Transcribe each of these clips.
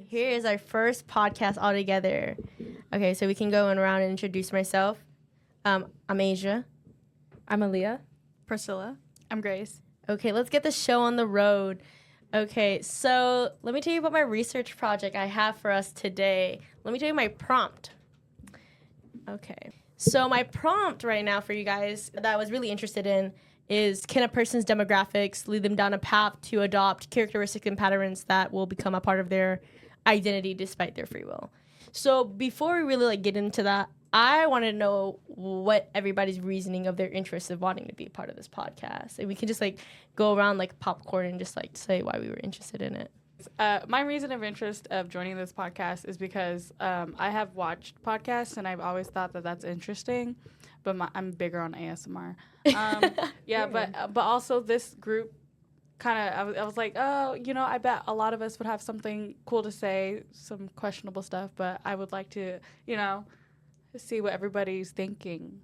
here is our first podcast all together. Okay, so we can go around and introduce myself. I'm Asia. I'm Aaliyah. Priscilla. I'm Grace. Okay, let's get the show on the road. Okay, so let me tell you about my research project I have for us today. Let me tell you my prompt. Okay, so my prompt right now for you guys that I was really interested in is, can a person's demographics lead them down a path to adopt characteristics and patterns that will become a part of their identity despite their free will? So before we really get into that, I want to know what everybody's reasoning of their interest of wanting to be a part of this podcast. And we can just go around like popcorn and just say why we were interested in it. My reason of interest of joining this podcast is because I have watched podcasts and I've always thought that that's interesting, but I'm bigger on ASMR. But also this group kind of, I was like, oh, I bet a lot of us would have something cool to say, some questionable stuff, but I would like to, see what everybody's thinking.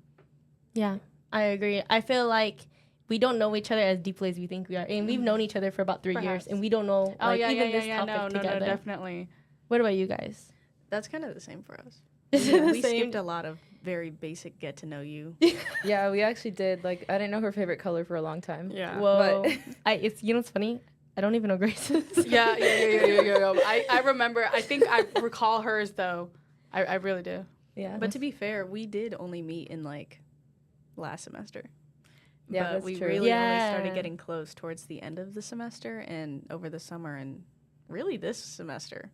Yeah, I agree. I feel like we don't know each other as deeply as we think we are. And we've known each other for about 3 years, and we don't know this topic together. No, definitely. What about you guys? That's kind of the same for us. We skipped a lot of very basic get to know you. Yeah, we actually did. I didn't know her favorite color for a long time. Yeah. Whoa. But it's what's funny? I don't even know Grace's. Yeah. I remember. I think I recall hers though. I really do. Yeah. But to be fair, we did only meet in last semester. Yeah, but that's we true. really only started getting close towards the end of the semester and over the summer and really this semester.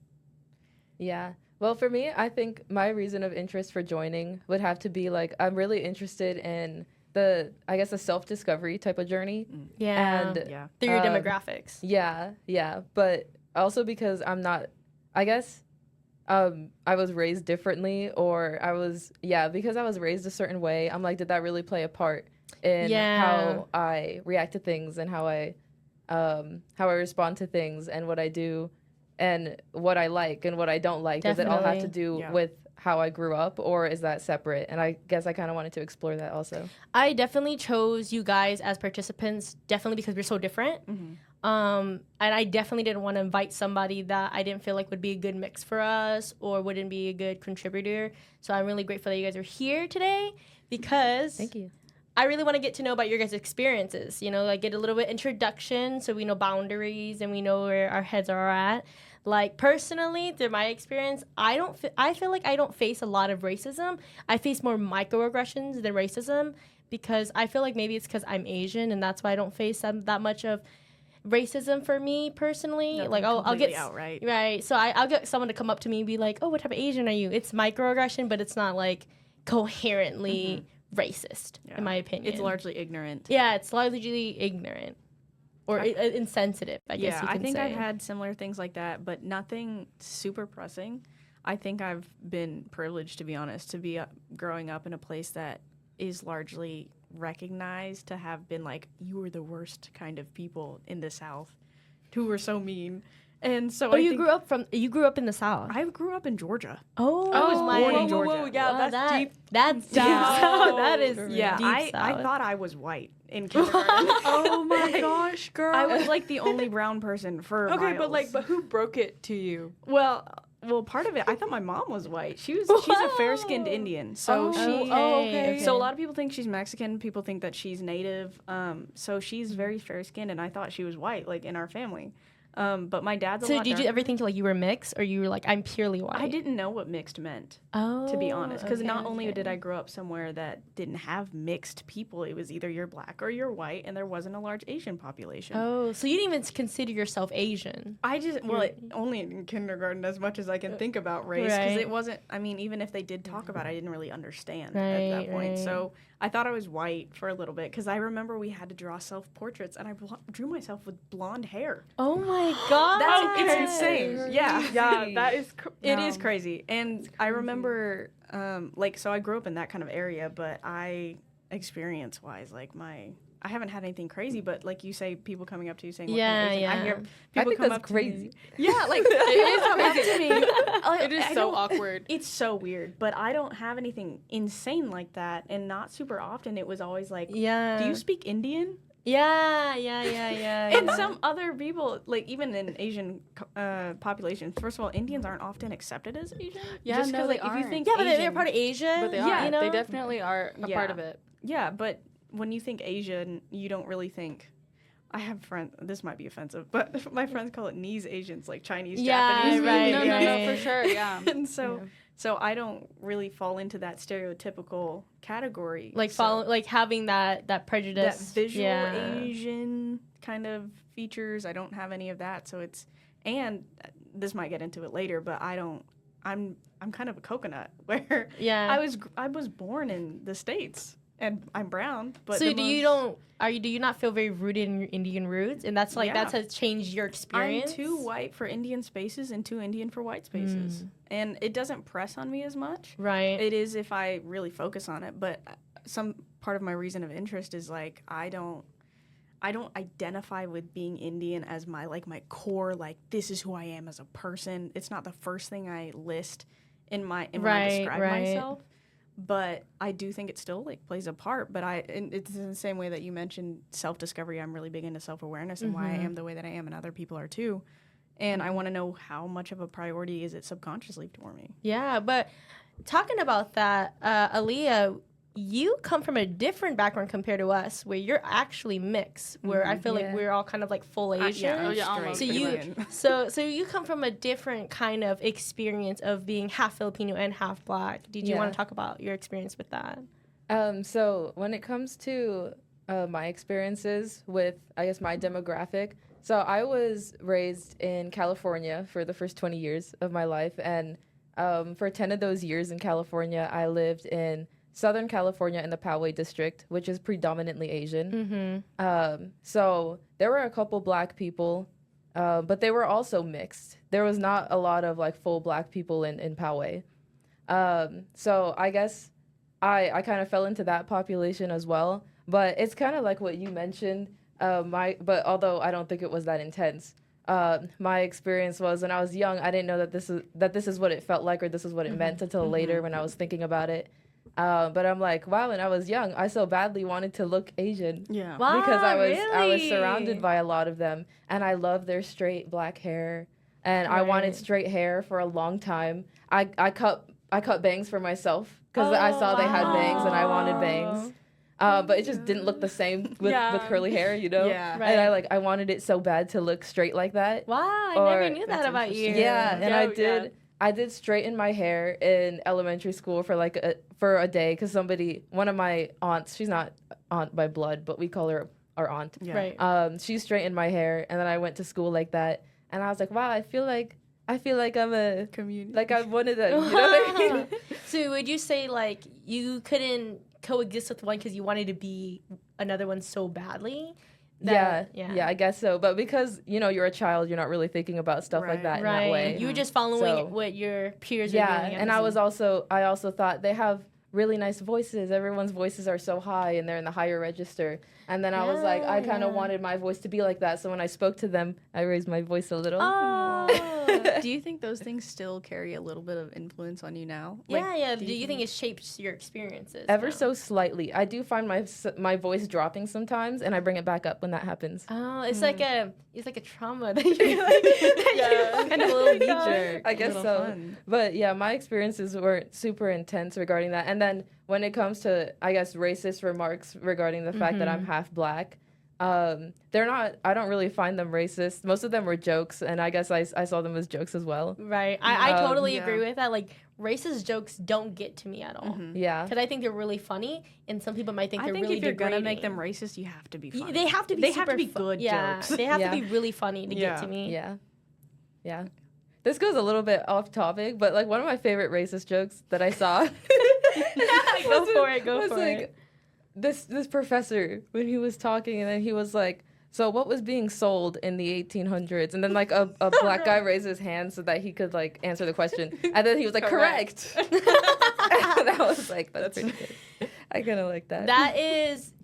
Yeah. Well, for me, I think my reason of interest for joining would have to be I'm really interested in the self-discovery type of journey. Yeah. And through your demographics. Yeah. But also because I'm not, I was raised differently, or because I was raised a certain way, I'm did that really play a part in how I react to things and how I respond to things and what I do and what I like and what I don't like? Definitely. Does it all have to do with how I grew up, or is that separate? And I guess I kind of wanted to explore that also. I definitely chose you guys as participants, definitely because we're so different. Mm-hmm. And I definitely didn't want to invite somebody that I didn't feel like would be a good mix for us or wouldn't be a good contributor. So I'm really grateful that you guys are here today because Thank you. I really want to get to know about your guys' experiences, get a little bit introduction so we know boundaries and we know where our heads are at. Personally, through my experience, I feel like I don't face a lot of racism. I face more microaggressions than racism because I feel like maybe it's because I'm Asian and that's why I don't face that much of racism for me personally. I'll get outright. Right. So I'll get someone to come up to me and be like, "Oh, what type of Asian are you?" It's microaggression, but it's not coherently racist, in my opinion. It's largely ignorant. Yeah, it's largely ignorant or insensitive, I guess you can say. I think I've had similar things like that, but nothing super pressing. I think I've been privileged, to be honest, to be growing up in a place that is largely recognized to have been you were the worst kind of people in the South who were so mean. And so you grew up in the South. I grew up in Georgia. Oh, I was born in Georgia. Whoa, yeah, that's deep. That's deep. That is yeah. Deep South. I thought I was white in kindergarten. Oh my gosh, girl! I was the only brown person for miles. but who broke it to you? Well, part of it, I thought my mom was white. She's a fair-skinned Indian, so okay. So a lot of people think she's Mexican. People think that she's native. So she's very fair-skinned, and I thought she was white, in our family. But my dad's a lot did you darker. ever think you were mixed, or you were I'm purely white? I didn't know what mixed meant, to be honest, because not only did I grow up somewhere that didn't have mixed people, it was either you're black or you're white, and there wasn't a large Asian population. Oh, so you didn't even consider yourself Asian? I just, only in kindergarten, as much as I can think about race, because it wasn't, even if they did talk about it, I didn't really understand at that point. So I thought I was white for a little bit, because I remember we had to draw self-portraits, and I drew myself with blonde hair. Oh my God. It's insane. Yeah. Yeah, that is it is crazy. And I remember so I grew up in that kind of area, but experience wise I haven't had anything crazy, but you say, people coming up to you saying, what kind of Asian? I hear people think come that's up crazy. to me. Yeah, it is come up to me. It is so awkward. It's so weird, but I don't have anything insane like that, and not super often. It was always do you speak Indian? And some other people, like even in Asian populations, first of all, Indians aren't often accepted as Asian. Yeah, Just no, 'cause, they like, if you aren't. think Yeah, but they're Asian, part of Asia. But they Yeah, are. you know? They definitely are a part of it. Yeah, but when you think Asian, you don't really think. I have friends. This might be offensive, but my friends call it knees Asians, like Chinese, Japanese. right, No, for sure, yeah. And so I don't really fall into that stereotypical category. Like like having that prejudice, that visual Asian kind of features. I don't have any of that. So and this might get into it later, but I'm kind of a coconut where I was born in the States. And I'm brown, but so do you not feel very rooted in your Indian roots, and that's that's has changed your experience? I'm too white for Indian spaces and too Indian for white spaces, and it doesn't press on me as much. Right. It is if I really focus on it, but some part of my reason of interest is like I don't identify with being Indian as my core, like this is who I am as a person. It's not the first thing I list when I describe myself. But I do think it still plays a part. But it's in the same way that you mentioned self-discovery. I'm really big into self-awareness and why I am the way that I am, and other people are too. And I want to know how much of a priority is it subconsciously for me. Yeah, but talking about that, Aaliyah, you come from a different background compared to us, where you're actually mixed. Where I feel like we're all kind of like full Asian. Almost. So you come from a different kind of experience of being half Filipino and half Black. Did you want to talk about your experience with that? So when it comes to my experiences with, I guess, my demographic, so I was raised in California for the first 20 years of my life, and for 10 of those years in California, I lived in Southern California in the Poway district, which is predominantly Asian. So there were a couple Black people, but they were also mixed. There was not a lot of full Black people in Poway. So I guess I kind of fell into that population as well. But it's kind of like what you mentioned. But although I don't think it was that intense, my experience was when I was young, I didn't know that this is what it felt like or this is what it meant until later when I was thinking about it. But I'm like, wow, when I was young, I so badly wanted to look Asian. Yeah. Wow, because I was really? surrounded by a lot of them, and I love their straight Black hair, and I wanted straight hair for a long time. I cut bangs for myself because I saw they had bangs and I wanted bangs. But it just didn't look the same with curly hair, you know? Yeah. And I wanted it so bad to look straight like that. Wow, I never knew that about you. Yeah, and I did straighten my hair in elementary school for a day because one of my aunts, she's not aunt by blood, but we call her our aunt. Yeah. Right. She straightened my hair, and then I went to school like that, and I was like, wow, I feel like I'm a community. Like I'm one of them. You know what I mean? So would you say you couldn't coexist with one because you wanted to be another one so badly? Yeah, I guess so. But because, you're a child, you're not really thinking about stuff like that in that way. You were just following what your peers were doing. Yeah, and I also thought they have really nice voices. Everyone's voices are so high and they're in the higher register. And then I was like, I kind of wanted my voice to be like that. So when I spoke to them, I raised my voice a little. Oh. Do you think those things still carry a little bit of influence on you now? Do you think it shapes your experiences? Ever so slightly. I do find my voice dropping sometimes, and I bring it back up when that happens. Oh, it's like a trauma that you're kind of a little knee-jerk. I guess so. Fun. But yeah, my experiences were super intense regarding that. And then when it comes to, I guess, racist remarks regarding the fact that I'm half Black, they're not, I don't really find them racist. Most of them were jokes, and I guess I saw them as jokes as well. Right. I totally agree with that. Racist jokes don't get to me at all. Yeah. Because I think they're really funny, and some people might think they're really if you're degrading. going to make them racist, you have to be funny. They have to be good jokes. They have to be really funny to get to me. Yeah. Yeah. This goes a little bit off topic, but one of my favorite racist jokes that I saw Go for it. This professor, when he was talking, and then he was like, so what was being sold in the 1800s? And then a Black guy raised his hand so that he could answer the question. And then he was like, correct. And I was like, that's pretty good. I kind of like that.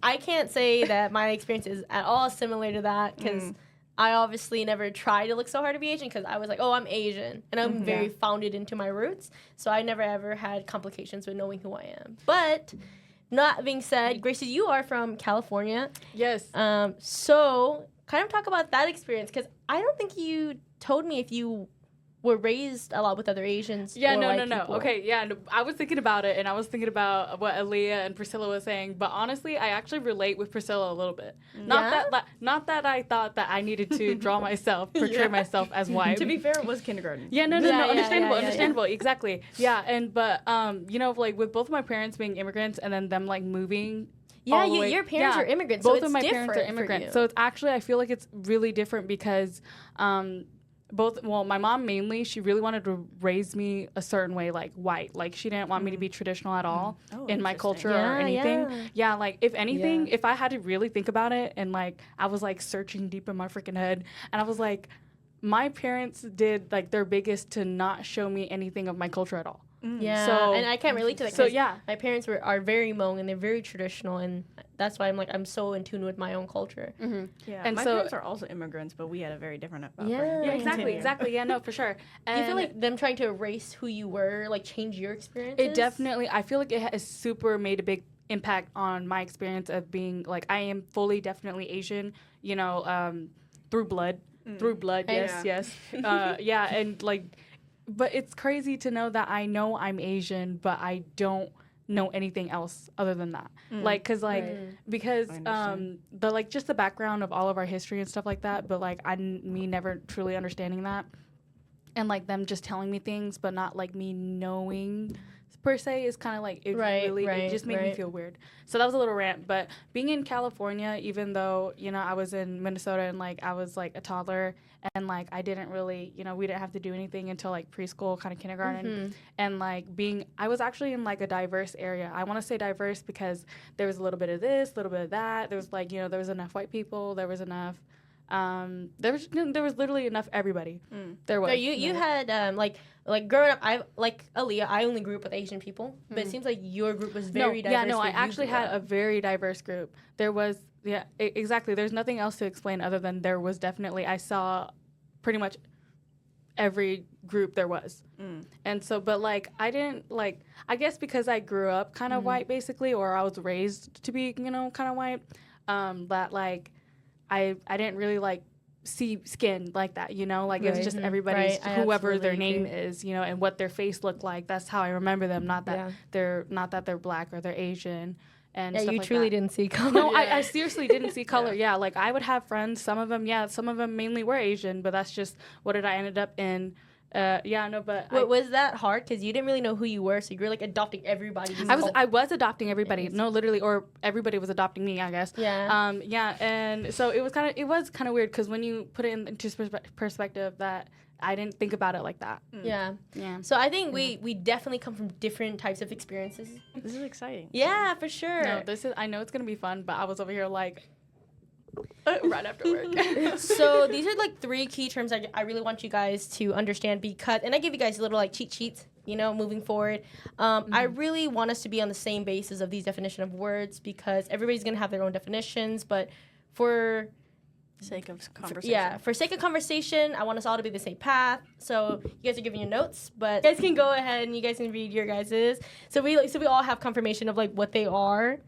I can't say that my experience is at all similar to that because I obviously never tried to look so hard to be Asian because I was like, oh, I'm Asian. And I'm very founded into my roots. So I never ever had complications with knowing who I am. But That being said, Gracie, you are from California. Yes. So kind of talk about that experience, because I don't think you told me if you were raised a lot with other Asians. Yeah, or no. people. Okay, yeah, no, I was thinking about it, and I was thinking about what Aaliyah and Priscilla was saying. But honestly, I actually relate with Priscilla a little bit. Not that I thought that I needed to draw myself, portray myself as white. To be fair, it was kindergarten. Yeah, no, understandable, exactly. Yeah, and but you know, like with both of my parents being immigrants, and then them like moving. Yeah, your parents are immigrants. Both so of my it's parents are immigrants, so it's actually I feel like it's really different because. My mom mainly, she really wanted to raise me a certain way, like white. Like, she didn't want me to be traditional at all in my culture or anything. Yeah, like, if anything, if I had to really think about it and, like, I was, like, searching deep in my freaking head, and I was like, my parents did, like, their biggest to not show me anything of my culture at all. Yeah, so, and I can't relate to that. So, yeah. My parents are very Hmong, and they're very traditional, and that's why I'm so in tune with my own culture. Mm-hmm. Yeah, and my so, parents are also immigrants, but we had a very different upbringing. Yeah, exactly. Yeah, no, for sure. Do you feel like them trying to erase who you were, like, change your experiences? It definitely, I feel like it has super made a big impact on my experience of being, like, I am fully definitely Asian, you know, through blood. Through blood, yes. Yeah, and, like, but it's crazy to know that I know I'm Asian, but I don't know anything else other than that. Like, because the, like, just the background of all of our history and stuff like that, but, like, me never truly understanding that. And, like, them just telling me things, but not, like, me knowing per se is kind of like it just made me feel weird. So that was a little rant. But being in California, even though, you know, I was in Minnesota and, like, I was, like, a toddler and, like, I didn't really, you know, we didn't have to do anything until, like, preschool, kind of kindergarten. And, like, I was actually in, like, a diverse area. I want to say diverse because there was a little bit of this, a little bit of that. There was, like, you know, there was enough white people. There was enough there was literally enough everybody. There was. So you had like growing up, I like Aaliyah. I only grew up with Asian people, but it seems like your group was very diverse. Yeah, no, I actually had a very diverse group. There was exactly. There's nothing else to explain other than there was definitely. I saw pretty much every group there was, and so but like I didn't like. I guess because I grew up kind of white basically, or I was raised to be kind of white. That like. I didn't really, like, see skin like that, you know? Like, it was just everybody's, whoever their name is, you know, and what their face looked like. That's how I remember them, not that they're black or they're Asian and stuff you like truly that. didn't see color. No, I seriously didn't see color, Like, I would have friends, some of them mainly were Asian, but that's just what I ended up in. Was that hard because you didn't really know who you were, so you were like adopting everybody? I was adopting everybody. No, literally, or everybody was adopting me, I guess. Yeah. And so it was kind of weird because when you put it into perspective, that I didn't think about it like that. Yeah. So I think we definitely come from different types of experiences. This is exciting. Yeah, for sure. No, I know it's gonna be fun, but I was over here like. Right after work. So these are like 3 key terms I really want you guys to understand and I give you guys a little like cheat sheets, you know, moving forward. I really want us to be on the same basis of these definition of words because everybody's going to have their own definitions, but for sake of conversation. For sake of conversation, I want us all to be the same path. So you guys are giving your notes, but you guys can go ahead and you guys can read your guys's. So we all have confirmation of like what they are.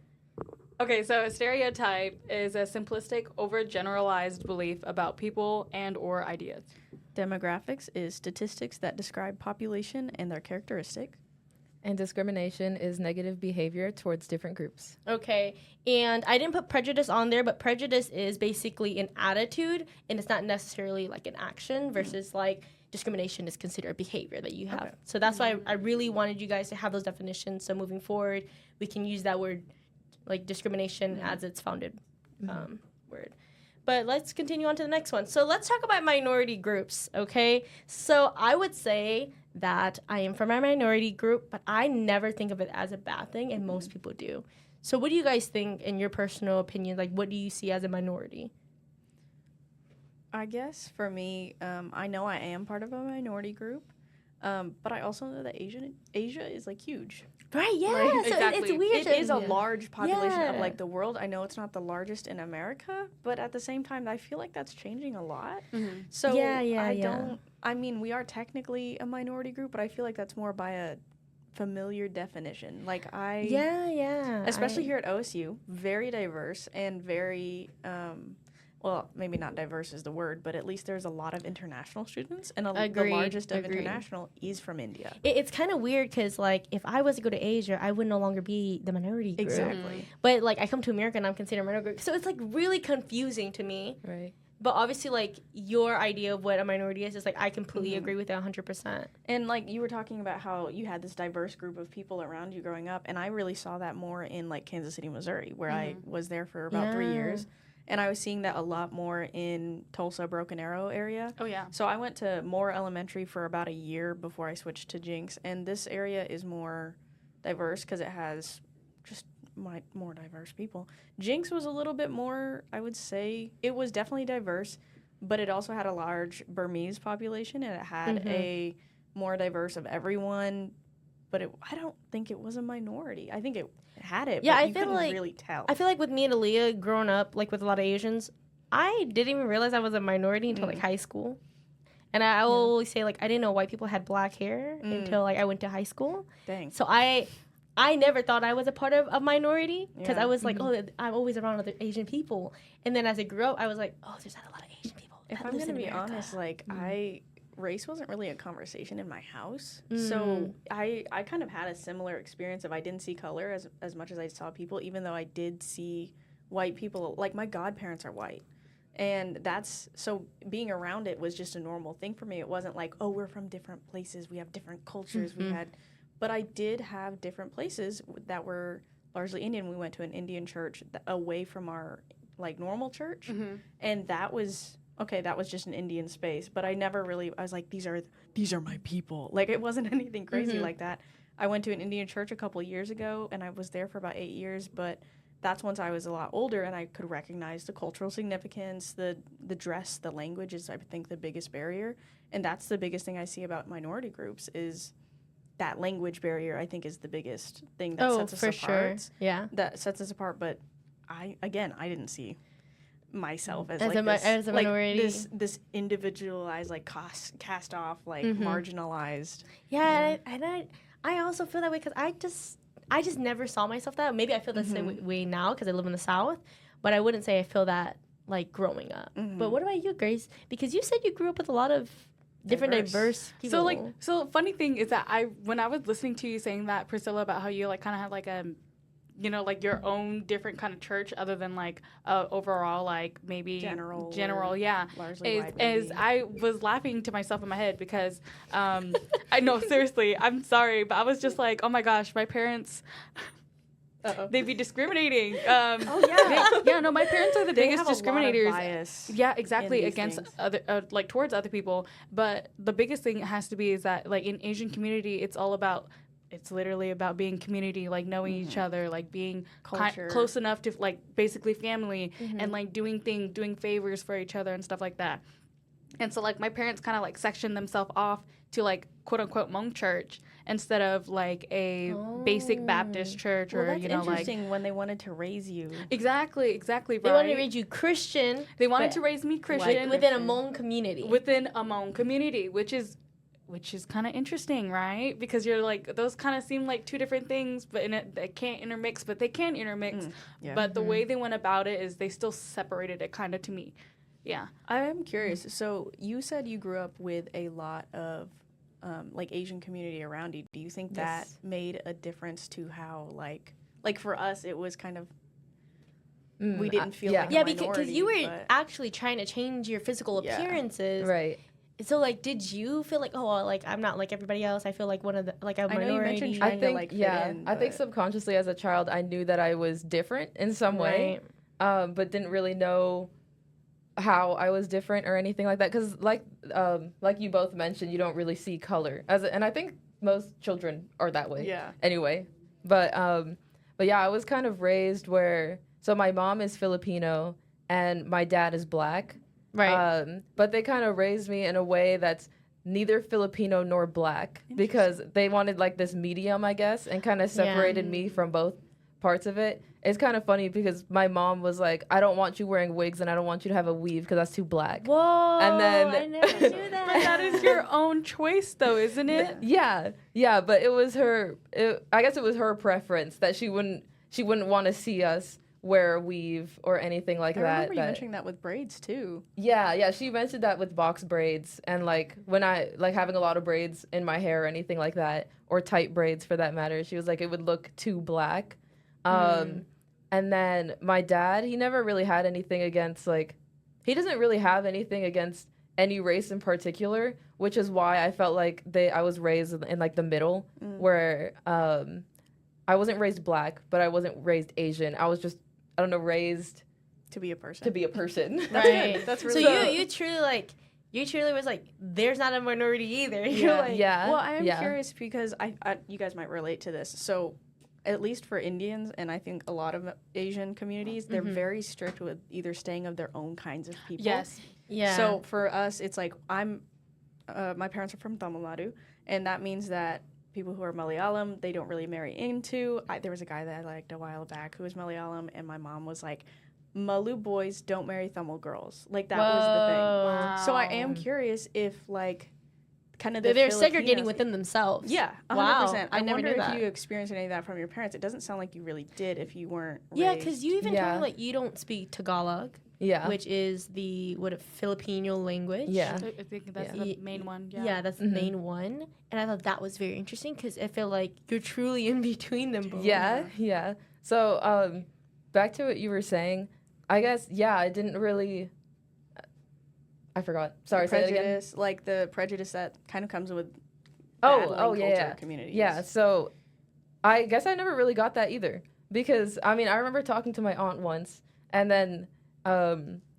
Okay, so a stereotype is a simplistic, overgeneralized belief about people and or ideas. Demographics is statistics that describe population and their characteristic. And discrimination is negative behavior towards different groups. Okay, and I didn't put prejudice on there, but prejudice is basically an attitude, and it's not necessarily like an action versus like discrimination is considered a behavior that you have. Okay. So that's why I really wanted you guys to have those definitions. So moving forward, we can use that word like discrimination as its founded word. But let's continue on to the next one. So let's talk about minority groups, okay? So I would say that I am from a minority group, but I never think of it as a bad thing, and most people do. So what do you guys think, in your personal opinion, like what do you see as a minority? I guess for me, I know I am part of a minority group, but I also know that Asia is like huge. Right, yeah. Right, so exactly. It's weird. It is a large population of like the world. I know it's not the largest in America, but at the same time, I feel like that's changing a lot. So I mean, we are technically a minority group, but I feel like that's more by a familiar definition. Like Yeah. especially here at OSU, very diverse and very well, maybe not diverse is the word, but at least there's a lot of international students, and the largest of international is from India. It's kind of weird because, like, if I was to go to Asia, I would no longer be the minority group. Exactly. But, like, I come to America and I'm considered a minority group. So it's, like, really confusing to me. Right. But obviously, like, your idea of what a minority is like, I completely agree with that 100%. And, like, you were talking about how you had this diverse group of people around you growing up, and I really saw that more in, like, Kansas City, Missouri, where I was there for about 3 years. And I was seeing that a lot more in Tulsa, Broken Arrow area. Oh, yeah. So I went to Moore Elementary for about a year before I switched to Jinx. And this area is more diverse because it has just more diverse people. Jinx was a little bit more, I would say, it was definitely diverse, but it also had a large Burmese population, and it had a more diverse of everyone. But I don't think it was a minority. I think it had it, Yeah, but I you feel couldn't like really tell. I feel like with me and Aaliyah growing up, like with a lot of Asians, I didn't even realize I was a minority until like high school. And I will always say, like, I didn't know white people had black hair until like I went to high school. Dang. So I never thought I was a part of a minority because Yeah. I was like, oh, I'm always around other Asian people. And then as I grew up, I was like, oh, there's not a lot of Asian people. If that I'm lives going to in be America. honest, like, race wasn't really a conversation in my house. So I kind of had a similar experience of I didn't see color as much as I saw people, even though I did see white people. Like, my godparents are white. And so being around it was just a normal thing for me. It wasn't like, oh, we're from different places. We have different cultures. But I did have different places that were largely Indian. We went to an Indian church away from our, like, normal church. And that was just an Indian space. But I never really, I was like, these are my people. Like, it wasn't anything crazy like that. I went to an Indian church a couple years ago, and I was there for about 8 years. But that's once I was a lot older, and I could recognize the cultural significance, the dress, the language is, I think, the biggest barrier. And that's the biggest thing I see about minority groups is that language barrier, I think, is the biggest thing that sets us apart. Sure. Yeah. That sets us apart. But I didn't see myself as a like minority. this individualized, like, cast off, like, marginalized. Yeah, and I also feel that way because I just never saw myself that. Maybe I feel the same way now because I live in the South, but I wouldn't say I feel that, like, growing up. But what about you, Grace? Because you said you grew up with a lot of different diverse people. So funny thing is that when I was listening to you saying that, Priscilla, about how you, like, kind of had, like, like your own different kind of church other than, like, overall, like, maybe general, yeah. Largely is I was laughing to myself in my head because I know, seriously, I'm sorry, but I was just like, oh my gosh, my parents. They'd be discriminating. My parents are the biggest discriminators. Bias exactly, against other, like, towards other people. But the biggest thing it has to be is that, like, in Asian community, it's literally about being community, like, knowing each other, like, being close enough to, like, basically family, and, like, doing favors for each other and stuff like that. And so, like, my parents kind of, like, sectioned themselves off to, like, quote-unquote Hmong church instead of, like, a basic Baptist church, or, that's you know, interesting when they wanted to raise you. Exactly, right. They wanted to raise you Christian. They wanted to raise me Christian. Within a Hmong community. Within a Hmong community, which is kind of interesting, right? Because you're like, those kind of seem like two different things, but they can't intermix, but they can intermix. But the way they went about it is they still separated it kind of, to me. Yeah. I am curious. So you said you grew up with a lot of like, Asian community around you. Do you think that made a difference to how, like for us, it was kind of, we didn't feel like a minority, because you were actually trying to change your physical appearances. Right. So, like, did you feel like, oh, well, like, I'm not like everybody else? I feel like one of the, like, a minority. I know you mentioned trying to, like, fit in. I think subconsciously as a child, I knew that I was different in some way, but didn't really know how I was different or anything like that. Because, like you both mentioned, you don't really see color. And I think most children are that way. Yeah. Anyway. But yeah, I was kind of raised where, so my mom is Filipino and my dad is black. Right. But they kind of raised me in a way that's neither Filipino nor black, because they wanted, like, this medium, I guess, and kind of separated me from both parts of it. it's kind of funny because my mom was like, I don't want you wearing wigs and I don't want you to have a weave because that's too black. Whoa, And then I never knew that. But that is your own choice, though, isn't it? Yeah, but it was I guess it was her preference that she wouldn't want to see us wear a weave or anything like I that. remember you mentioning that with braids too. Yeah, she mentioned that with box braids and like when I like having a lot of braids in my hair or anything like that, or tight braids for that matter. She was like, it would look too black. And then my dad, he never really had anything against like, he doesn't really have anything against any race in particular, which is why I felt like I was raised in like the middle, where I wasn't raised black, but I wasn't raised Asian. I was just, I don't know, raised To be a person. to be a person. Right. That's So really you truly was like, there's not a minority either. You're like, Well, I am curious because I you guys might relate to this. So, at least for Indians, and I think a lot of Asian communities, they're very strict with either staying of their own kinds of people. Yes. yeah. So for us, it's like my parents are from Tamil Nadu, and that means that people who are Malayalam, they don't really marry into. There was a guy that I liked a while back who was Malayalam, and my mom was like, Malu boys don't marry Tamil girls. Like, that was the thing. Wow. So I am curious if, like, kind of the they're segregating Filipinos- within themselves. Yeah, 100%. Wow. I never wonder knew if that. you experienced any of that from your parents. It doesn't sound like you really did if you weren't Yeah, raised. because you even told me like you don't speak Tagalog, Yeah. which is the Filipino language. Yeah. I think that's Yeah. the main one. Yeah, that's the main one. And I thought that was very interesting because I feel like you're truly in between them both. Yeah. So, back to what you were saying. I guess, I didn't really... I forgot. Sorry, say that again. prejudice, like the prejudice that kind of comes with yeah. communities. Yeah, so I guess I never really got that either. Because, I mean, I remember talking to my aunt once, and then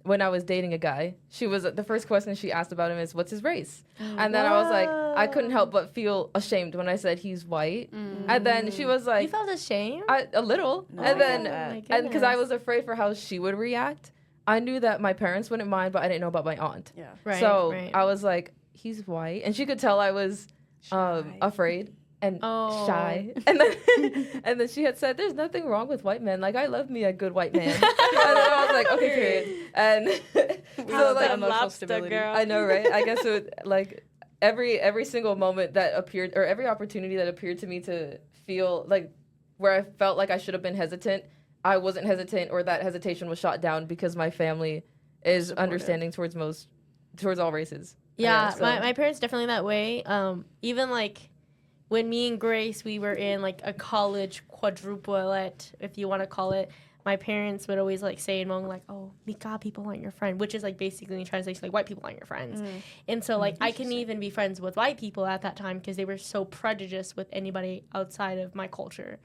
when I was dating a guy, the first question she asked about him is, what's his race? And then I was like, I couldn't help but feel ashamed when I said he's white. And then she was like... You felt ashamed? A little. No, and I then, get that. and because I was afraid for how she would react, I knew that my parents wouldn't mind, but I didn't know about my aunt. Yeah. Right, So right. I was like, he's white. And she could tell I was afraid and shy. And then she had said, there's nothing wrong with white men. Like, I love me a good white man. And then I was like, okay, period. And so, like, emotional lobster stability. girl. I know, right? I guess it would, like, every single moment that appeared, or every opportunity that appeared to me to feel, like, where I felt like I should have been hesitant, I wasn't hesitant, or that hesitation was shot down because my family is understanding towards all races. Yeah, So- my parents definitely that way. Even like when me and Grace, we were in like a college quadruplet, if you want to call it. My parents would always like say in Hmong like, "Oh, Mika, people aren't your friend," which is like basically in translation like white people aren't your friends. And so like I couldn't even be friends with white people at that time because they were so prejudiced with anybody outside of my culture.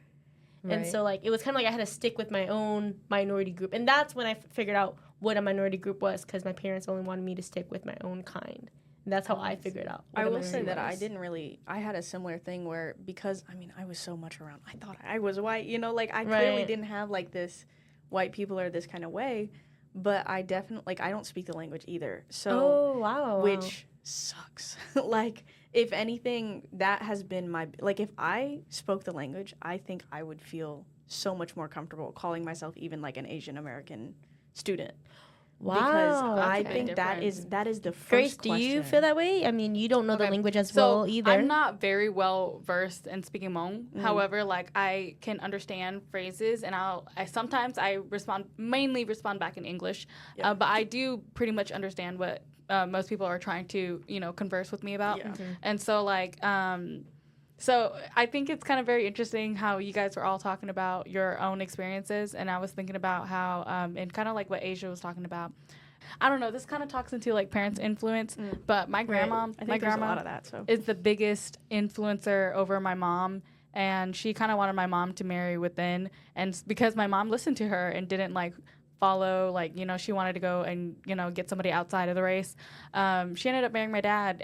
And Right. so like it was kind of like I had to stick with my own minority group, and that's when I figured out what a minority group was because my parents only wanted me to stick with my own kind. And that's how I figured out. What I a will say minority that I was. didn't really. I had a similar thing where because I mean I was so much around. I thought I was white. You know, like I clearly Right. didn't have like this. White people are this kind of way, but I definitely like I don't speak the language either. So Oh wow! which sucks. Like if anything, that has been my like if I spoke the language, I think I would feel so much more comfortable calling myself even like an Asian American student. Wow. Because I okay. think that is the first Grace, do you question. feel that way? I mean, you don't know the Okay, language as So well either. I'm not very well versed in speaking Hmong. However, like I can understand phrases, and I sometimes mainly respond back in English. Yeah. But I do pretty much understand what most people are trying to converse with me about. Yeah. And so like so I think it's kind of very interesting how you guys were all talking about your own experiences, and I was thinking about how and kind of like what Asia was talking about. I don't know. This kind of talks into like parents' influence, but my grandma, I think my there's grandma a lot of that. So is the biggest influencer over my mom, and she kind of wanted my mom to marry within, and because my mom listened to her and didn't like follow, like she wanted to go and get somebody outside of the race. She ended up marrying my dad,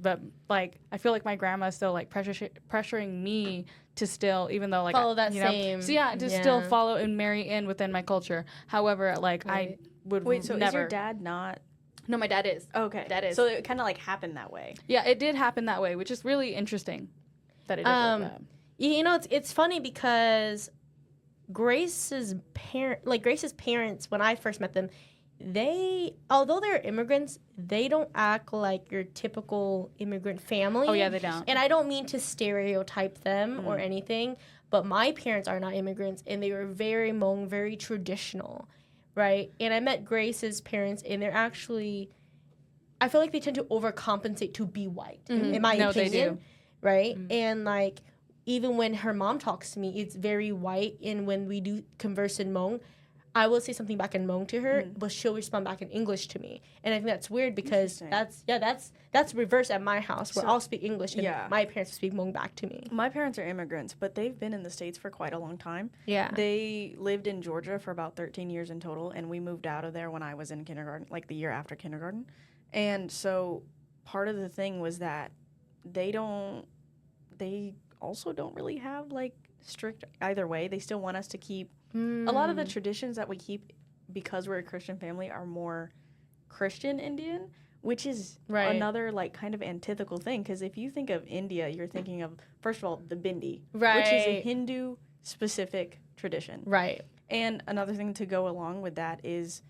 but like I feel like my grandma is still like pressuring me to still, even though like Follow that same- so to still follow and marry in within my culture. However, like I would wait, so never. is your dad not? No, my dad is. Okay, Dad is. So it kind of like happened that way. Yeah, it did happen that way, which is really interesting that it did like that. You know, it's funny because Grace's parents, when I first met them, although they're immigrants, they don't act like your typical immigrant family. Oh, yeah, they don't. And I don't mean to stereotype them or anything, but my parents are not immigrants, and they were very Hmong, very traditional, right? And I met Grace's parents, and they're actually, I feel like they tend to overcompensate to be white, in my opinion. They do. Right? And, like, even when her mom talks to me, it's very white, and when we do converse in Hmong, I will say something back in Hmong to her, but she'll respond back in English to me. And I think that's weird because that's reverse at my house, where I'll speak English and my parents will speak Hmong back to me. My parents are immigrants, but they've been in the States for quite a long time. Yeah. They lived in Georgia for about 13 years in total, and we moved out of there when I was in kindergarten, like the year after kindergarten. And so part of the thing was that they also don't really have, like, strict either way. They still want us to keep a lot of the traditions that we keep because we're a Christian family are more Christian Indian, which is another, like, kind of antithetical thing. Because if you think of India, you're thinking of, first of all, the bindi, which is a Hindu-specific tradition. Right. And another thing to go along with that is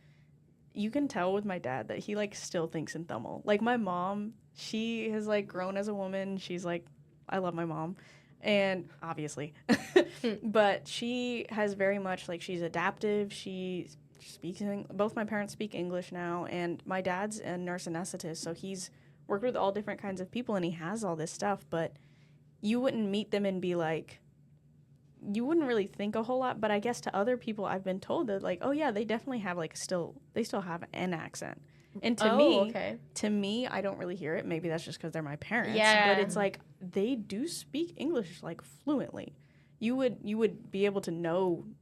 you can tell with my dad that he, like, still thinks in Tamil. Like, my mom, she has, like, grown as a woman. She's, like, I love my mom. And obviously, but she has very much, like, she's adaptive. She speaks, both my parents speak English now, and my dad's a nurse anesthetist, so he's worked with all different kinds of people, and he has all this stuff, but you wouldn't meet them and be like, you wouldn't really think a whole lot, but I guess to other people, I've been told that, like, oh yeah, they definitely have, like, they still have an accent. And to me, I don't really hear it. Maybe that's just because they're my parents. Yeah. But it's like they do speak English, like, fluently. You would be able to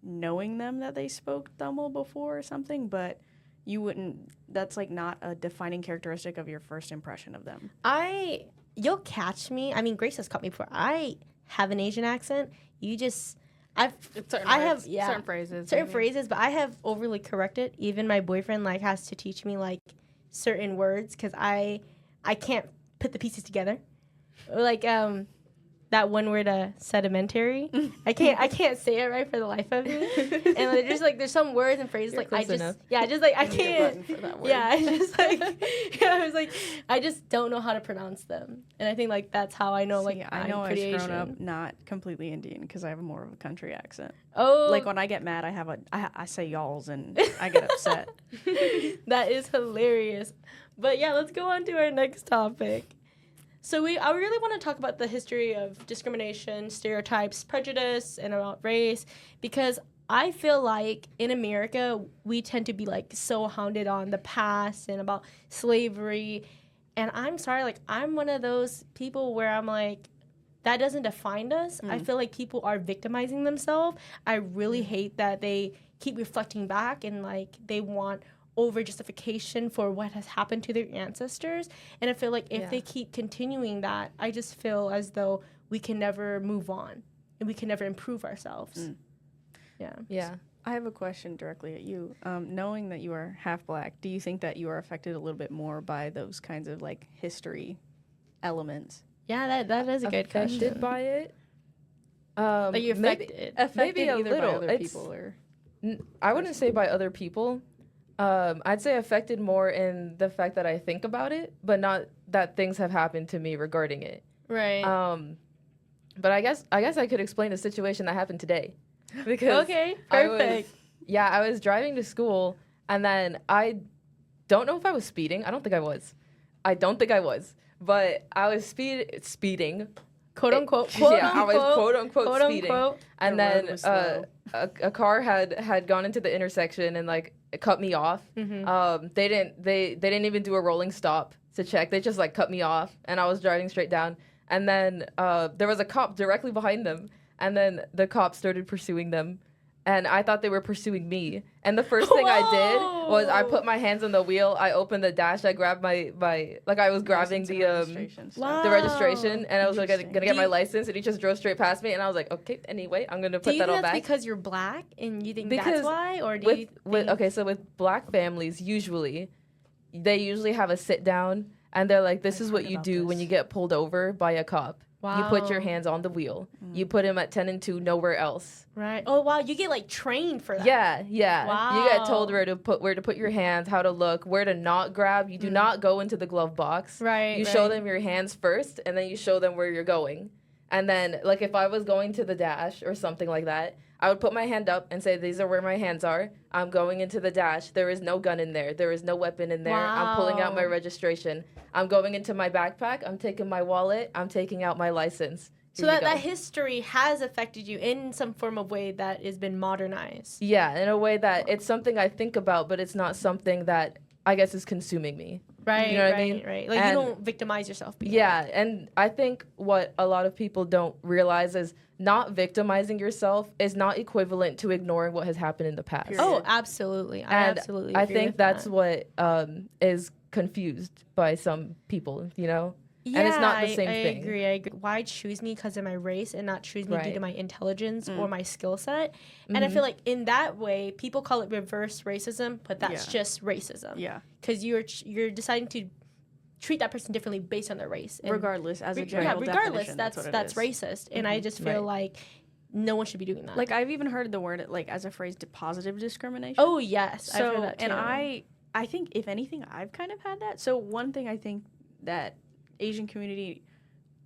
knowing them that they spoke Tamil before or something, but you wouldn't. That's, like, not a defining characteristic of your first impression of them. You'll catch me. I mean, Grace has caught me before. I have an Asian accent. Certain phrases, but I have overly corrected. Even my boyfriend, like, has to teach me, like, certain words because I can't put the pieces together. Like, that one word, sedimentary. I can't say it right for the life of me. And like, there's some words and phrases like I can't. I just don't know how to pronounce them. And I think, like, that's how I know, like, I know I've grown up not completely Indian because I have more of a country accent. Oh, like, when I get mad, I say y'alls and I get upset. That is hilarious. But yeah, let's go on to our next topic. So I really want to talk about the history of discrimination, stereotypes, prejudice, and about race, because I feel like in America, we tend to be, like, so hounded on the past and about slavery. And I'm sorry, like, I'm one of those people where I'm like, that doesn't define us. I feel like people are victimizing themselves. I really hate that they keep reflecting back and, like, they want over justification for what has happened to their ancestors. And I feel like if they keep continuing that, I just feel as though we can never move on and we can never improve ourselves. Yeah. I have a question directly at you. Knowing that you are half Black, do you think that you are affected a little bit more by those kinds of, like, history elements? Yeah, that is a good question. Affected by it? Are you affected? Maybe a little. By other people, or I wouldn't say by other people. I'd say affected more in the fact that I think about it, but not that things have happened to me regarding it. Right. But I guess I could explain a situation that happened today. Because okay, perfect. I was driving to school, and then I don't know if I was speeding. I don't think I was. But I was speeding. Quote unquote. I was quote unquote speeding. And then a car had gone into the intersection and, like, cut me off. They didn't even do a rolling stop to check. They just, like, cut me off, and I was driving straight down. And then there was a cop directly behind them, and then the cop started pursuing them. And I thought they were pursuing me. And the first thing I did was I put my hands on the wheel. I opened the dash. I grabbed my like, I was grabbing the registration, and I was, like, gonna get my license, and he just drove straight past me. And I was like, okay, anyway, I'm gonna put that all back. Do you think that's because you're Black and you think that's why, or do you think... Okay, so with Black families, they usually have a sit down, and they're like, this is what you do when you get pulled over by a cop. Wow. You put your hands on the wheel. You put him at 10 and 2, nowhere else. Right. Oh, wow. You get, like, trained for that. Yeah. Wow. You get told where to put your hands, how to look, where to not grab. You do not go into the glove box. Right. You show them your hands first, and then you show them where you're going. And then, like, if I was going to the dash or something like that, I would put my hand up and say, these are where my hands are. I'm going into the dash. There is no gun in there. There is no weapon in there. Wow. I'm pulling out my registration. I'm going into my backpack. I'm taking my wallet. I'm taking out my license. So that history has affected you in some form of way that has been modernized. Yeah, in a way that it's something I think about, but it's not something that I guess is consuming me. Right, you know what I mean? Right. Like, you don't victimize yourself. Yeah, and I think what a lot of people don't realize is not victimizing yourself is not equivalent to ignoring what has happened in the past. Period. Oh, absolutely. I think that's what is confused by some people, you know? Yeah, and it's not the same thing. I agree. Why choose me because of my race and not choose me due to my intelligence or my skill set? And I feel like in that way, people call it reverse racism, but that's just racism. Yeah. Because you're deciding to treat that person differently based on their race. And Regardless, as a general regardless, definition, that's racist. And I just feel like no one should be doing that. Like, I've even heard the word, like, as a phrase, positive discrimination. Oh, yes. So, I've heard that too. and I think, if anything, I've kind of had that. So one thing I think that Asian community,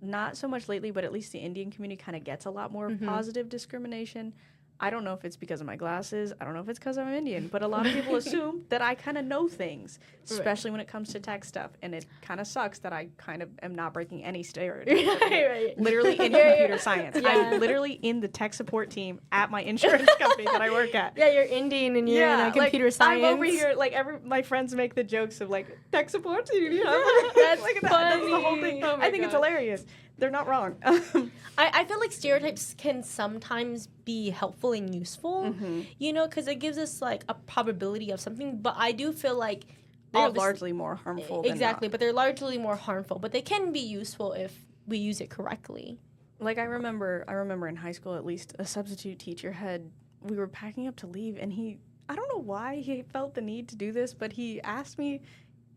not so much lately, but at least the Indian community kind of gets a lot more positive discrimination. I don't know if it's because of my glasses. I don't know if it's because I'm Indian, but a lot of people assume that I kind of know things, especially when it comes to tech stuff. And it kind of sucks that I kind of am not breaking any stereotypes. Right. Literally in computer science. I'm literally in the tech support team at my insurance company that I work at. Yeah, you're Indian and you're in computer science. I'm over here, like, my friends make the jokes of, like, tech support team, you know? That's like funny. That's the whole thing. Oh I think it's hilarious. They're not wrong. I feel like stereotypes can sometimes be helpful and useful, you know, because it gives us, like, a probability of something. But I do feel like they're largely more harmful than exactly, not. but they're largely more harmful. But they can be useful if we use it correctly. Like, I remember in high school, at least, a substitute teacher we were packing up to leave, and I don't know why he felt the need to do this, but he asked me,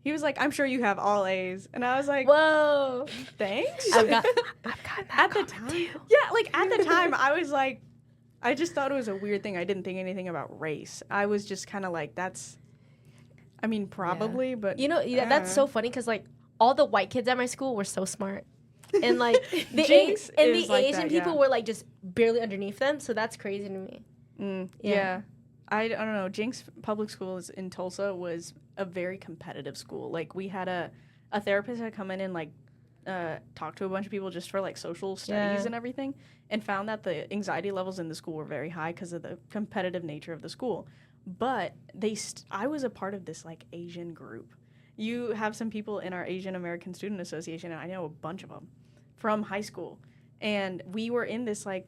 he was like, I'm sure you have all A's. And I was like, whoa, thanks. I've got that at the time. Too. Yeah, like, at the time, I was like, I just thought it was a weird thing. I didn't think anything about race. I was just kind of like, probably, but. You know, that's so funny because, like, all the white kids at my school were so smart. And, like, the Asian people were, like, just barely underneath them. So that's crazy to me. Yeah. I don't know. Jinx Public Schools in Tulsa was a very competitive school. Like, we had a therapist that come in and, like, talk to a bunch of people just for, like, social studies and everything, and found that the anxiety levels in the school were very high because of the competitive nature of the school. But I was a part of this, like, Asian group. You have some people in our Asian American Student Association, and I know a bunch of them from high school. And we were in this, like,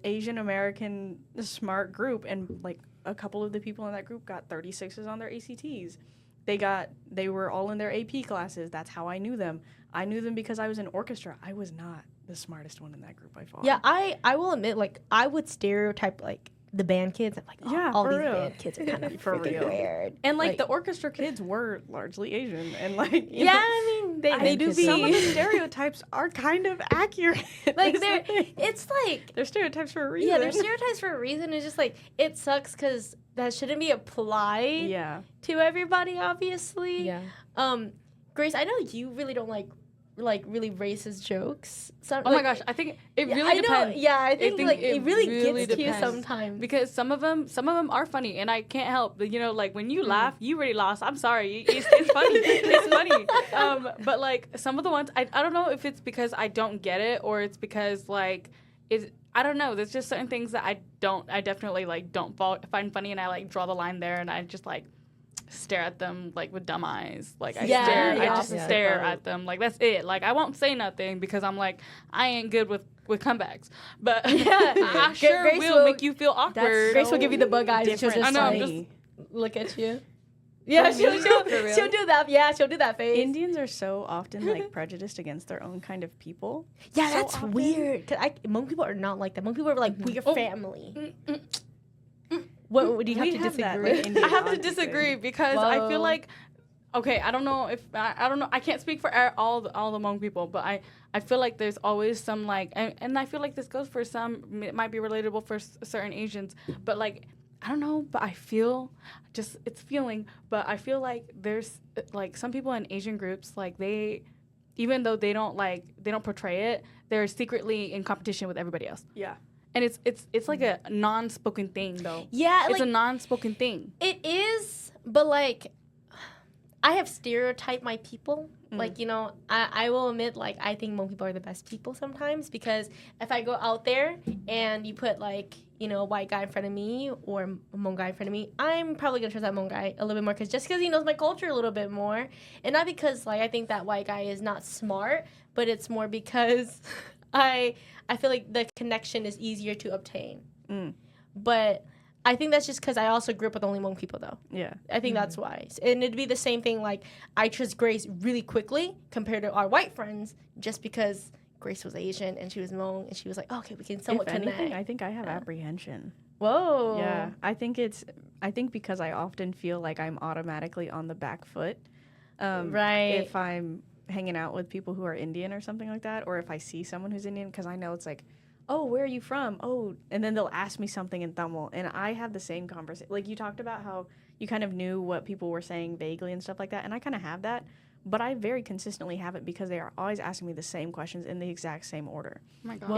Asian American smart group, and, like, a couple of the people in that group got 36s on their ACTs. They were all in their AP classes. That's how I knew them. I knew them because I was in orchestra. I was not the smartest one in that group by far. Yeah, I will admit, like, I would stereotype, like, the band kids. I'm like, all these band kids are kind of freaking weird. And, like, the orchestra kids were largely Asian. And, like, you know, I mean, they do be. Some of the stereotypes are kind of accurate. Like, it's like. They're stereotypes for a reason. Yeah, they're stereotypes for a reason. It's just, like, it sucks because that shouldn't be applied to everybody, obviously. Yeah. Grace, I know you really don't like really racist jokes. My gosh, I think it really depends. Yeah, I think it really gets to you sometimes. Because some of them are funny, and I can't help. But, you know, like, when you laugh, you already lost. I'm sorry, it's funny. It's funny. But, like, some of the ones, I don't know if it's because I don't get it or it's because, like, I don't know. There's just certain things that I definitely, like, don't find funny, and I, like, draw the line there, and I just, like, stare at them, like, with dumb eyes. Like, I just stare at them. Like, that's it. Like, I won't say nothing because I'm like, I ain't good with comebacks. But I sure Grace will make you feel awkward. Grace will give you the bug eyes. She'll just, just look at you. Yeah, she'll do that. Yeah, she'll do that face. Indians are so often, like, prejudiced against their own kind of people. Yeah, so that's weird. Cause Hmong people are not like that. Hmong people are like, we're family. What do you have to disagree? I have to disagree because I feel like okay, I don't know if I don't know. I can't speak for all the Hmong people, but I feel like there's always some like, and I feel like this goes for some. It might be relatable for certain Asians, but like I don't know. But I feel just it's feeling. But I feel like there's like some people in Asian groups like even though they don't portray it, they're secretly in competition with everybody else. Yeah. And it's like a non-spoken thing though. Yeah, it's like, a non-spoken thing. It is, but like I have stereotyped my people. Like, you know, I will admit, like, I think Hmong people are the best people sometimes, because if I go out there and you put, like, you know, a white guy in front of me or a Hmong guy in front of me, I'm probably going to trust that Hmong guy a little bit more, just because he knows my culture a little bit more. And not because, like, I think that white guy is not smart, but it's more because I feel like the connection is easier to obtain. But I think that's just because I also grew up with only Hmong people, though. Yeah. I think that's why. And it'd be the same thing, like, I trust Grace really quickly compared to our white friends, just because Grace was Asian and she was Hmong, and she was like, oh, okay, we can somewhat If connect. anything, I think I have apprehension. Whoa. Yeah. I think because I often feel like I'm automatically on the back foot. Right. If I'm hanging out with people who are Indian or something like that, or if I see someone who's Indian, because I know it's like, oh, where are you from? Oh, and then they'll ask me something in Tamil, and I have the same conversation. Like, you talked about how you kind of knew what people were saying vaguely and stuff like that, and I kind of have that, but I very consistently have it because they are always asking me the same questions in the exact same order. Oh my God. Whoa.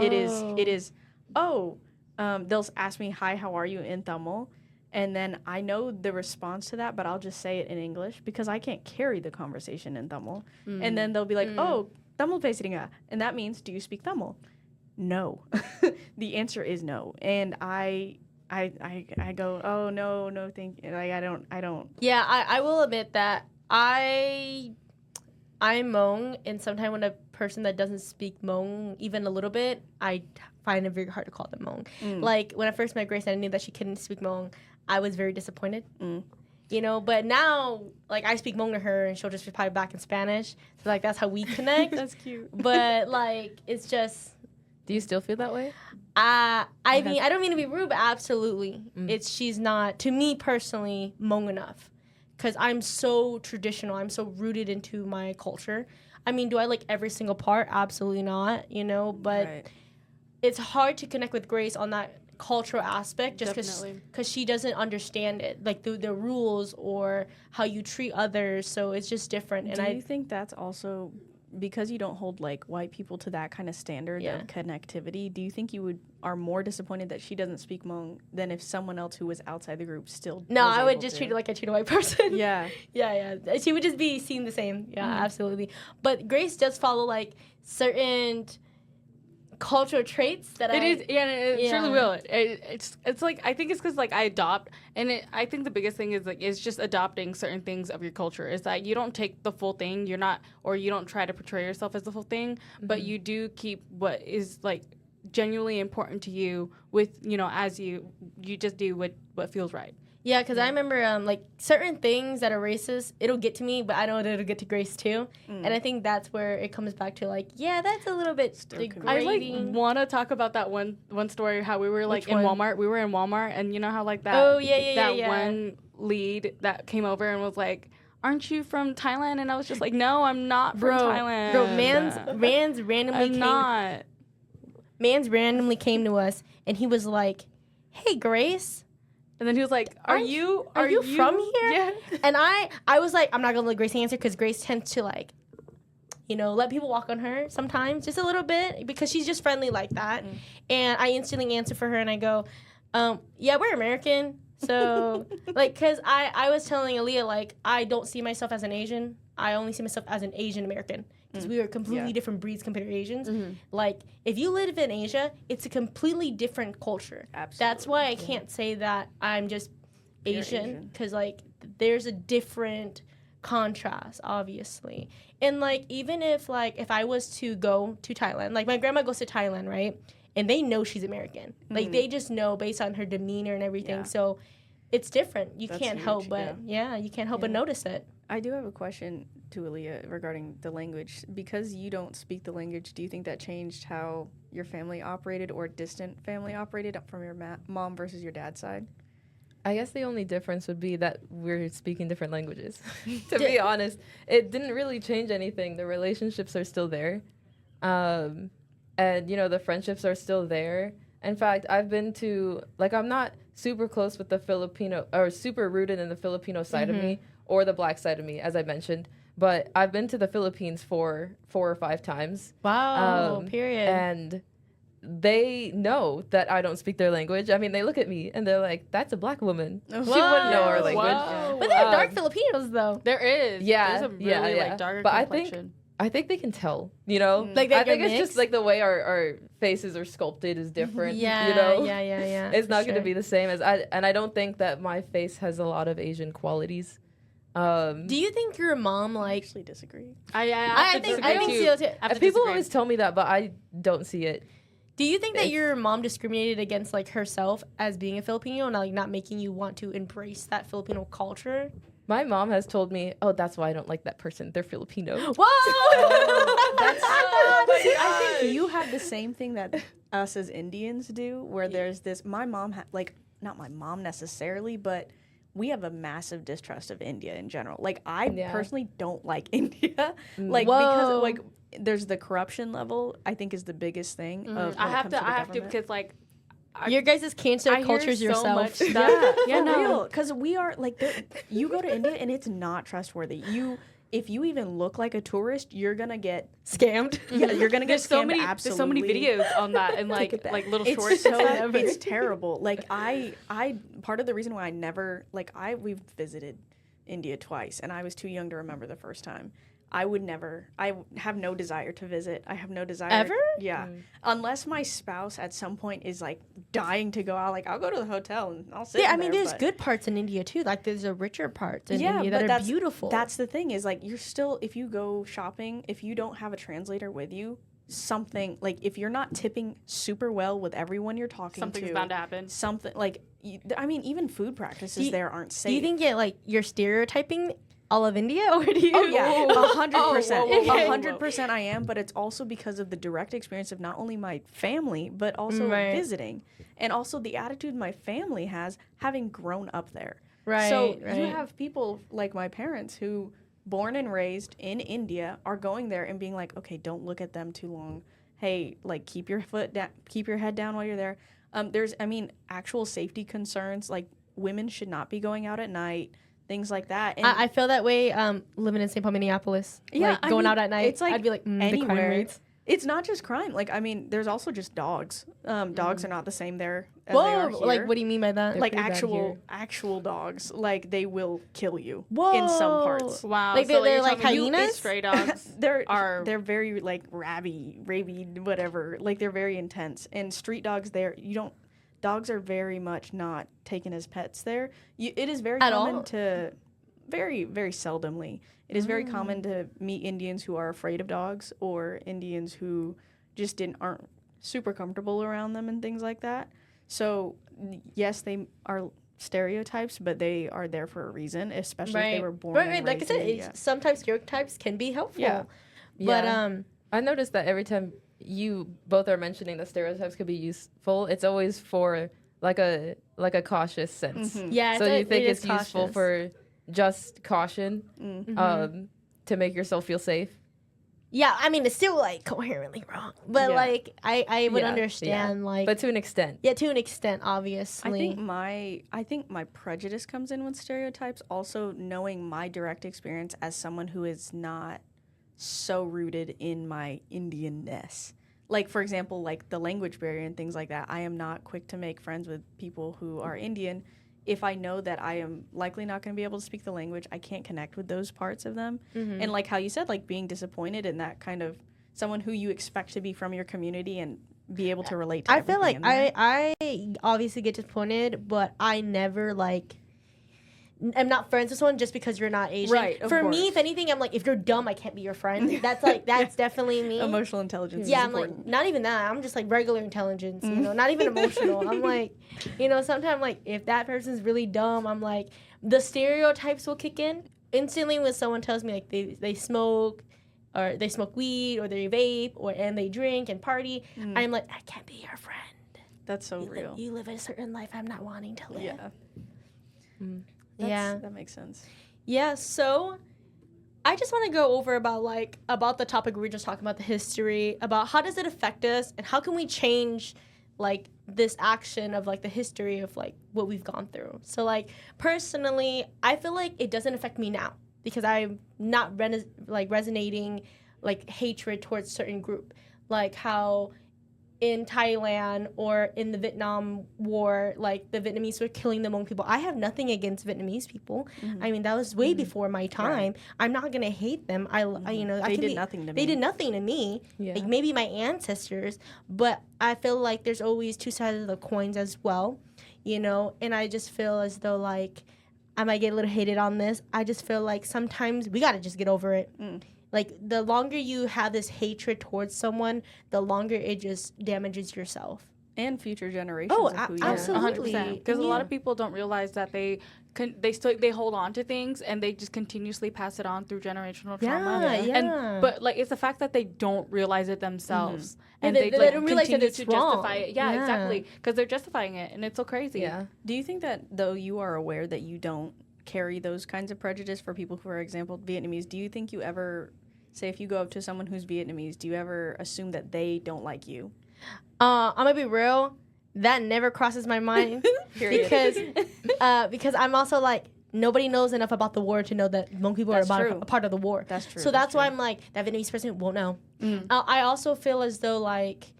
It is, they'll ask me, hi, how are you, in Tamil, and then I know the response to that, but I'll just say it in English because I can't carry the conversation in Tamil. And then they'll be like, oh, Tamil pesringa, and that means, do you speak Tamil? No. The answer is no. And I go, oh, no, thank you. Like, I don't. Yeah, I will admit that I'm Hmong, and sometimes when a person that doesn't speak Hmong even a little bit, I find it very hard to call them Hmong. Like, when I first met Grace and I knew that she couldn't speak Hmong, I was very disappointed. You know, but now, like, I speak Hmong to her, and she'll just reply back in Spanish. So, like, that's how we connect. That's cute. But, like, it's just... Do you still feel that way? I mean, I don't mean to be rude, but absolutely. She's not, to me personally, Hmong enough. Because I'm so traditional. I'm so rooted into my culture. I mean, do I like every single part? Absolutely not, you know? But it's hard to connect with Grace on that cultural aspect just because she doesn't understand it, like the rules or how you treat others. So it's just different. Do you think that's also... because you don't hold like white people to that kind of standard of connectivity, do you think you are more disappointed that she doesn't speak Hmong than if someone else who was outside the group still? No, I would just treat her like I treat a white person. Yeah. yeah. She would just be seen the same. Yeah, absolutely. But Grace does follow like certain cultural traits that it surely will. It's like, I think it's because like I adopt, and I think the biggest thing is like it's just adopting certain things of your culture. It's that you don't take the full thing, you don't try to portray yourself as the full thing, but you do keep what is like genuinely important to you with, you know, as you just do what feels right. Yeah, because I remember, like, certain things that are racist, it'll get to me, but I know that it'll get to Grace, too. And I think that's where it comes back to, like, yeah, that's a little bit degrading. I, like, want to talk about that one story, how we were, like, in Walmart. We were in Walmart, and you know how, like, that one lead that came over and was like, aren't you from Thailand? And I was just like, no, I'm not from Thailand. Bro, man's randomly came to us, and he was like, hey, Grace. And then he was like, are you from here? Yeah. And I was like, I'm not going to let Grace answer because Grace tends to, like, you know, let people walk on her sometimes, just a little bit, because she's just friendly like that. And I instantly answer for her, and I go, yeah, we're American. So, like, because I was telling Aaliyah, like, I don't see myself as an Asian. I only see myself as an Asian American. Because we are completely different breeds compared to Asians. Like, if you live in Asia, it's a completely different culture. Absolutely. That's why I can't say that I'm just Asian. Because, like, there's a different contrast, obviously. And, like, even if I was to go to Thailand, like, my grandma goes to Thailand, right? And they know she's American. Like, they just know based on her demeanor and everything. So it's different. You can't help but, you can't help but notice it. I do have a question to Aaliyah regarding the language. Because you don't speak the language, do you think that changed how your family operated or distant family operated from your mom versus your dad's side? I guess the only difference would be that we're speaking different languages. To be honest, it didn't really change anything. The relationships are still there. And, the friendships are still there. In fact, I've been to, I'm not super close with the Filipino, or super rooted in the Filipino side of me, or the black side of me, as I mentioned. But I've been to the Philippines 4 or 5 times. Wow, period. And they know that I don't speak their language. I mean, they look at me and they're like, that's a black woman. She wouldn't know our language. Whoa. But there are dark Filipinos, though. There is. Yeah, There's a really darker but complexion. I think they can tell, Like I think it's just like the way our faces are sculpted is different, Yeah. It's not going to be the same as I don't think that my face has a lot of Asian qualities. Do you think your mom I actually disagree. I think so too. People always tell me that, but I don't see it. Do you think that your mom discriminated against herself as being a Filipino and not making you want to embrace that Filipino culture? My mom has told me, "Oh, that's why I don't like that person. They're Filipino." Whoa! I think you have the same thing that us as Indians do, where there's this. My mom not my mom necessarily, but we have a massive distrust of India in general. I personally don't like India, because there's the corruption level. I think is the biggest thing. I have to because your guys' cancer culture's so yourself. Much stuff. Real, because we are you go to India and it's not trustworthy. If you even look like a tourist, you're gonna get scammed. Yeah, you're gonna get scammed. There's so many videos on that and little shorts. It's terrible. I part of the reason why I never we've visited India twice, and I was too young to remember the first time. I have no desire to visit. I have no desire. Ever? Yeah. Unless my spouse at some point is dying to go out, I'll go to the hotel and I'll sit there, there's good parts in India too. There's a richer parts in India that are beautiful. That's the thing is you're still, if you go shopping, if you don't have a translator with you, something, if you're not tipping super well with everyone you're talking something's bound to happen. Something, even food practices there aren't safe. Do you think you're stereotyping all of India, or do you? Oh yeah, 100%. 100% I am, but it's also because of the direct experience of not only my family, but also visiting, and also the attitude my family has having grown up there. Right. So you have people like my parents who, born and raised in India, are going there and being like, okay, don't look at them too long. Hey, keep your keep your head down while you're there. There's, actual safety concerns. Women should not be going out at night. Things like that. And I feel that way living in St. Paul, Minneapolis. Going out at night, it's I'd be anywhere. The crime rates. It's not just crime. There's also just dogs. Dogs are not the same there as they are here. What do you mean by that? Actual dogs. They will kill you in some parts. Wow. They're like hyenas? Stray dogs they're very rabid, whatever. They're very intense. And street dogs there, dogs are very much not taken as pets there. It is very common to, very, very seldomly, it is very common to meet Indians who are afraid of dogs, or Indians who just aren't super comfortable around them and things like that. So, yes, they are stereotypes, but they are there for a reason, especially if they were born and raised like I said, in India. Sometimes stereotypes can be helpful. Yeah. But I noticed that every time you both are mentioning that stereotypes could be useful, it's always for a cautious sense. Mm-hmm. Yeah, so you think it's useful for just caution, to make yourself feel safe? Yeah, it's still coherently wrong, but I would understand but to an extent. Yeah, to an extent, obviously. I think my prejudice comes in with stereotypes. Also, knowing my direct experience as someone who is not so rooted in my Indianness. For example, the language barrier and things like that. I am not quick to make friends with people who are Indian. If I know that I am likely not going to be able to speak the language, I can't connect with those parts of them. Mm-hmm. And how you said, being disappointed in that kind of someone who you expect to be from your community and be able to relate to I feel I obviously get disappointed, but I never I'm not friends with someone just because you're not Asian. Right, For me, if anything, I'm if you're dumb, I can't be your friend. That's definitely me. Emotional intelligence. Yeah, is important. not even that. I'm just regular intelligence, not even emotional. I'm sometimes if that person's really dumb, I'm the stereotypes will kick in instantly when someone tells me they smoke, or they smoke weed, or they vape, and they drink and party. I'm I can't be your friend. That's so real. You live a certain life I'm not wanting to live. Yeah. That makes sense. Yeah, so I just want to go over about the topic we were just talking about, the history, about how does it affect us and how can we change like this action of like the history of like what we've gone through. So like personally, I feel like it doesn't affect me now because I'm not resonating like hatred towards certain group, like how in Thailand or in the Vietnam War, like the Vietnamese were killing the Hmong people. I have nothing against Vietnamese people. I mean, that was way before my time. Right. I'm not gonna hate them. I they did nothing to me. They did nothing to me. Yeah. Like maybe my ancestors, but I feel like there's always two sides of the coins as well, you know. And I just feel as though like I might get a little hated on this. I just feel like sometimes we gotta just get over it. Like, the longer you have this hatred towards someone, the longer it just damages yourself. And future generations. Oh, of who you absolutely. 100%. Because a lot of people don't realize that they hold on to things and they just continuously pass it on through generational trauma. Yeah. But like it's the fact that they don't realize it themselves, and they like, don't realize that continue it's to wrong. justify it. Yeah, exactly. Because they're justifying it, and it's so crazy. Yeah. Do you think that though you are aware that you don't carry those kinds of prejudice for people who are, example, Vietnamese? Do you think you ever say if you go up to someone who's Vietnamese, do you ever assume that they don't like you? I'm gonna be real. That never crosses my mind because I'm also like nobody knows enough about the war to know that Hmong people are a part of the war. That's true. So that's why I'm like that Vietnamese person won't know. I also feel as though like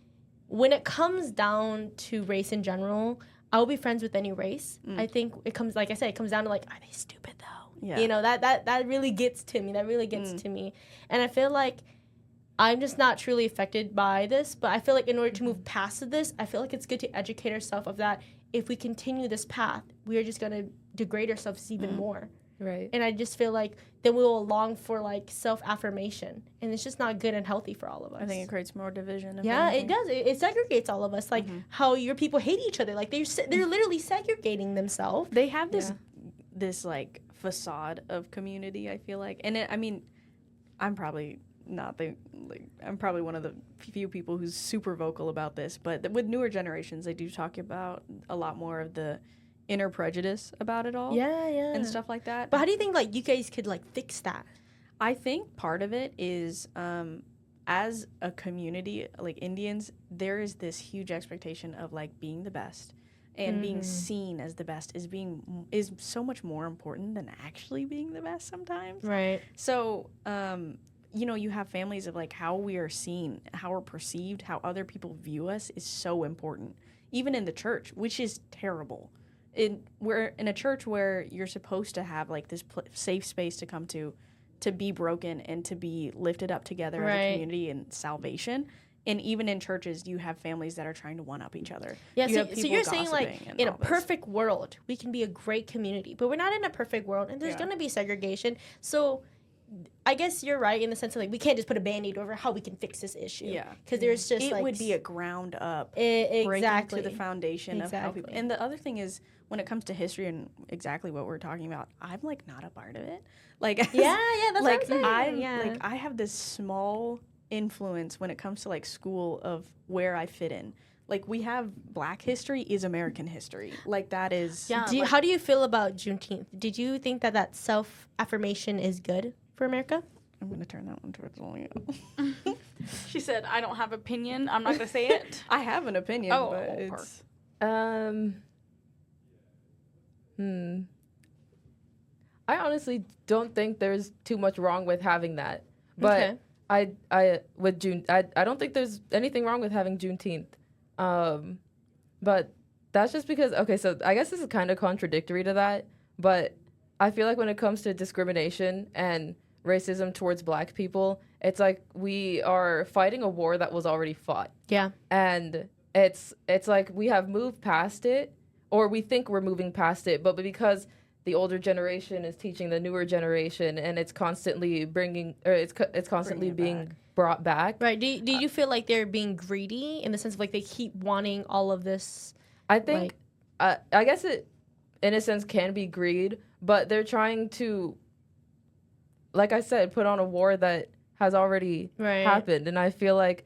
when it comes down to race in general, I will be friends with any race. I think it comes down to like, are they stupid though? Yeah. You know, that really gets to me. That really gets to me. And I feel like I'm just not truly affected by this, but I feel like in order to move past this, I feel like it's good to educate ourselves of that. If we continue this path, we are just going to degrade ourselves even more. Right. And I just feel like then we will long for like self-affirmation, and it's just not good and healthy for all of us. I think it creates more division. Yeah, it does. It segregates all of us. Like how your people hate each other. Like they're literally segregating themselves. They have this like facade of community, I feel like. And I'm probably I'm probably one of the few people who's super vocal about this, but with newer generations, they do talk about a lot more of the inner prejudice about it all. Yeah. And stuff like that. But how do you think like you guys could like fix that? I think part of it is as a community, like Indians, there is this huge expectation of like being the best. And being seen as the best is so much more important than actually being the best sometimes. Right. So, you have families of like how we are seen, how we're perceived, how other people view us is so important. Even in the church, which is terrible. We're in a church where you're supposed to have like this safe space to come to be broken and to be lifted up together as a community and salvation. And even in churches, you have families that are trying to one-up each other. Yeah, so you're saying, like, in a perfect world, we can be a great community. But we're not in a perfect world, and there's going to be segregation. So I guess you're right in the sense of, like, we can't just put a Band-Aid over how we can fix this issue. Yeah. Because there's just, it would be a ground-up breaking to the foundation of how people... And the other thing is, when it comes to history and exactly what we're talking about, I'm, like, not a part of it. Like, that's like, what I'm saying. I have this small... influence when it comes to like school of where I fit in. Like we have Black history is American history. Like that is. Yeah. How do you feel about Juneteenth? Did you think that self-affirmation is good for America? I'm gonna turn that one towards Olivia. She said, "I don't have opinion. I'm not gonna say it." I have an opinion, but it's. I honestly don't think there's too much wrong with having that, but. Okay. I don't think there's anything wrong with having Juneteenth. But that's just because, okay, so I guess this is kind of contradictory to that, but I feel like when it comes to discrimination and racism towards Black people, it's like we are fighting a war that was already fought. Yeah. And it's like we have moved past it, or we think we're moving past it, but because the older generation is teaching the newer generation, and it's constantly being brought back. Right. Do you feel like they're being greedy in the sense of like they keep wanting all of this? I think, I guess it, in a sense, can be greed, but they're trying to, like I said, put on a war that has already happened, and I feel like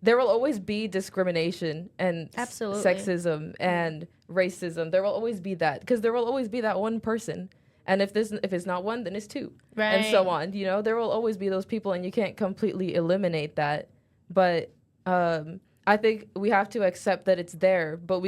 there will always be discrimination and Absolutely. sexism and racism. There will always be that, because there will always be that one person. And if it's not one, then it's two, and so on. You know, there will always be those people, and you can't completely eliminate that. But I think we have to accept that it's there. But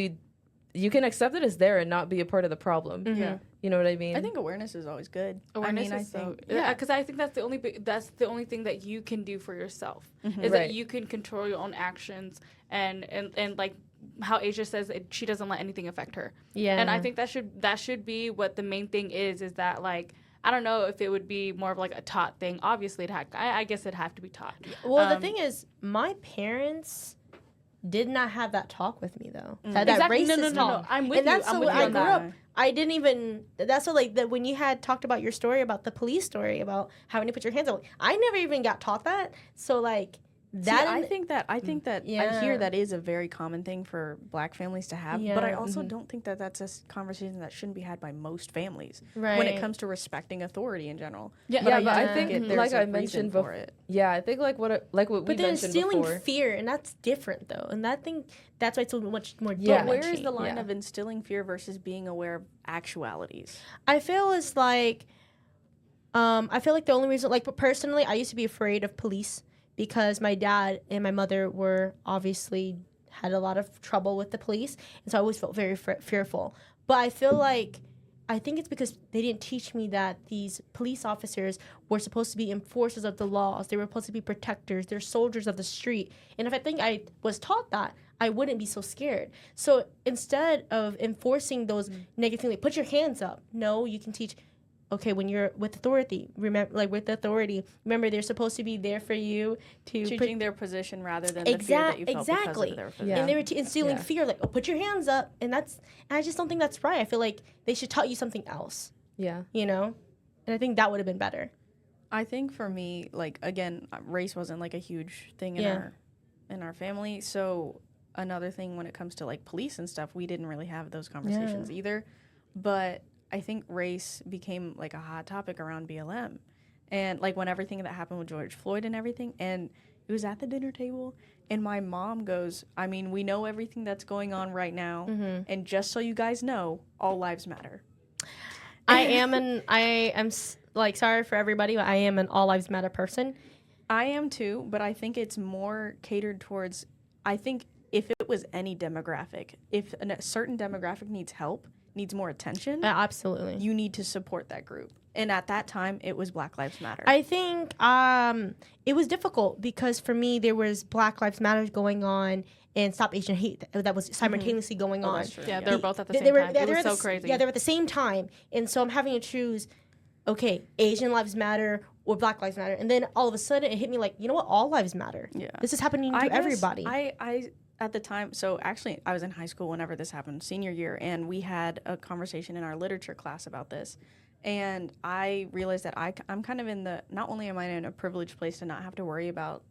you can accept that it's there and not be a part of the problem. Mm-hmm. Yeah. You know what I mean? I think awareness is always good. Awareness I is think, because I think that's the only thing that you can do for yourself is Right. that you can control your own actions and like how Asia says she doesn't let anything affect her. Yeah. And I think that should be what the main thing is that, like, I don't know if it would be more of like a taught thing. Obviously, I guess it'd have to be taught. Well, the thing is, my parents did not have that talk with me, though. That Exactly. racist No. talk. I'm with And you. that's I'm so with you I on grew that. up. I didn't even. That's what, like, when you had talked about your story about the police story about having to put your hands up. I never even got taught that. So, like, that. I think that I hear that is a very common thing for Black families to have, but I Yeah. also don't think that that's a conversation that shouldn't be had by most families Right. when it comes to respecting authority in general. Yeah, but I yeah. think, there's like a I reason mentioned for before, it. yeah, I think like what we But they're mentioned instilling before. fear, and that's different, though. And that's why it's so much more Yeah. But where is damaging. the line Yeah. of instilling fear versus being aware of actualities? I feel it's like, I feel like the only reason, like, personally, I used to be afraid of police because my dad and my mother were obviously had a lot of trouble with the police, and so I always felt very fearful. But I feel like, I think it's because they didn't teach me that these police officers were supposed to be enforcers of the laws. They were supposed to be protectors. They're soldiers of the street. And if I think I was taught that, I wouldn't be so scared. So instead of enforcing those negative things, like, put your hands up. No, you can teach, okay, when you're with authority, remember they're supposed to be there for you to Teaching their position rather than the fear that you felt because exactly. of their position. Yeah. And they were instilling Yeah. fear, like, oh, put your hands up, and I just don't think that's right. I feel like they should taught you something else, Yeah. you know, and I think that would have been better. I think for me, like, again, race wasn't like a huge thing in our family. So another thing when it comes to like police and stuff, we didn't really have those conversations either. But I think race became like a hot topic around BLM, and like when everything that happened with George Floyd and everything, and it was at the dinner table, and my mom goes, I mean, we know everything that's going on right now, and just so you guys know, all lives matter. I am like, sorry for everybody, but I am an all lives matter person. I am too, but I think it's more catered towards, I think if it was any demographic, if a certain demographic needs help, needs more attention, Absolutely. you need to support that group. And at that time, it was Black Lives Matter. I think it was difficult because for me, there was Black Lives Matter going on and Stop Asian Hate that was simultaneously going on. That's true. Yeah, they're both at the They same were- time. yeah, It they were was at so crazy. Yeah, they were at the same time. And so I'm having to choose, okay, Asian Lives Matter or Black Lives Matter. And then all of a sudden it hit me like, you know what? All lives matter. Yeah. This is happening to I guess everybody. I at the time, so actually I was in high school whenever this happened, senior year, and we had a conversation in our literature class about this. And I realized that I'm kind of in not only am I in a privileged place to not have to worry about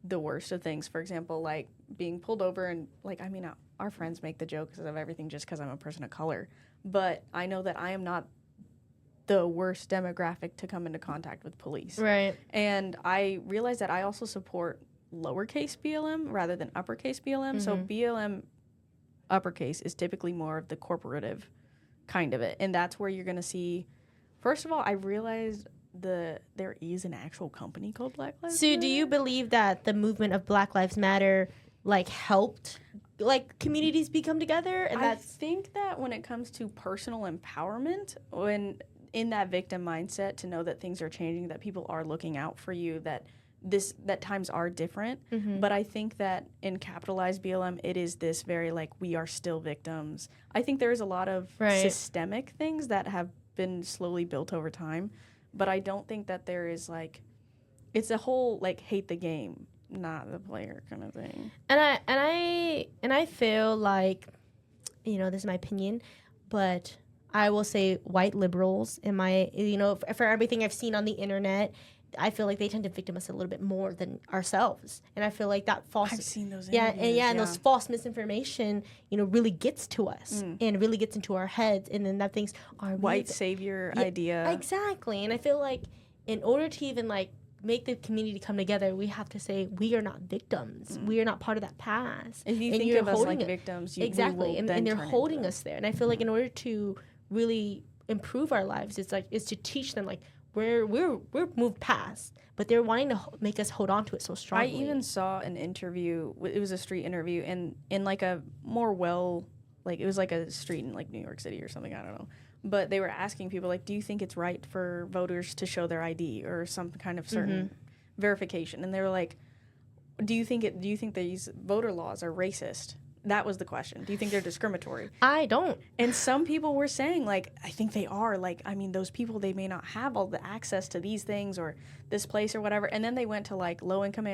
the worst of things, for example, like being pulled over and like, I mean, our friends make the jokes of everything just because I'm a person of color. But I know that I am not the worst demographic to come into contact with police. Right. And I realized that I also support lowercase BLM rather than uppercase BLM. So BLM uppercase is typically more of the corporative kind of it. And that's where you're going to see, first of all, I realized there is an actual company called Black Lives So Matter. do you believe that the movement of Black Lives Matter like helped like communities become together? And I think that when it comes to personal empowerment, when in that victim mindset to know that things are changing, that people are looking out for you, that times are different. But I think that in capitalized BLM, it is this very like, we are still victims. I think there is a lot of systemic things that have been slowly built over time, but I don't think that there is like, it's a whole like hate the game, not the player kind of thing. And I feel like, you know, this is my opinion, but I will say white liberals in my, you know, for everything I've seen on the internet, I feel like they tend to victim us a little bit more than ourselves. And I feel like that false, I've seen those and those false misinformation, you know, really gets to us and really gets into our heads. And then that things are White savior idea. Exactly. And I feel like in order to even like make the community come together, we have to say we are not victims. We are not part of that past. If you and think you're of us like holding victims, exactly, and they're holding us there. And I feel like in order to really improve our lives, is to teach them like we're moved past, but they're wanting to make us hold on to it so strongly. I even saw an interview. It was a street interview, and in like a more it was like a street in like New York City or something. I don't know. But they were asking people like, do you think it's right for voters to show their ID or some kind of certain verification? And they were like, do you think these voter laws are racist? That was the question. Do you think they're discriminatory? I don't. And some people were saying, like, I think they are. Like, I mean, those people, they may not have all the access to these things or this place or whatever. And then they went to, like, low-income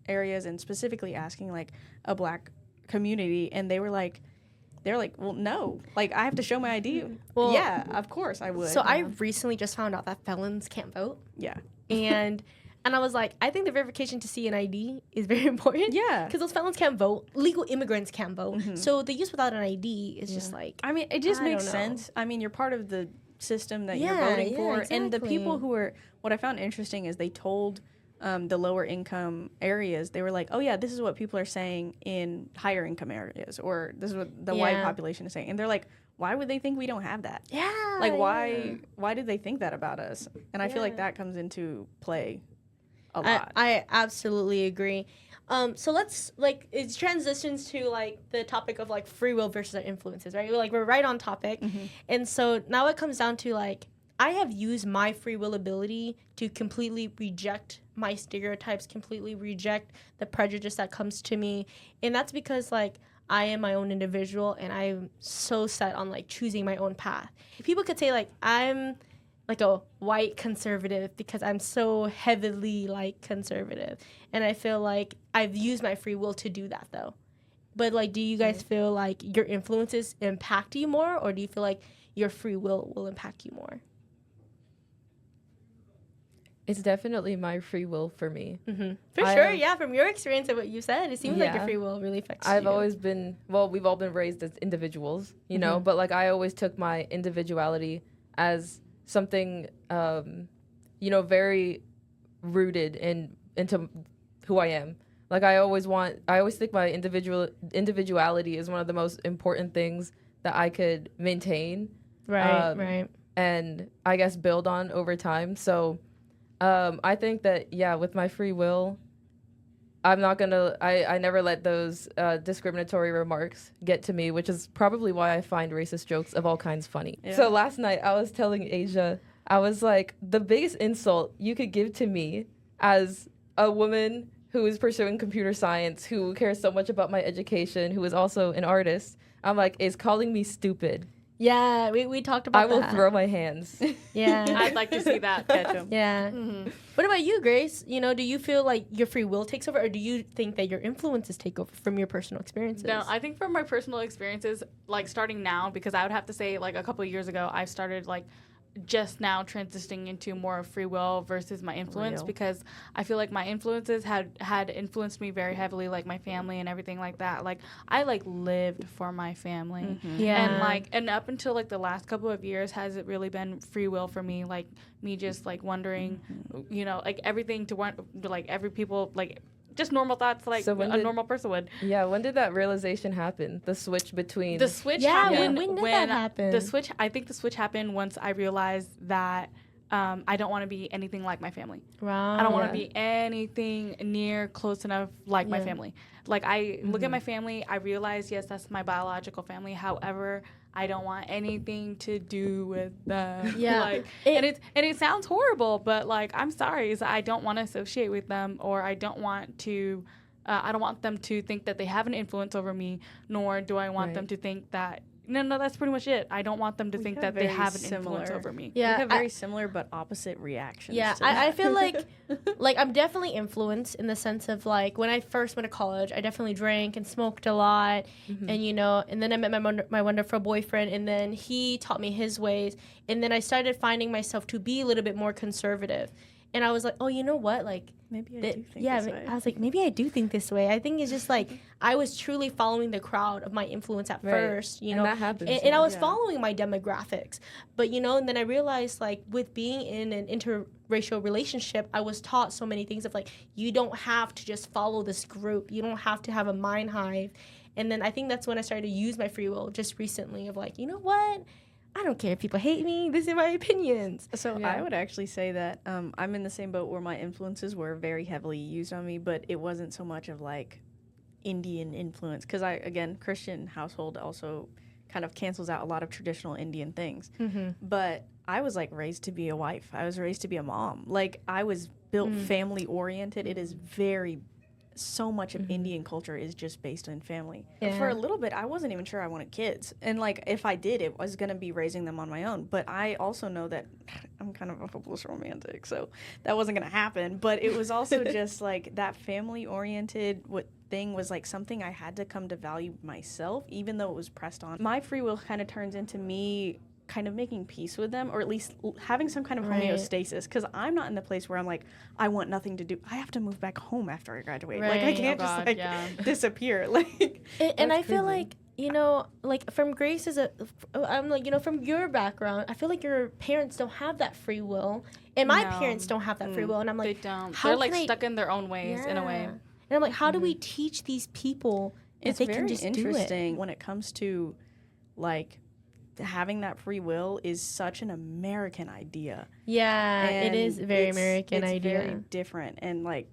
areas and specifically asking, like, a black community. And they're like, well, no. Like, I have to show my ID. Well, yeah, of course I would. So I recently just found out that felons can't vote. Yeah. And I was like, I think the verification to see an ID is very important. Yeah. Because those felons can't vote. Legal immigrants can't vote. So the use without an ID is just like... I mean, it just makes sense. I mean, you're part of the system that you're voting for. Exactly. And the people who are... What I found interesting is they told the lower income areas, they were like, oh, yeah, this is what people are saying in higher income areas. Or this is what the white population is saying. And they're like, why would they think we don't have that? Yeah. Like, why did they think that about us? And I feel like that comes into play a lot. I absolutely agree. So let's it transitions to like the topic of like free will versus our influences, right? We're right on topic. And so now it comes down to like, I have used my free will ability to completely reject my stereotypes, completely reject the prejudice that comes to me. And that's because like I am my own individual and I'm so set on like choosing my own path. People could say like I'm like a white conservative because I'm so heavily like conservative. And I feel like I've used my free will to do that though. But like, do you guys feel like your influences impact you more, or do you feel like your free will impact you more? It's definitely my free will for me. For sure, yeah. From your experience of what you said, it seems like your free will really affects you. I've always been, we've all been raised as individuals, you know, but like I always took my individuality as something, very rooted into who I am. Like I always think my individuality is one of the most important things that I could maintain. Right. And I guess build on over time. So I think that, with my free will, I'm not gonna, I never let those discriminatory remarks get to me, which is probably why I find racist jokes of all kinds funny. Yeah. So last night I was telling Asia, I was like, the biggest insult you could give to me as a woman who is pursuing computer science, who cares so much about my education, who is also an artist, I'm like, is calling me stupid. Yeah, we talked about that. I will throw my hands. Yeah. I'd like to see that, Ketchum. Yeah. What about you, Grace? You know, do you feel like your free will takes over, or do you think that your influences take over from your personal experiences? No, I think from my personal experiences, like starting now, because I would have to say like a couple of years ago, I started like just now transitioning into more of free will versus my influence, because I feel like my influences had influenced me very heavily, like my family and everything like that. Like I like lived for my family. And up until like the last couple of years, has it really been free will for me? Like me just like wondering, you know, like everything to want, like every people, like just normal thoughts like a normal person would. Yeah, when did that realization happen? The switch between... The switch happened when did that happen? I think the switch happened once I realized that I don't want to be anything like my family. Right. I don't want to be anything near close enough like my family. Like I look at my family, I realize, yes, that's my biological family. However, I don't want anything to do with them. Yeah. Like, and it sounds horrible, but like I'm sorry, is I don't want to associate with them, or I don't want to them to think that they have an influence over me, nor do I want them to think that no, that's pretty much it. I don't want them to think that they have an influence over me. Yeah, we have very similar but opposite reactions. Yeah, I feel like I'm definitely influenced in the sense of like when I first went to college, I definitely drank and smoked a lot, and you know, and then I met my wonderful boyfriend, and then he taught me his ways, and then I started finding myself to be a little bit more conservative. And I was like, oh, you know what? Like, Maybe I do think yeah, this way. I was like, maybe I do think this way. I think it's just like I was truly following the crowd of my influence at first, you know. And that happens. And I was following my demographics. But, you know, and then I realized, like, with being in an interracial relationship, I was taught so many things of, like, you don't have to just follow this group. You don't have to have a mind hive. And then I think that's when I started to use my free will just recently of, like, you know what? I don't care if people hate me. These are my opinions. So I would actually say that I'm in the same boat where my influences were very heavily used on me, but it wasn't so much of like Indian influence because again, Christian household also kind of cancels out a lot of traditional Indian things. Mm-hmm. But I was like raised to be a wife. I was raised to be a mom. Like I was built family oriented. It is so much of Indian culture is just based on family. Yeah. For a little bit, I wasn't even sure I wanted kids. And, like, if I did, it was going to be raising them on my own. But I also know that I'm kind of a hopeless romantic, so that wasn't going to happen. But it was also just, like, that family-oriented thing was, like, something I had to come to value myself, even though it was pressed on. My free will kind of turns into me kind of making peace with them, or at least having some kind of homeostasis, because I'm not in the place where I'm like, I want nothing to do. I have to move back home after I graduate. Like I can't disappear. Like, and I feel like, you know, like from Grace's, I'm like, you know, from your background, I feel like your parents don't have that free will, and my parents don't have that free will, and I'm like, they don't. They're like stuck in their own ways in a way. And I'm like, how do we teach these people that they can just do it? It's very interesting when it comes to like having that free will is such an American idea. Yeah, it is a very American idea. It's very different. And, like,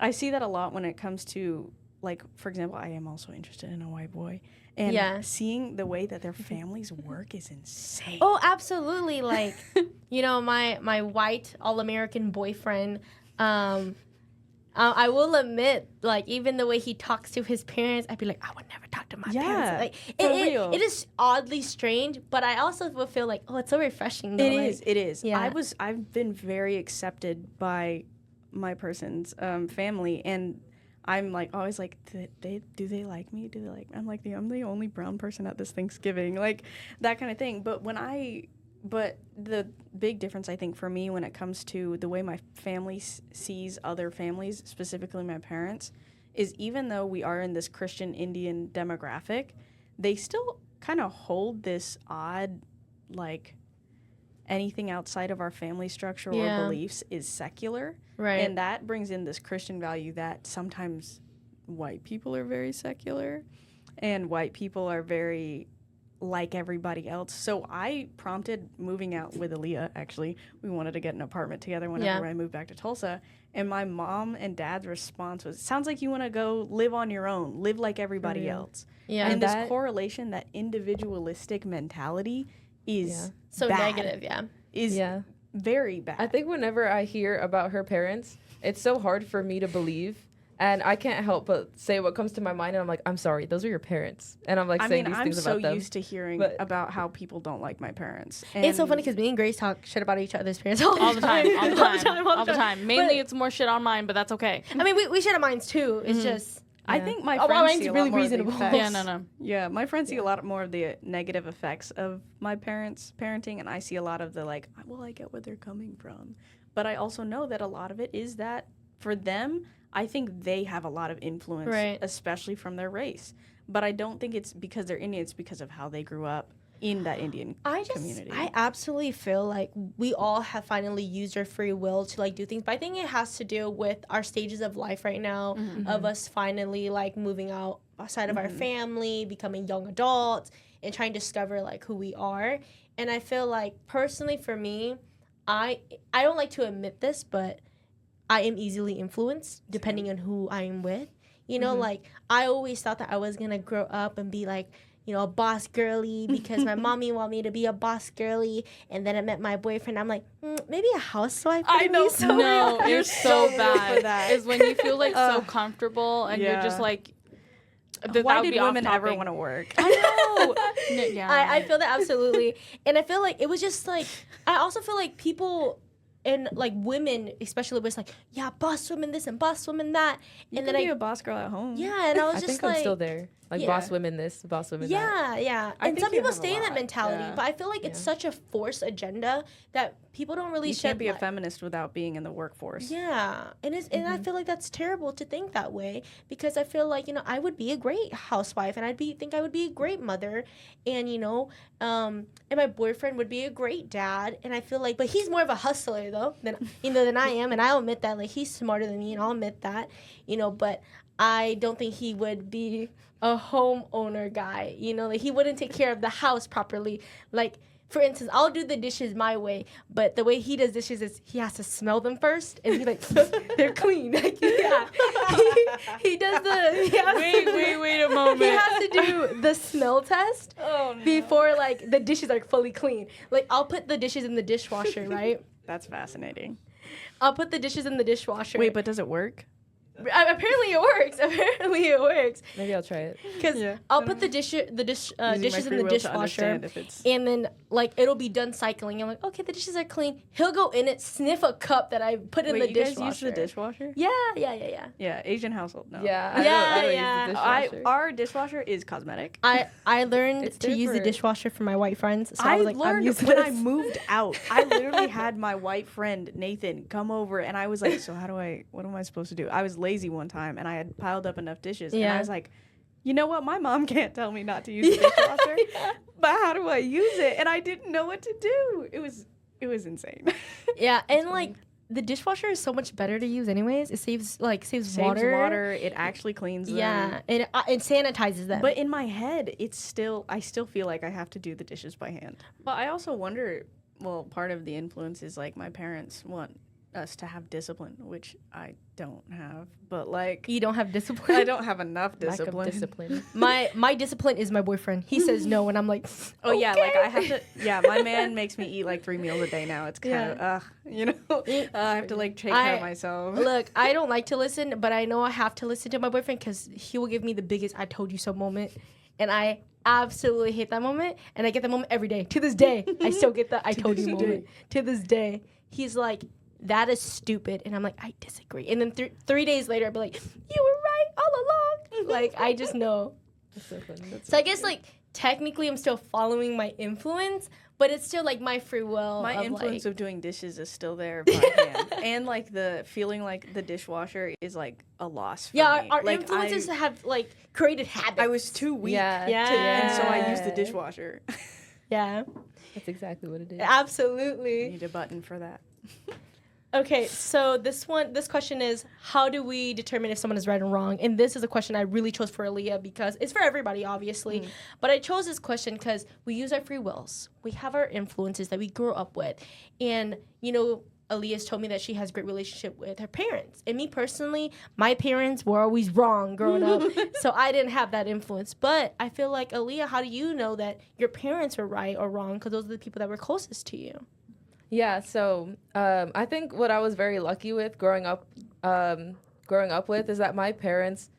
I see that a lot when it comes to, like, for example, I am also interested in a white boy. And seeing the way that their families work is insane. Oh, absolutely. Like, you know, my white all-American boyfriend, I will admit, like, even the way he talks to his parents, I'd be like, I would never talk to my parents. Like, it is oddly strange, but I also will feel like, oh, it's so refreshing. Though. It is. Yeah. I've been very accepted by my person's family, and I'm like always like, do they like me? Do they like me? I'm like, I'm the only brown person at this Thanksgiving, like that kind of thing. But the big difference, I think, for me when it comes to the way my family sees other families, specifically my parents, is even though we are in this Christian Indian demographic, they still kind of hold this odd, like, anything outside of our family structure or beliefs is secular. Right. And that brings in this Christian value that sometimes white people are very secular and white people are very like everybody else. So I prompted moving out with Aaliyah, actually. We wanted to get an apartment together whenever I moved back to Tulsa. And my mom and dad's response was, sounds like you want to go live on your own, live like everybody else. Yeah. And this correlation, that individualistic mentality is so bad. Negative, Is very bad. I think whenever I hear about her parents, it's so hard for me to believe. And I can't help but say what comes to my mind, and I'm like, I'm sorry, those are your parents. And I'm like saying these things about them. I'm so used to hearing about how people don't like my parents. And it's so funny because me and Grace talk shit about each other's parents all the time. All the time. Mainly it's more shit on mine, but that's okay. I mean, we shit on mine too. It's just... I think my friends see a lot more reasonable. Of the effects. No. Yeah, my friends see a lot more of the negative effects of my parents' parenting, and I see a lot of the, like, well, I get where they're coming from. But I also know that a lot of it is that, for them, I think they have a lot of influence, especially from their race. But I don't think it's because they're Indian, it's because of how they grew up in that Indian community. I absolutely feel like we all have finally used our free will to, like, do things. But I think it has to do with our stages of life right now, of us finally, like, moving outside of our family, becoming young adults, and trying to discover, like, who we are. And I feel like, personally, for me, I don't like to admit this, but I am easily influenced depending on who I am with. You know, like, I always thought that I was going to grow up and be, like, you know, a boss girly because my mommy wanted me to be a boss girly. And then I met my boyfriend. I'm like, maybe a housewife. I know. No, you're so bad for that. Is when you feel, like, so comfortable and you're just, like, why did women ever want to work? I know. I feel that absolutely. And I feel like it was just, like, I also feel like people... And, like, women, especially, was like, boss woman this and boss woman that. And then be a boss girl at home. Yeah, and I was I just think like... I'm still there. Like Yeah. boss women this, boss women that. Yeah. I And think some you people have a stay in that lot, mentality, yeah. but I feel like it's such a forced agenda that people don't really You shed can't be a light. feminist without being in the workforce. Yeah, and and I feel like that's terrible to think that way, because I feel like, I would be a great housewife, and think I would be a great mother, and and my boyfriend would be a great dad, and I feel like, but he's more of a hustler though than I am, and I'll admit that, like, he's smarter than me, and I'll admit that, but I don't think he would be a homeowner guy, like he wouldn't take care of the house properly, like. For instance, I'll do the dishes my way, but the way he does dishes is he has to smell them first, and he's like, they're clean. Like, yeah. He does the... He has Wait a moment. He has to do the smell test before, like, the dishes are fully clean. Like, I'll put the dishes in the dishwasher, right? That's fascinating. I'll put the dishes in the dishwasher. Wait, but does it Apparently it works. Maybe I'll try it. Because I'll put the dishes in the dishwasher, If and then, like, it'll be done cycling. I'm like, okay, the dishes are clean. He'll go in it, sniff a cup that I put in the you dishwasher. guys use the dishwasher? Yeah. Yeah, Asian household. No. Yeah. Yeah, I don't yeah. use the dishwasher. Our dishwasher is cosmetic. I learned It's to use the different. dishwasher for my white friends. So I I was like, I'm learned using when this. I moved out. I literally had my white friend Nathan come over, and I was like, "So what am I supposed to do?" I was lazy one time, and I had piled up enough dishes, and Yeah. I was like, "You know what? My mom can't tell me not to use the dishwasher, but how do I use it?" And I didn't know what to do. It was insane. Yeah, and like the dishwasher is so much better to use anyways. It saves water. It actually cleans them. Yeah, and it sanitizes them. But in my head, I still feel like I have to do the dishes by hand. But I also wonder, well, part of the influence is like my parents want us to have discipline, which I don't have. But like, you don't have discipline. I don't have enough Lack discipline. of discipline. My discipline is my boyfriend. He says no, and I'm like, Oh yeah, like okay. I have to. Yeah, my man makes me eat like 3 meals a day now. It's kind of I have to like take care of myself. Look, I don't like to listen, but I know I have to listen to my boyfriend because he will give me the biggest "I told you so" moment, and I absolutely hate that moment, and I get that moment every day. To this day, I still get the "I told you" moment. To this day, he's like, "That is stupid," and I'm like, "I disagree." And then 3 days later, I'll be like, "You were right all along." Like, I just know. That's so funny. So I guess, like, technically I'm still following my influence, but it's still like my free will. My of, influence like, of doing dishes is still there by hand. And like the feeling like the dishwasher is like a loss for me. our Like, influences have like created habits. I was too weak. Yeah. And so I used the Yeah. dishwasher. Yeah, That's exactly what it is. absolutely. Need a button for that. Okay, so this question is, how do we determine if someone is right or wrong? And this is a question I really chose for Aaliyah because it's for everybody, obviously. But I chose this question because we use our free wills. We have our influences that we grew up with. And, Aaliyah's told me that she has a great relationship with her parents. And me personally, my parents were always wrong growing up. So I didn't have that influence. But I feel like, Aaliyah, how do you know that your parents were right or wrong? Because those are the people that were closest to you. Yeah, so I think what I was very lucky with growing up with is that my parents,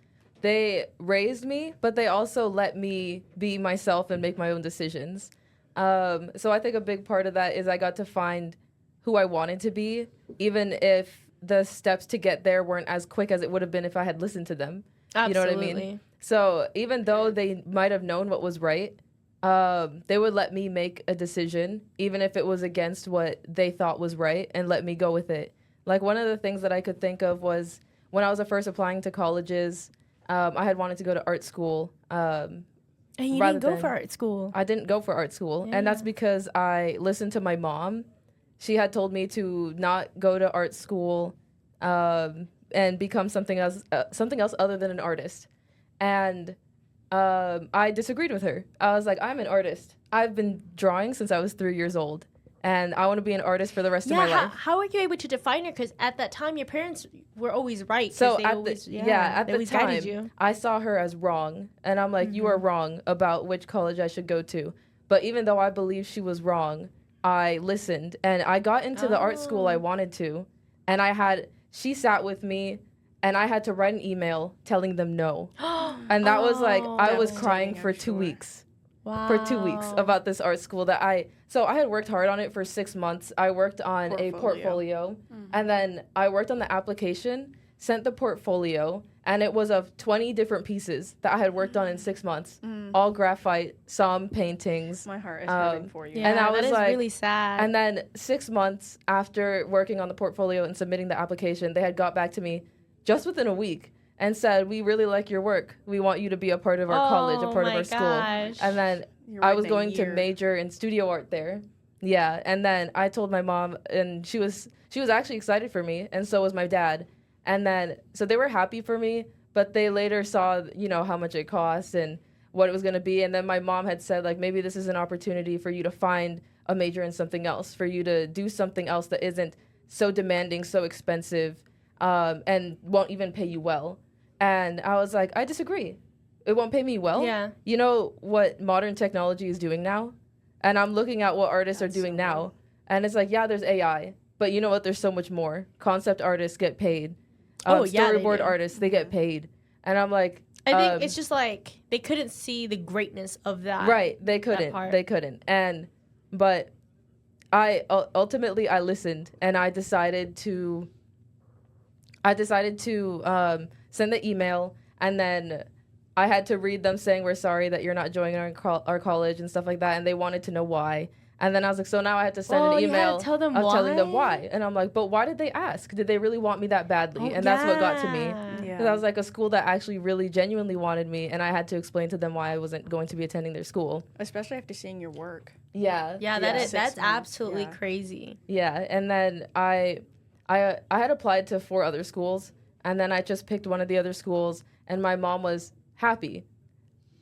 they raised me, but they also let me be myself and make my own decisions. So I think a big part of that is I got to find who I wanted to be, even if the steps to get there weren't as quick as it would have been if I had listened to them. Absolutely. You know what I mean? So even though they might have known what was right, they would let me make a decision, even if it was against what they thought was right, and let me go with it. Like, one of the things that I could think of was when I was first applying to colleges, I had wanted to go to art school. And you didn't go for art school. I didn't go for art school, and that's because I listened to my mom. She had told me to not go to art school and become something else other than an artist. And I disagreed with her. I was like, I'm an artist. I've been drawing since I was 3 years old, and I want to be an artist for the rest of my life. How are you able to define her? Because at that time, your parents were always right. So they at always, the guided time, you. I saw her as wrong, and I'm like, you are wrong about which college I should go to. But even though I believe she was wrong, I listened, and I got into the art school I wanted to, and she sat with me, and I had to write an email telling them no. And that was like, I was crying for 2 weeks. Wow. For 2 weeks about this art school so I had worked hard on it for 6 months. I worked on a portfolio, and then I worked on the application, sent the portfolio, and it was of 20 different pieces that I had worked on in 6 months, all graphite, some paintings. My heart is hurting for you. Yeah, And I was that is like- really sad. And then 6 months after working on the portfolio and submitting the application, they had got back to me just within a week and said, we really like your work. We want you to be a part of our college, a part of our school. Gosh. And then You're I was within a going to year. major in studio art there. Yeah, and then I told my mom, and she was actually excited for me, and so was my dad. And then, so they were happy for me, but they later saw, you know, how much it cost and what it was going to be. And then my mom had said, like, maybe this is an opportunity for you to find a major in something else, for you to do something else that isn't so demanding, so expensive, and won't even pay you well. And I was like, I disagree. It won't pay me well. Yeah. You know what modern technology is doing now? And I'm looking at what artists are doing now. And it's like, yeah, there's AI. But you know what? There's so much more. Concept artists get paid. Oh, yeah, they Storyboard do. artists, they get paid. And I'm like... I think it's just like they couldn't see the greatness of that. Right. They couldn't. part. They couldn't. But I ultimately I listened, and I decided to send the email, and then I had to read them saying we're sorry that you're not joining our college and stuff like that, and they wanted to know why. And then I was like, so now I had to send an you had email to tell them of telling them why? why. And I'm like, but why did they ask? Did they really want me that badly? And that's what got to me. Yeah. Because I was like, a school that actually really genuinely wanted me, and I had to explain to them why I wasn't going to be attending their school. Especially after seeing your work. Yeah. Yeah, Yeah, that's 6 months, absolutely yeah. crazy. Yeah, and then I had applied to 4 other schools, and then I just picked one of the other schools, and my mom was happy.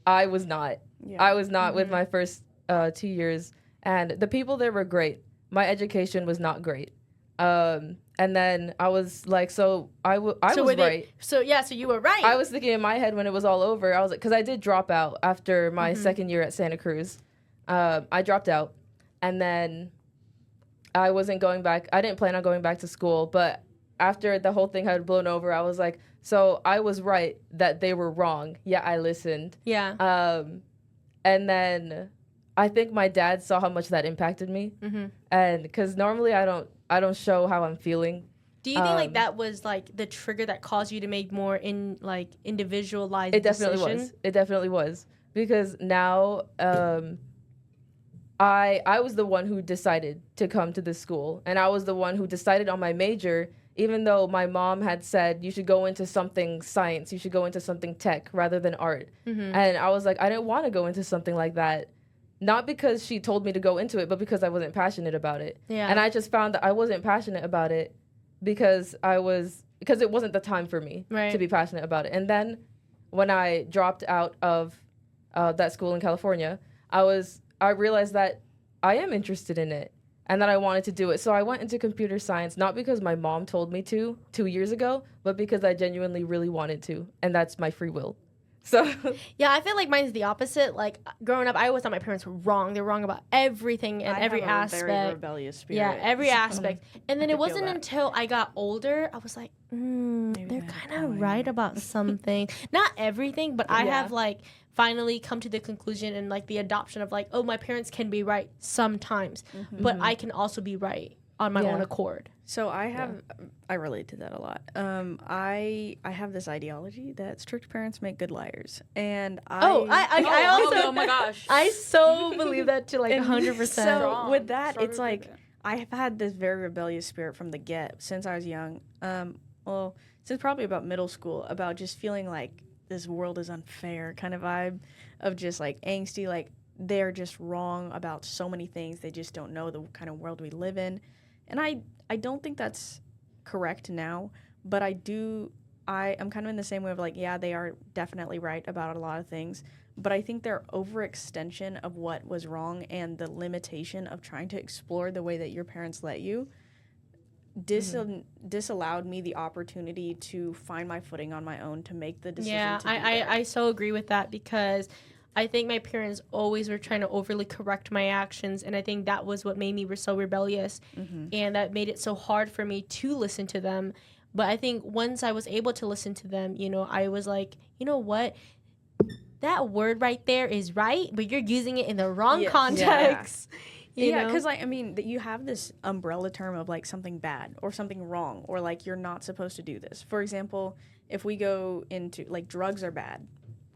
I was not. Yeah. I was not with my first 2 years, and the people there were great. My education was not great. And then I was like, so I was right. So you were right. I was thinking in my head when it was all over, I was like, because I did drop out after my second year at Santa Cruz. I dropped out, and then I wasn't going back. I didn't plan on going back to school, but after the whole thing had blown over, I was like, so I was right that they were wrong. Yeah, I listened. Yeah. And then I think my dad saw how much that impacted me, and because normally I don't show how I'm feeling. Do you think like that was like the trigger that caused you to make more individualized It definitely decision? was. It definitely was, because now I was the one who decided to come to this school, and I was the one who decided on my major, even though my mom had said you should go into something science, you should go into something tech rather than art. And I was like, I didn't want to go into something like that. Not because she told me to go into it, but because I wasn't passionate about it. Yeah. And I just found that I wasn't passionate about it because it wasn't the time for me to be passionate about it. And then when I dropped out of that school in California, I realized that I am interested in it and that I wanted to do it. So I went into computer science, not because my mom told me to 2 years ago, but because I genuinely really wanted to. And that's my free will. So Yeah, I feel like mine's the opposite. Like growing up, I always thought my parents were wrong. They're wrong about everything and every have a aspect. very rebellious spirit. Yeah, every aspect. And then I it feel wasn't that. until I got older, I was like, they're they're kind of right about something. Not everything, but I have like finally come to the conclusion and like the adoption of like, oh, my parents can be right sometimes, but I can also be right on my own accord. So I relate to that a lot. I have this ideology that strict parents make good liars, and I also oh my gosh. I so believe that to like 100%. So with that, Strong it's like I have had this very rebellious spirit from the get since I was young. Well, since probably about middle school, about just feeling like this world is unfair kind of vibe of just like angsty, like they're just wrong about so many things. They just don't know the kind of world we live in. And I don't think that's correct now, but I'm kind of in the same way of like, yeah, they are definitely right about a lot of things, but I think their overextension of what was wrong and the limitation of trying to explore the way that your parents let you disallowed me the opportunity to find my footing on my own, to make the decision. Yeah, to do that. I so agree with that because I think my parents always were trying to overly correct my actions, and I think that was what made me so rebellious, and that made it so hard for me to listen to them. But I think once I was able to listen to them, I was like, you know what? That word right there is right, but you're using it in the wrong context. Yeah, because like you have this umbrella term of like something bad or something wrong or like you're not supposed to do this. For example, if we go into, like, drugs are bad.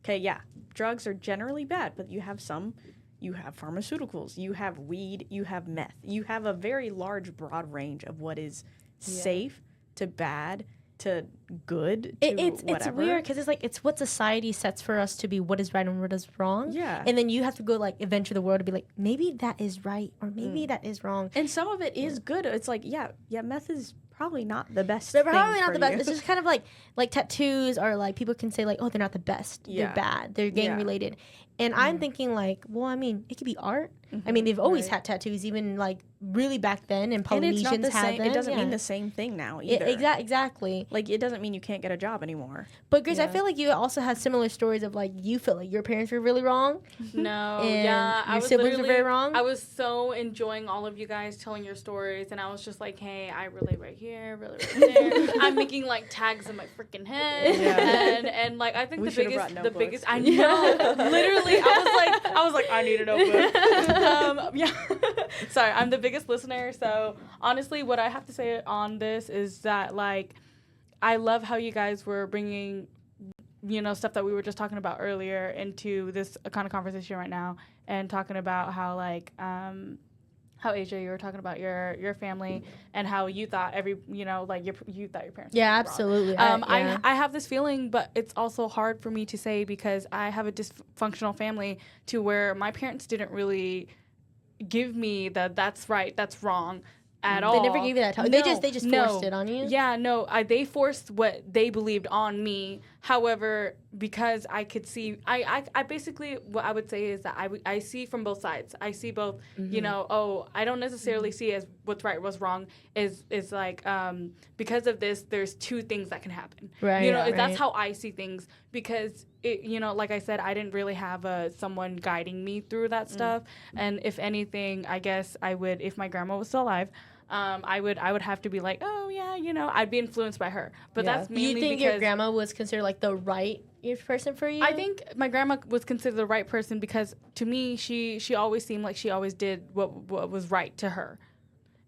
Okay, yeah, drugs are generally bad, but you have pharmaceuticals, you have weed, you have meth. You have a very large, broad range of what is safe to bad to good to it's weird because it's like it's what society sets for us to be what is right and what is wrong. Yeah. And then you have to go like adventure the world to be like, maybe that is right or maybe that is wrong. And some of it is good. It's like, yeah, meth is probably not the best. They're probably not for the best. you. It's just kind of like tattoos are like people can say like, oh, they're not the best. Yeah. They're bad. They're gang related. And I'm thinking like, well, I mean, it could be art. I mean, they've always had tattoos, even like really back then, and Polynesians and it's not the had same. them. It doesn't mean the same thing now either. Exactly. Like, it doesn't mean you can't get a job anymore. But Grace, I feel like you also have similar stories of like you feel like your parents were really wrong. No, and yeah, your siblings were very wrong. I was so enjoying all of you guys telling your stories, and I was just like, hey, I relate right here, really right there. I'm making like tags in my freaking head, and like I think the biggest. I know, literally, I was like, I need a notebook. Yeah, sorry, I'm the biggest listener. So honestly, what I have to say on this is that like, I love how you guys were bringing, you know, stuff that we were just talking about earlier into this kind of conversation right now, and talking about how like how Asia, you were talking about your family and how you thought you thought your parents. Yeah, were absolutely. wrong. I have this feeling, but it's also hard for me to say because I have a dysfunctional family to where my parents didn't really give me that's right, that's wrong. At all. They never gave you that time. They just forced it on you? Yeah, no. They forced what they believed on me. However, because I could see, I basically, what I would say is that I see from both sides. I see both, you know, I don't necessarily see as what's right, what's wrong, is like, because of this, there's two things that can happen. Right. You know, that's how I see things because, you know, like I said, I didn't really have someone guiding me through that stuff. And if anything, I guess I would, if my grandma was still alive, I would have to be like, oh yeah, you know, I'd be influenced by her. But that's mainly you think because your grandma was considered like the right person for you? I think my grandma was considered the right person because to me, she always seemed like she always did what was right to her.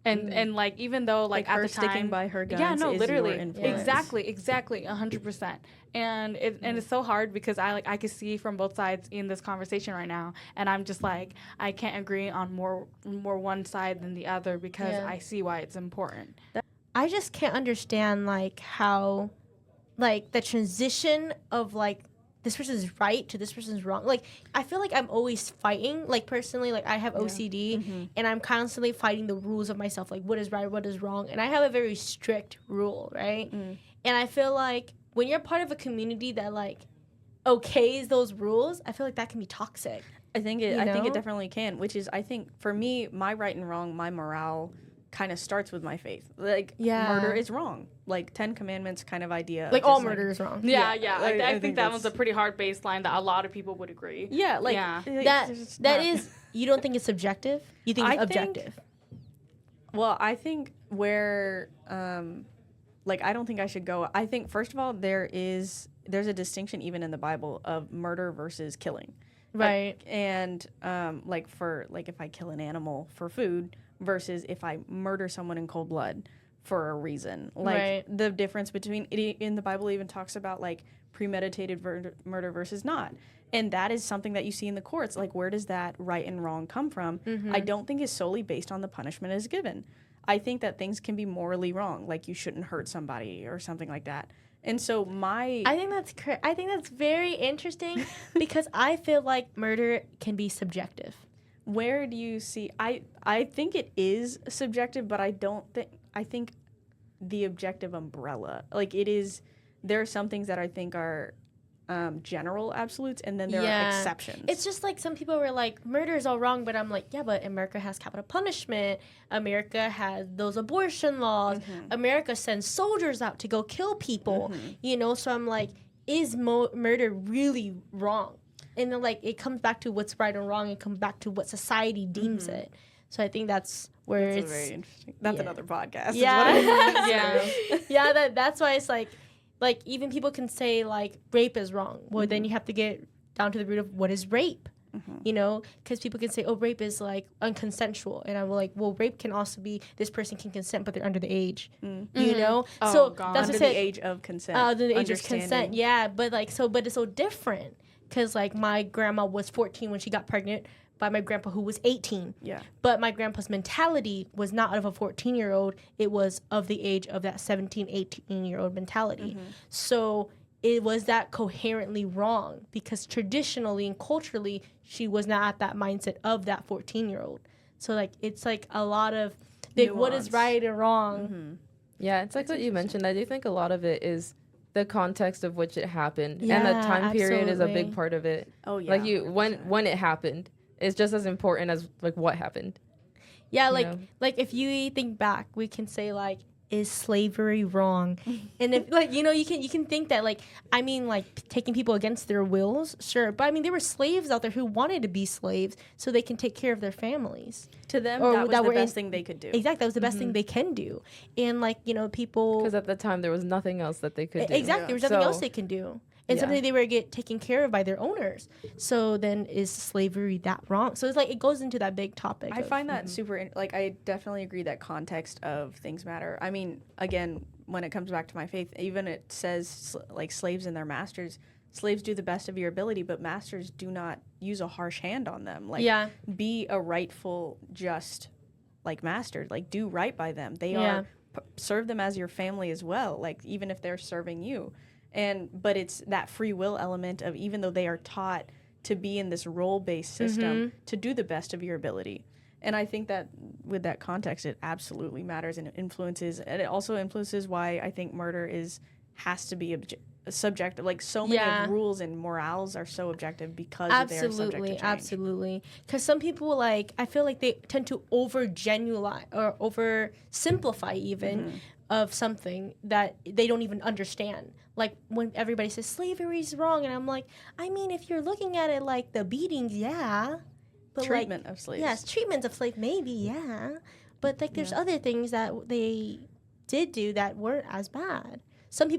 And like even though like at her the time sticking by her guns, yeah, no, is literally, your influence. exactly, 100%. And it's so hard because I could see from both sides in this conversation right now, and I'm just like I can't agree on more one side than the other because I see why it's important. I just can't understand like how, like the transition of like this person's right to this person's wrong. Like, I feel like I'm always fighting. Like, personally, like, I have OCD, and I'm constantly fighting the rules of myself. Like, what is right, what is wrong. And I have a very strict rule, right? And I feel like when you're part of a community that, like, okays those rules, I feel like that can be toxic. I think it definitely can, which is, I think, for me, my right and wrong, my morale kind of starts with my faith. Like, murder is wrong. Like, 10 Commandments kind of idea. Like, all murder is wrong. Yeah. I think that was a pretty hard baseline that a lot of people would agree. Yeah, like, that is, you don't think it's subjective? You think it's objective? Well, I think where, like, I don't think I should go. I think, first of all, there's a distinction even in the Bible of murder versus killing. Right. And, like, if I kill an animal for food versus if I murder someone in cold blood for a reason. Like, the difference between, in the Bible even talks about, like, premeditated murder versus not. And that is something that you see in the courts. Like, where does that right and wrong come from? I don't think it's solely based on the punishment is given. I think that things can be morally wrong. Like, you shouldn't hurt somebody or something like that. And so I think that's very interesting because I feel like murder can be subjective. Where do you see? I think it is subjective, but I think the objective umbrella, like, it is. There are some things that I think are general absolutes, and then there are exceptions. It's just like some people were like, murder is all wrong, but I'm like, yeah, but America has capital punishment. America has those abortion laws. America sends soldiers out to go kill people, you know? So I'm like, is murder really wrong? And then, like, it comes back to what's right and wrong and comes back to what society deems it. So I think that's where it's very interesting. That's another podcast. Yeah. That's why it's like even people can say, like, rape is wrong. Well, then you have to get down to the root of what is rape. you know, because people can say, oh, rape is like unconsensual. And I'm like, well, rape can also be this person can consent, but they're under the age, you know? Oh, so God. that's Under what I the said. age of consent. Under the age of consent, Understanding. yeah. But like, but it's so different because like my grandma was 14 when she got pregnant by my grandpa who was 18. Yeah. But my grandpa's mentality was not of a 14-year-old. It was of the age of that 17, 18-year-old mentality. So it was that coherently wrong because traditionally and culturally, she was not at that mindset of that 14-year-old. So, like, it's like a lot of like, what is Nuance. right and wrong. Yeah, it's like what you mentioned. I do think a lot of it is the context of which it happened. Yeah, and the time period is a absolutely. big part of it. Oh, yeah. Like, you, 100%. when it happened is just as important as, like, what happened. Yeah, You know? like if you think back, we can say like, is slavery wrong? And if like you know you can think that like I mean like taking people against their wills, sure, but I mean there were slaves out there who wanted to be slaves so they can take care of their families. To them, Or that was that the were best thing they could do. Exactly, that was the best thing they can do. And like you know people Because at the time, there was nothing else that they could do. exactly there was nothing So- else they can do. And Yeah. something they were get taken care of by their owners. So then is slavery that wrong? So it's like it goes into that big topic. I find that super, like, I definitely agree that context of things matter. I mean, again, when it comes back to my faith, even it says, like, slaves and their masters, slaves do the best of your ability, but masters do not use a harsh hand on them. Like, Yeah. be a rightful, just, like, master. Like, do right by them. They Yeah. are, serve them as your family as well, like, even if they're serving you. But it's that free will element of even though they are taught to be in this role-based system to do the best of your ability. And I think that with that context, it absolutely matters and it influences. And it also influences why I think murder has to be subjective. Like so many of rules and morals are so objective because they are subject to change. Absolutely. Because some people like I feel like they tend to overgeneralize or oversimplify even of something that they don't even understand. Like when everybody says slavery is wrong, and I'm like, I mean, if you're looking at it like the beatings, yeah. But Treatment of slaves. Yes, treatment of slaves, maybe, yeah. But like there's other things that they did do that weren't as bad. Some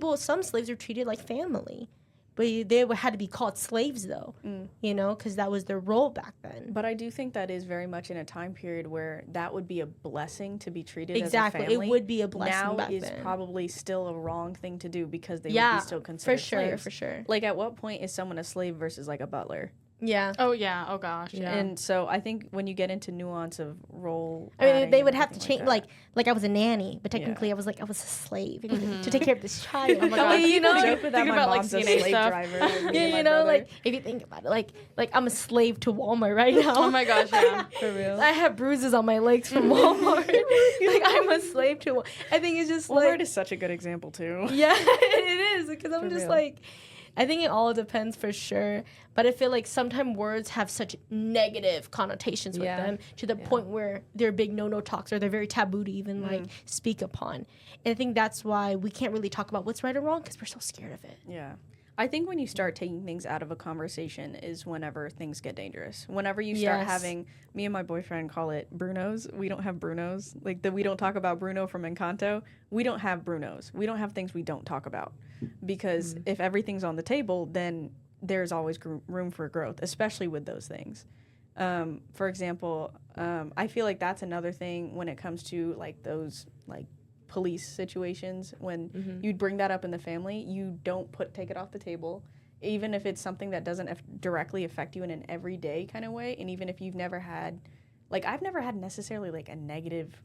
slaves were treated like family. But they had to be called slaves, though, you know, because that was their role back then. But I do think that is very much in a time period where that would be a blessing to be treated exactly. as a family. It would be a blessing now back is then. probably still a wrong thing to do because they would be still for considered sure, slaves. for sure. Like, at what point is someone a slave versus, like, a butler? Yeah. Oh, yeah. Oh, gosh. Yeah. And so I think when you get into nuance of role, I mean, adding they and would have to everything change, that. like I was a nanny, but technically I was a slave to take care of this child. Oh my God. You know, joke with that, Think my about, like, mom's a CNA slave stuff. driver. and me and yeah, my you know, brother. like if you think about it, like I'm a slave to Walmart right now. Oh, my gosh. Yeah. For real. I have bruises on my legs from Walmart. Like I'm a slave to. I think it's just Walmart like is such a good example too. yeah, it is because I'm For just real. like. I think it all depends for sure, but I feel like sometimes words have such negative connotations with Yeah. them to the point where they're big no-no talks or they're very taboo to even like speak upon. And I think that's why we can't really talk about what's right or wrong because we're so scared of it. Yeah. I think when you start taking things out of a conversation is whenever things get dangerous. Whenever you start Yes. having, me and my boyfriend call it Brunos. We don't have Brunos. Like, we don't talk about Bruno from Encanto. We don't have Brunos. We don't have things we don't talk about. Because if everything's on the table, then there's always room for growth, especially with those things. For example, I feel like that's another thing when it comes to, like, those, like, police situations when you'd bring that up in the family, you don't take it off the table, even if it's something that doesn't directly affect you in an everyday kind of way. And even if you've never had, like, I've never had necessarily like a negative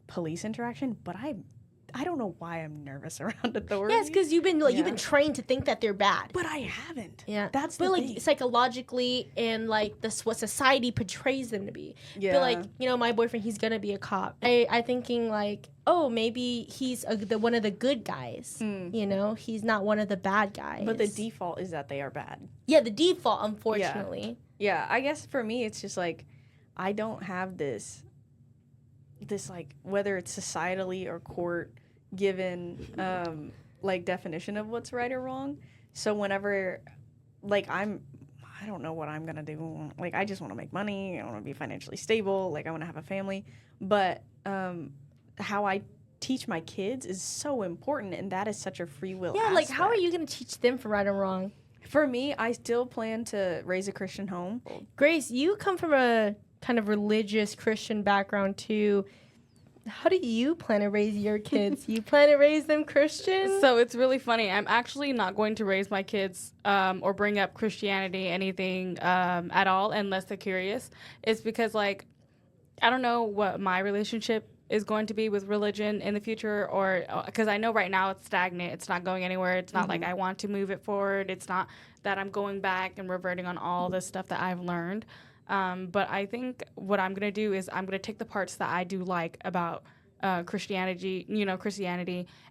police interaction, but I don't know why I'm nervous around authority. Yes, because you've been trained to think that they're bad. But I haven't. Yeah, That's but the like thing. psychologically and like this what society portrays them to be. Yeah. But like my boyfriend, he's gonna be a cop. I thinking like, oh, maybe he's one of the good guys. You know, he's not one of the bad guys. But the default is that they are bad. yeah, the default, unfortunately. Yeah, I guess for me it's just like I don't have this like whether it's societally or court given like definition of what's right or wrong. So whenever like I don't know what I'm gonna do. Like I just want to make money. I want to be financially stable. Like I want to have a family. But how I teach my kids is so important, and that is such a free will. Yeah, like how are aspect. you gonna teach them for right or wrong? For me, I still plan to raise a Christian home. Grace, you come from a kind of religious Christian background too. How do you plan to raise your kids? You plan to raise them Christian? So it's really funny. I'm actually not going to raise my kids or bring up Christianity, anything at all, unless they're curious. It's because, like, I don't know what my relationship is going to be with religion in the future, or because I know right now it's stagnant. It's not going anywhere. It's not like I want to move it forward. It's not that I'm going back and reverting on all the stuff that I've learned. But I think what I'm going to do is I'm going to take the parts that I do like about Christianity,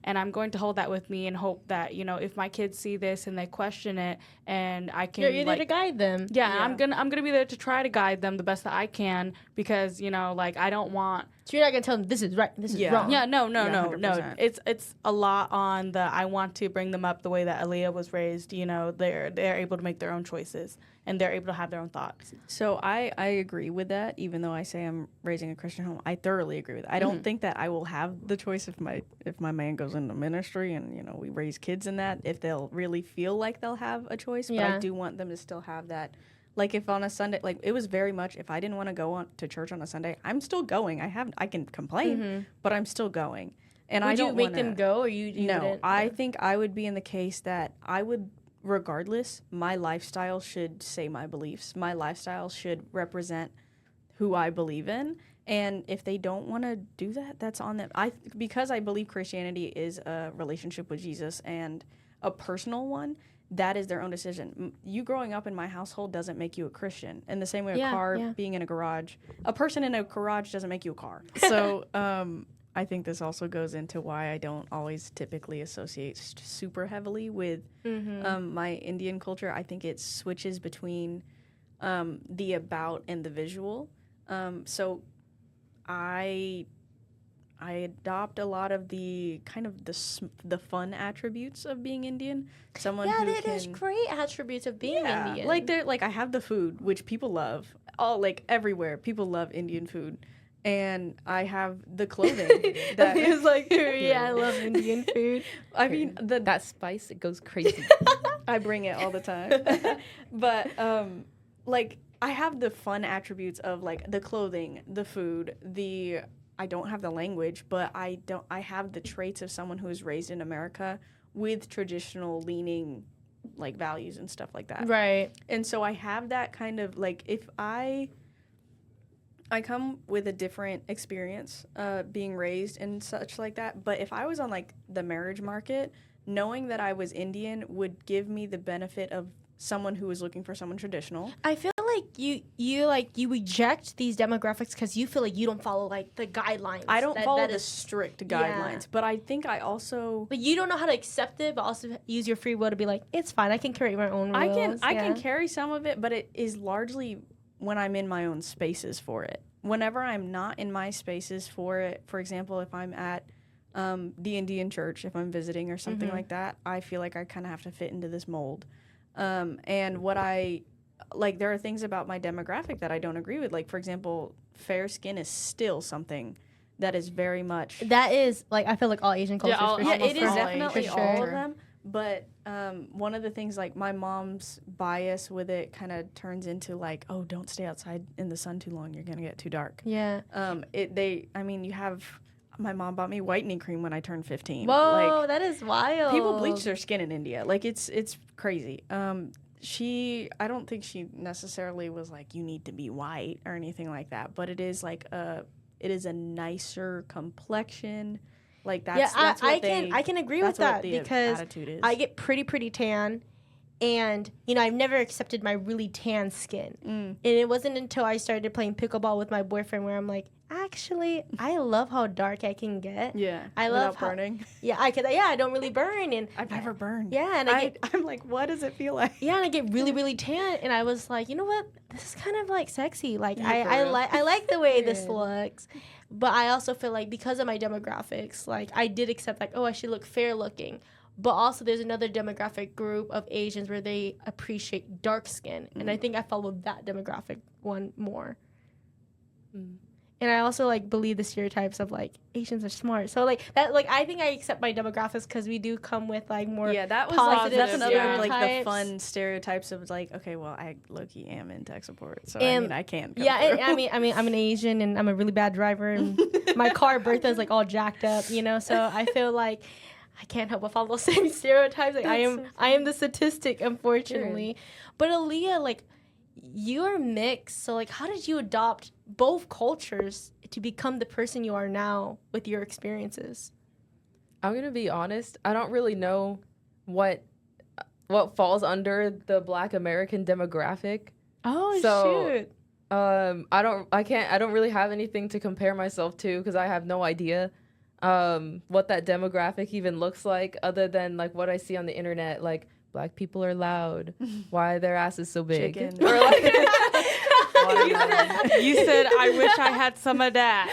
and I'm going to hold that with me and hope that, if my kids see this and they question it, and I can, You're there to guide them. Yeah, I'm gonna be there to try to guide them the best that I can, because I don't want. So you're not gonna tell them this is right, this is wrong. Yeah, no. 100%. It's a lot on the. I want to bring them up the way that Aaliyah was raised. They're able to make their own choices and they're able to have their own thoughts. So I agree with that. Even though I say I'm raising a Christian home, I thoroughly agree with it. I don't think that I will have the choice if my man goes into ministry and we raise kids in that, if they'll really feel like they'll have a choice. But I do want them to still have that. Like, if on a Sunday, like, it was very much, if I didn't want to go to church on a Sunday, I'm still going. I can complain, but I'm still going. And Would I don't you make them go, or you No, wouldn't? I think I would be in the case that I would, regardless, my lifestyle should say my beliefs. My lifestyle should represent who I believe in. And if they don't want to do that, that's on them. Because I believe Christianity is a relationship with Jesus and a personal one, that is their own decision. You growing up in my household doesn't make you a Christian. In the same way, a car being in a garage, a person in a garage doesn't make you a car. So I think this also goes into why I don't always typically associate super heavily with my Indian culture. I think it switches between the about and the visual. So I adopt a lot of the kind of the fun attributes of being Indian. Someone who there's great attributes of being Indian. Like I have the food, which people love. Everywhere, people love Indian food. And I have the clothing. That is like, I love Indian food. I mean, that spice, it goes crazy. I bring it all the time. But I have the fun attributes of like the clothing, the food, I don't have the language, but I have the traits of someone who was raised in America with traditional leaning like values and stuff like that. Right. And so I have that kind of like, if I come with a different experience being raised and such like that, but if I was on like the marriage market, knowing that I was Indian would give me the benefit of someone who was looking for someone traditional. I feel like you reject these demographics because you feel like you don't follow like the guidelines. I don't follow the strict guidelines, but I think I also. But you don't know how to accept it, but also use your free will to be like, it's fine. I can create my own rules. I can carry some of it, but it is largely when I'm in my own spaces for it. Whenever I'm not in my spaces for it, for example, if I'm at the Indian church, if I'm visiting or something like that, I feel like I kind of have to fit into this mold. And what there are things about my demographic that I don't agree with. Like, for example, fair skin is still something that is very much. That is, like, I feel like all Asian cultures. It is definitely for all sure. of them. But one of the things, like, my mom's bias with it kind of turns into, like, oh, don't stay outside in the sun too long. You're going to get too dark. Yeah. You have. My mom bought me whitening cream when I turned 15. Whoa, that is wild. People bleach their skin in India. Like, it's crazy. I don't think she necessarily was like, you need to be white or anything like that. But it is like it is a nicer complexion. Like, that's what I can agree with that because attitude is. I get pretty tan. And, I've never accepted my really tan skin. And it wasn't until I started playing pickleball with my boyfriend where I'm like, actually, I love how dark I can get. Yeah. I love burning. Yeah, I don't really burn. And I've never burned. Yeah, and I'm like, what does it feel like? Yeah, and I get really, really tan. And I was like, you know what? This is kind of like sexy. Like, I like the way this looks. But I also feel like because of my demographics, like, I did accept, like, oh, I should look fair looking. But also there's another demographic group of Asians where they appreciate dark skin. And I think I followed that demographic one more. And I also like believe the stereotypes of like Asians are smart. So like that, like I think I accept my demographics because we do come with like more that was positive that's another like the stereotypes. fun stereotypes of like, okay, well, I low-key am in tech support, so And- I mean I can come Yeah, through. and I mean I'm an Asian and I'm a really bad driver and my car Bertha's like all jacked up, you know. So I feel like I can't help but follow those same stereotypes. Like I am the statistic, unfortunately. But Aaliyah, like you're mixed, so like how did you adopt both cultures to become the person you are now with your experiences? I'm gonna be honest. I don't really know what falls under the Black American demographic. Oh So, shoot. I don't really have anything to compare myself to because I have no idea what that demographic even looks like other than like what I see on the internet, like Black people are loud, why are their asses so big? Chicken. Or like You said, I wish I had some of that.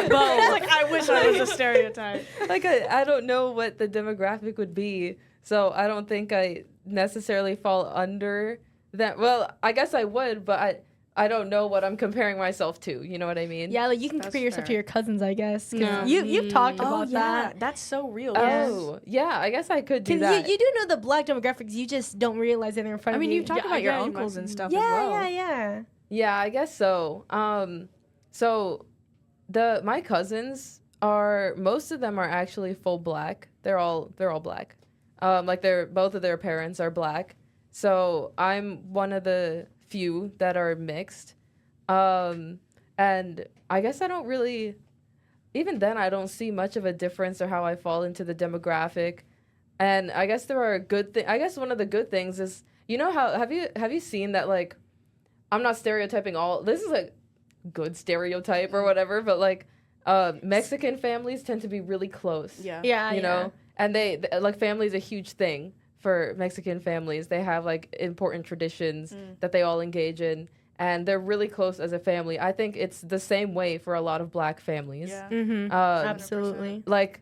Both. Like I wish I was a stereotype. like I don't know what the demographic would be, so I don't think I necessarily fall under that. Well, I guess I would, but I don't know what I'm comparing myself to. You know what I mean? Yeah, like you can That's compare yourself to fair. your cousins, I guess. 'Cause No. you've talked Oh about yeah, that. that's so real. Oh, yeah. I guess I could do 'Cause that. you do know the Black demographics, you just don't realize that they're in front I of mean, you. you've talked Yeah, about your yeah, you uncles might- and stuff yeah, as well. yeah. Yeah, I guess so. So my cousins most of them are actually full Black. They're all Black. Like both of their parents are Black. So I'm one of the few that are mixed. And I guess I don't really, even then I don't see much of a difference or how I fall into the demographic. And I guess there are good things. I guess one of the good things is, you know how, have you seen that, like, I'm not stereotyping this is a good stereotype or whatever, but like Mexican families tend to be really close. Yeah. Yeah, You know? And they like family is a huge thing for Mexican families. They have like important traditions that they all engage in, and they're really close as a family. I think it's the same way for a lot of Black families. Yeah. Mm-hmm. Absolutely. Like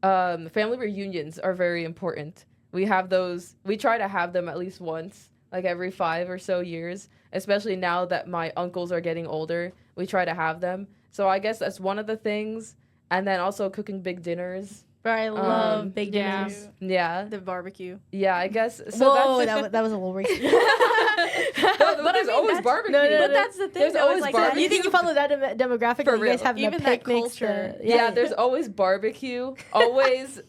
family reunions are very important. We try to have them at least once, like every 5 or so years, especially now that my uncles are getting older. We try to have them. So I guess that's one of the things. And then also cooking big dinners. Bro, I love big yeah. dinners. Yeah. The barbecue. Yeah, I guess. So Whoa, that's that was a little racist. but there's always barbecue. no, no, But no. that's the thing. There's though, always is, like, barbecue. You think you follow that demographic? For You guys real. having Even a that picnics culture. Yeah, there's always barbecue, always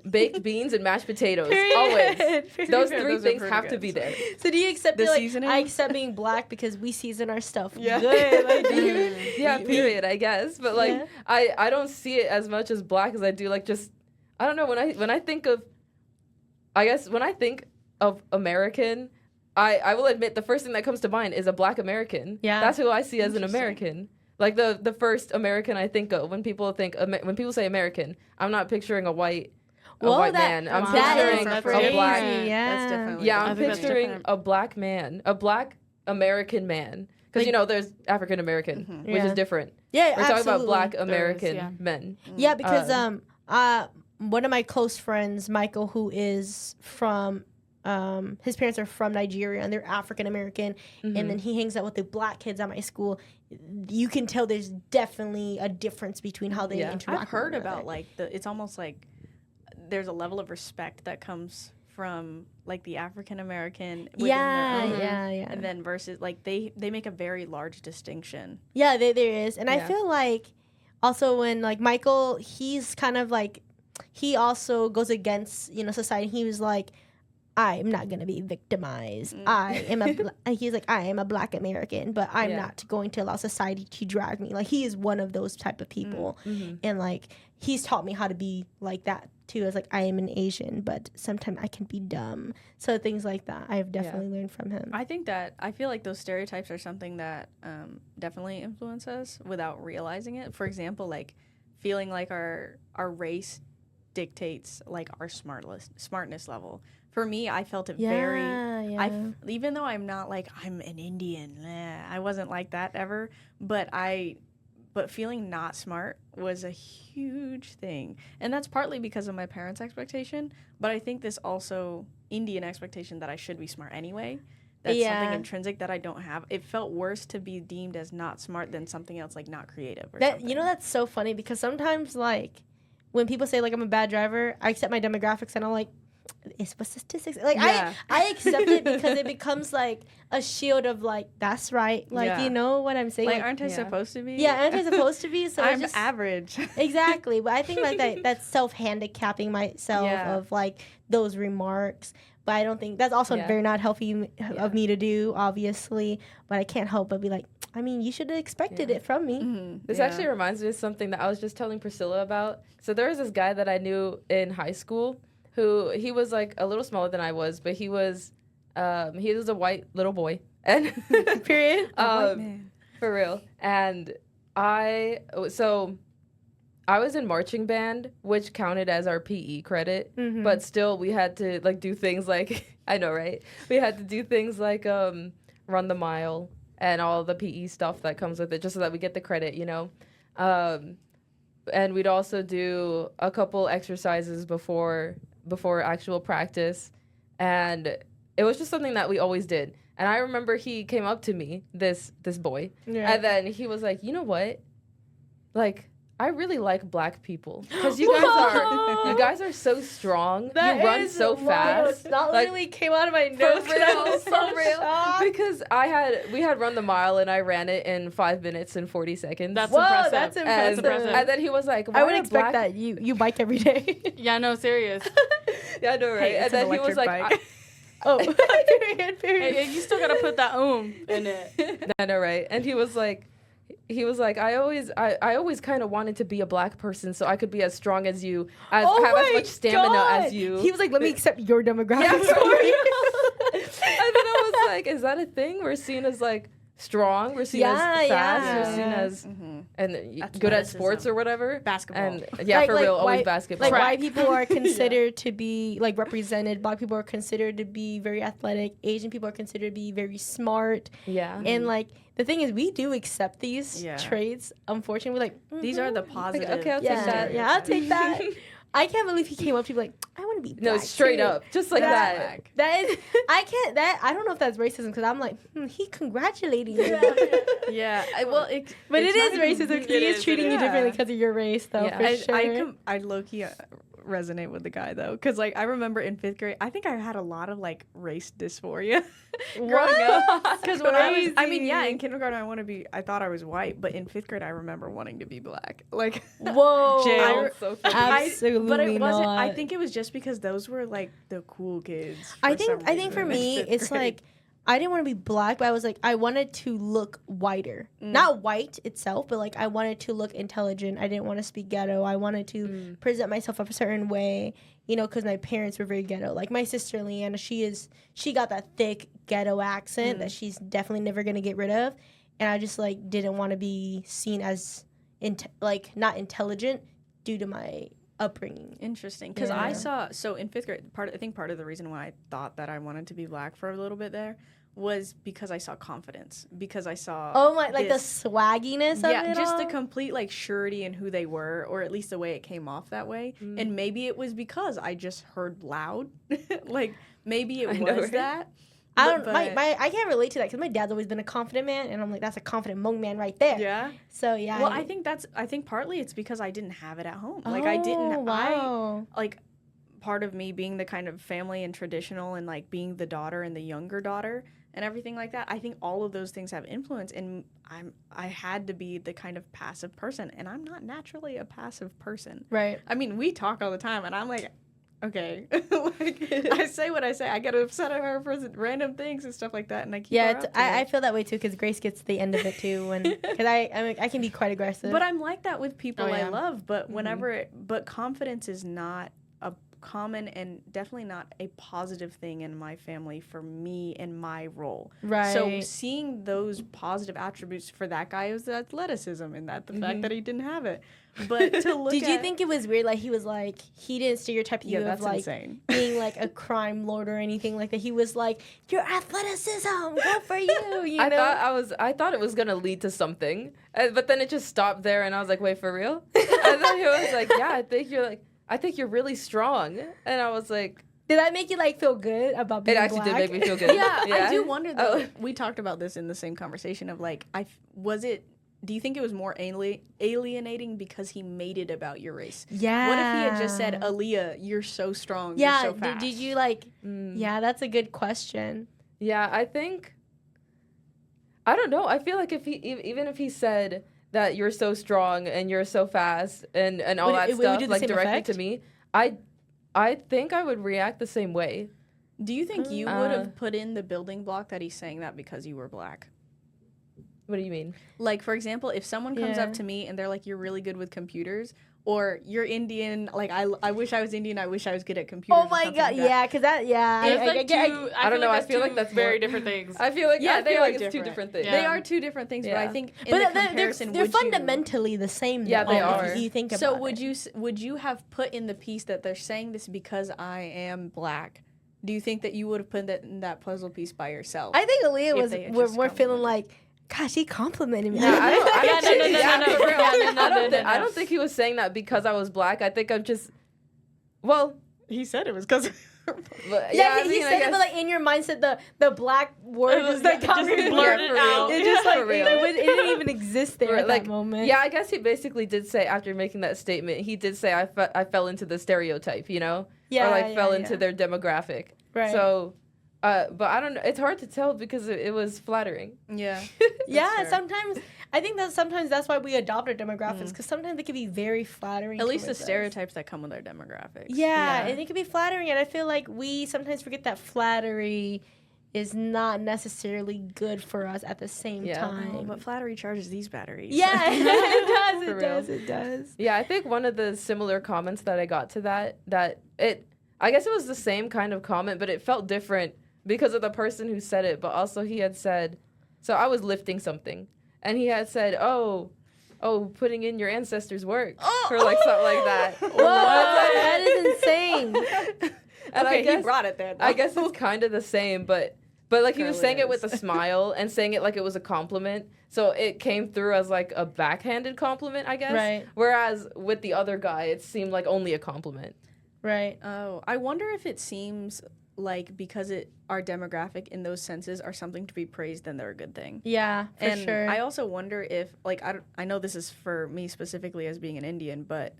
baked beans and mashed potatoes. Always. Those fair, three those are things pretty have to good, be so. there. So do you accept The like seasoning? I accept being Black because we season our stuff Yeah. good. Like, do you? Yeah, period, I guess. But like Yeah. I don't see it as much as Black as I do like just I don't know, when I think of American, I will admit the first thing that comes to mind is a Black American. Yeah. That's who I see as an Interesting. American. Like the first American I think of when people say American, I'm not picturing a white man. I'm that is picturing crazy. a Black. Yeah. That's definitely Yeah, I I'm think that's picturing different. a Black man, a Black American man. Because Like- there's African American, which Yeah. is different. Yeah, We're talking about absolutely. Black There is, American yeah. men. Yeah, because one of my close friends, Michael, who is from his parents are from Nigeria and they're African American, Mm-hmm. and then he hangs out with the Black kids at my school. You can tell there's definitely a difference between how they Yeah. interact. I've heard with one about another. like it's almost like there's a level of respect that comes from like the African American. yeah. And then versus like they make a very large distinction. Yeah, there is. And I Yeah. feel like also when like Michael, he's kind of like, he also goes against, society. He was like, I'm not going to be victimized. He's like, I am a Black American, but I'm Yeah. not going to allow society to drag me. Like he is one of those type of people. Mm-hmm. And like, he's taught me how to be like that too. As like, I am an Asian, but sometimes I can be dumb. So things like that, I've definitely learned from him. I feel like those stereotypes are something that definitely influence us without realizing it. For example, like feeling like our race dictates like our smartness level. For me, I felt it very. Even though I'm not like I'm an Indian, I wasn't like that ever. But feeling not smart was a huge thing, and that's partly because of my parents' expectation. But I think this also Indian expectation that I should be smart anyway. That's Yeah. something intrinsic that I don't have. It felt worse to be deemed as not smart than something else like not creative or That something. you know, that's so funny because sometimes like when people say like I'm a bad driver, I accept my demographics and I'm like, it's what statistics like. Yeah. I accept it because it becomes like a shield of like that's right. Like Yeah. you know what I'm saying? Like, Like, aren't I Yeah. supposed to be? yeah, aren't I supposed to be? So I'm just average. exactly. But I think like that's self handicapping myself Yeah. of like those remarks. But I don't think that's also Yeah. very not healthy Yeah. of me to do, obviously. But I can't help but be like, I mean, you should have expected Yeah. it from me. Mm-hmm. This actually reminds me of something that I was just telling Priscilla about. So there was this guy that I knew in high school who he was like a little smaller than I was, but he was a white little boy. And Period. white man. for real. And I was in marching band, which counted as our PE credit, Mhm. but still we had to like do things like I know, right? We had to do things like run the mile and all the PE stuff that comes with it, just so that we get the credit, you know. And we'd also do a couple exercises before actual practice, and it was just something that we always did. And I remember he came up to me, this boy, Yeah. and then he was like, you know what? Like, I really like black people because you guys are so strong. That you run is so wild. fast. That Like, literally came out of my for nose. 'cause I real, was for so real. shocked. Because we had run the mile and I ran it in 5 minutes and 40 seconds. That's Whoa, impressive. that's and, impressive. and then he was like, why I would are expect black- that you bike every day. Yeah, no, serious. Yeah, I know, right? Hey, and it's an then he was electric like, bike. Oh, period, period. Hey, you still gotta put that in it. I know, right? And he was like, I always kind of wanted to be a black person so I could be as strong as you, have as much stamina as you. He was like, let me accept your demographics. Yeah, for real. And then I was like, is that a thing? We're seen as like strong. We're seen as fast. yeah. We're seen as good at sports Athleticism. or whatever. Basketball. And yeah, Like- for like real, always white- basketball. Like white people are considered to be like represented. Black people are considered to be very athletic. Asian people are considered to be very smart. Yeah. And like the thing is, we do accept these Yeah. traits. Unfortunately, we're like These are the mhm. positive. okay, I'll take Yeah, that. yeah, I'll take that. I can't believe he came up to me like, I want to be No, black straight too. up, just like that. That is, I don't know if that's racism because I'm like, he congratulating you. Yeah. But it's it not is even- racism. He is treating you Yeah. differently because of your race, though. Yeah. For I, sure. I low-key resonate with the guy though, because like I remember in 5th grade, I think I had a lot of like race dysphoria growing up. Because when I mean, yeah, in kindergarten I thought I was white, but in 5th grade I remember wanting to be black. Like, Whoa. Jail. So funny. Absolutely but it wasn't. I not. think it was just because those were like the cool kids. I for some think for reason me, in 5th it's grade. like I didn't want to be black, but I was like I wanted to look whiter, not white itself, but like I wanted to look intelligent. I didn't want to speak ghetto. I wanted to present myself a certain way, you know, because my parents were very ghetto. Like my sister Leanna, she got that thick ghetto accent that she's definitely never gonna get rid of, and I just like didn't want to be seen as not intelligent due to my upbringing. Interesting, because Yeah. I saw in 5th grade. I think part of the reason why I thought that I wanted to be black for a little bit there was because I saw confidence. Because I saw The swagginess of it just all? the complete like surety in who they were, or at least the way it came off that way. And maybe it was because I just heard loud, like maybe it I was know, right? that. I don't. But- I can't relate to that because my dad's always been a confident man, and I'm like, that's a confident Hmong man right there. Yeah. So yeah. Well, I think partly it's because I didn't have it at home. Like I didn't. Wow. Like part of me being the kind of family and traditional and like being the daughter and the younger daughter and everything like that, I think all of those things have influence, and I had to be the kind of passive person, and I'm not naturally a passive person. Right. I mean, we talk all the time, and I'm like, okay, like I say what I say. I get upset at her for random things and stuff like that, and I keep Yeah, her up to I it. feel that way too because Grace gets the end of it too, because I can be quite aggressive. But I'm like that with people Oh, I yeah. love. But but confidence is not a common and definitely not a positive thing in my family for me and my role. right. So seeing those positive attributes for that guy was the athleticism and the fact that he didn't have it. But to look Did at, you think it was weird? Like he was like he didn't stereotype you Yeah, of that's like insane. being like a crime lord or anything like that. He was like your athleticism, go for you. You I know. thought it was gonna lead to something, but then it just stopped there, and I was like, wait, for real? And then he was like, yeah, I think you're really strong, and I was like, Did that make you like feel good about being It actually black? did make me feel good. Yeah, I do wonder though. Oh. We talked about this in the same conversation of like, do you think it was more alienating because he made it about your race? Yeah. What if he had just said, Aaliyah, you're so strong, Yeah, you're so fast? did you like? Yeah, that's a good question. Yeah, I think. I don't know. I feel like if even if he said that you're so strong and you're so fast and all Would that it- would it stuff do the like same directly effect? to me, I think I would react the same way. Do you think you would have put in the building block that he's saying that because you were black? What do you mean? Like, for example, if someone comes Yeah. up to me and they're like, you're really good with computers, or you're Indian, like, I wish I was Indian, I wish I was good at computers. Oh my god, yeah, because that, yeah. There's I like get- two. I don't know, I feel like two that's very more- different things. I feel like Yeah, I they feel are like it's two different. different things. Yeah. They are two different things, but Yeah. I think in but the they're comparison, they're would you- fundamentally the same. Yeah, though, they if are. You think about So it. would you have put in the piece that they're saying this because I am black? Do you think that you would have put that in that puzzle piece by yourself? I think Aaliyah if was they had we're just feeling complimented. like, gosh, he complimented me. Yeah, I don't Yeah, no, think- no, no, yeah, no, for no. real. Yeah, no, no, I no, no, I no. don't think he was saying that because I was black. I think I'm just, well, he said it was because. but, Yeah, I he mean, I said it, guess- but like in your mindset, the black word was is like just coming blurted for out. real. It just like For real. it didn't even exist there Right, at like, that moment. Yeah, I guess he basically did say after making that statement, he did say I fell into the stereotype, you know, Yeah, or like yeah, fell yeah. into their demographic. Right. So, but I don't know. It's hard to tell because it was flattering. Yeah. Yeah, fair. sometimes I think that sometimes that's why we adopt our demographics because sometimes they can be very flattering. At least the towards us. stereotypes that come with our demographics. Yeah, and it can be flattering, and I feel like we sometimes forget that flattery is not necessarily good for us at the same Yeah. time. Oh, but flattery charges these batteries. Yeah, it does. For It real. does. It does. Yeah, I think one of the similar comments that I got to I guess it was the same kind of comment, but it felt different because of the person who said it. But also he had said, so I was lifting something, and he had said, oh, putting in your ancestors' work, or like something like that. Whoa, that is insane. And Okay, I guess, he brought it there. Though. I guess it's kind of the same, but like he was Girl, saying it it with a is. smile and saying it like it was a compliment. So it came through as like a backhanded compliment, I guess. Right. Whereas with the other guy, it seemed like only a compliment. Right. Oh, I wonder if it seems like because our demographic in those senses are something to be praised, then they're a good thing. Yeah, for And sure. I also wonder if, like, I know this is for me specifically as being an Indian, but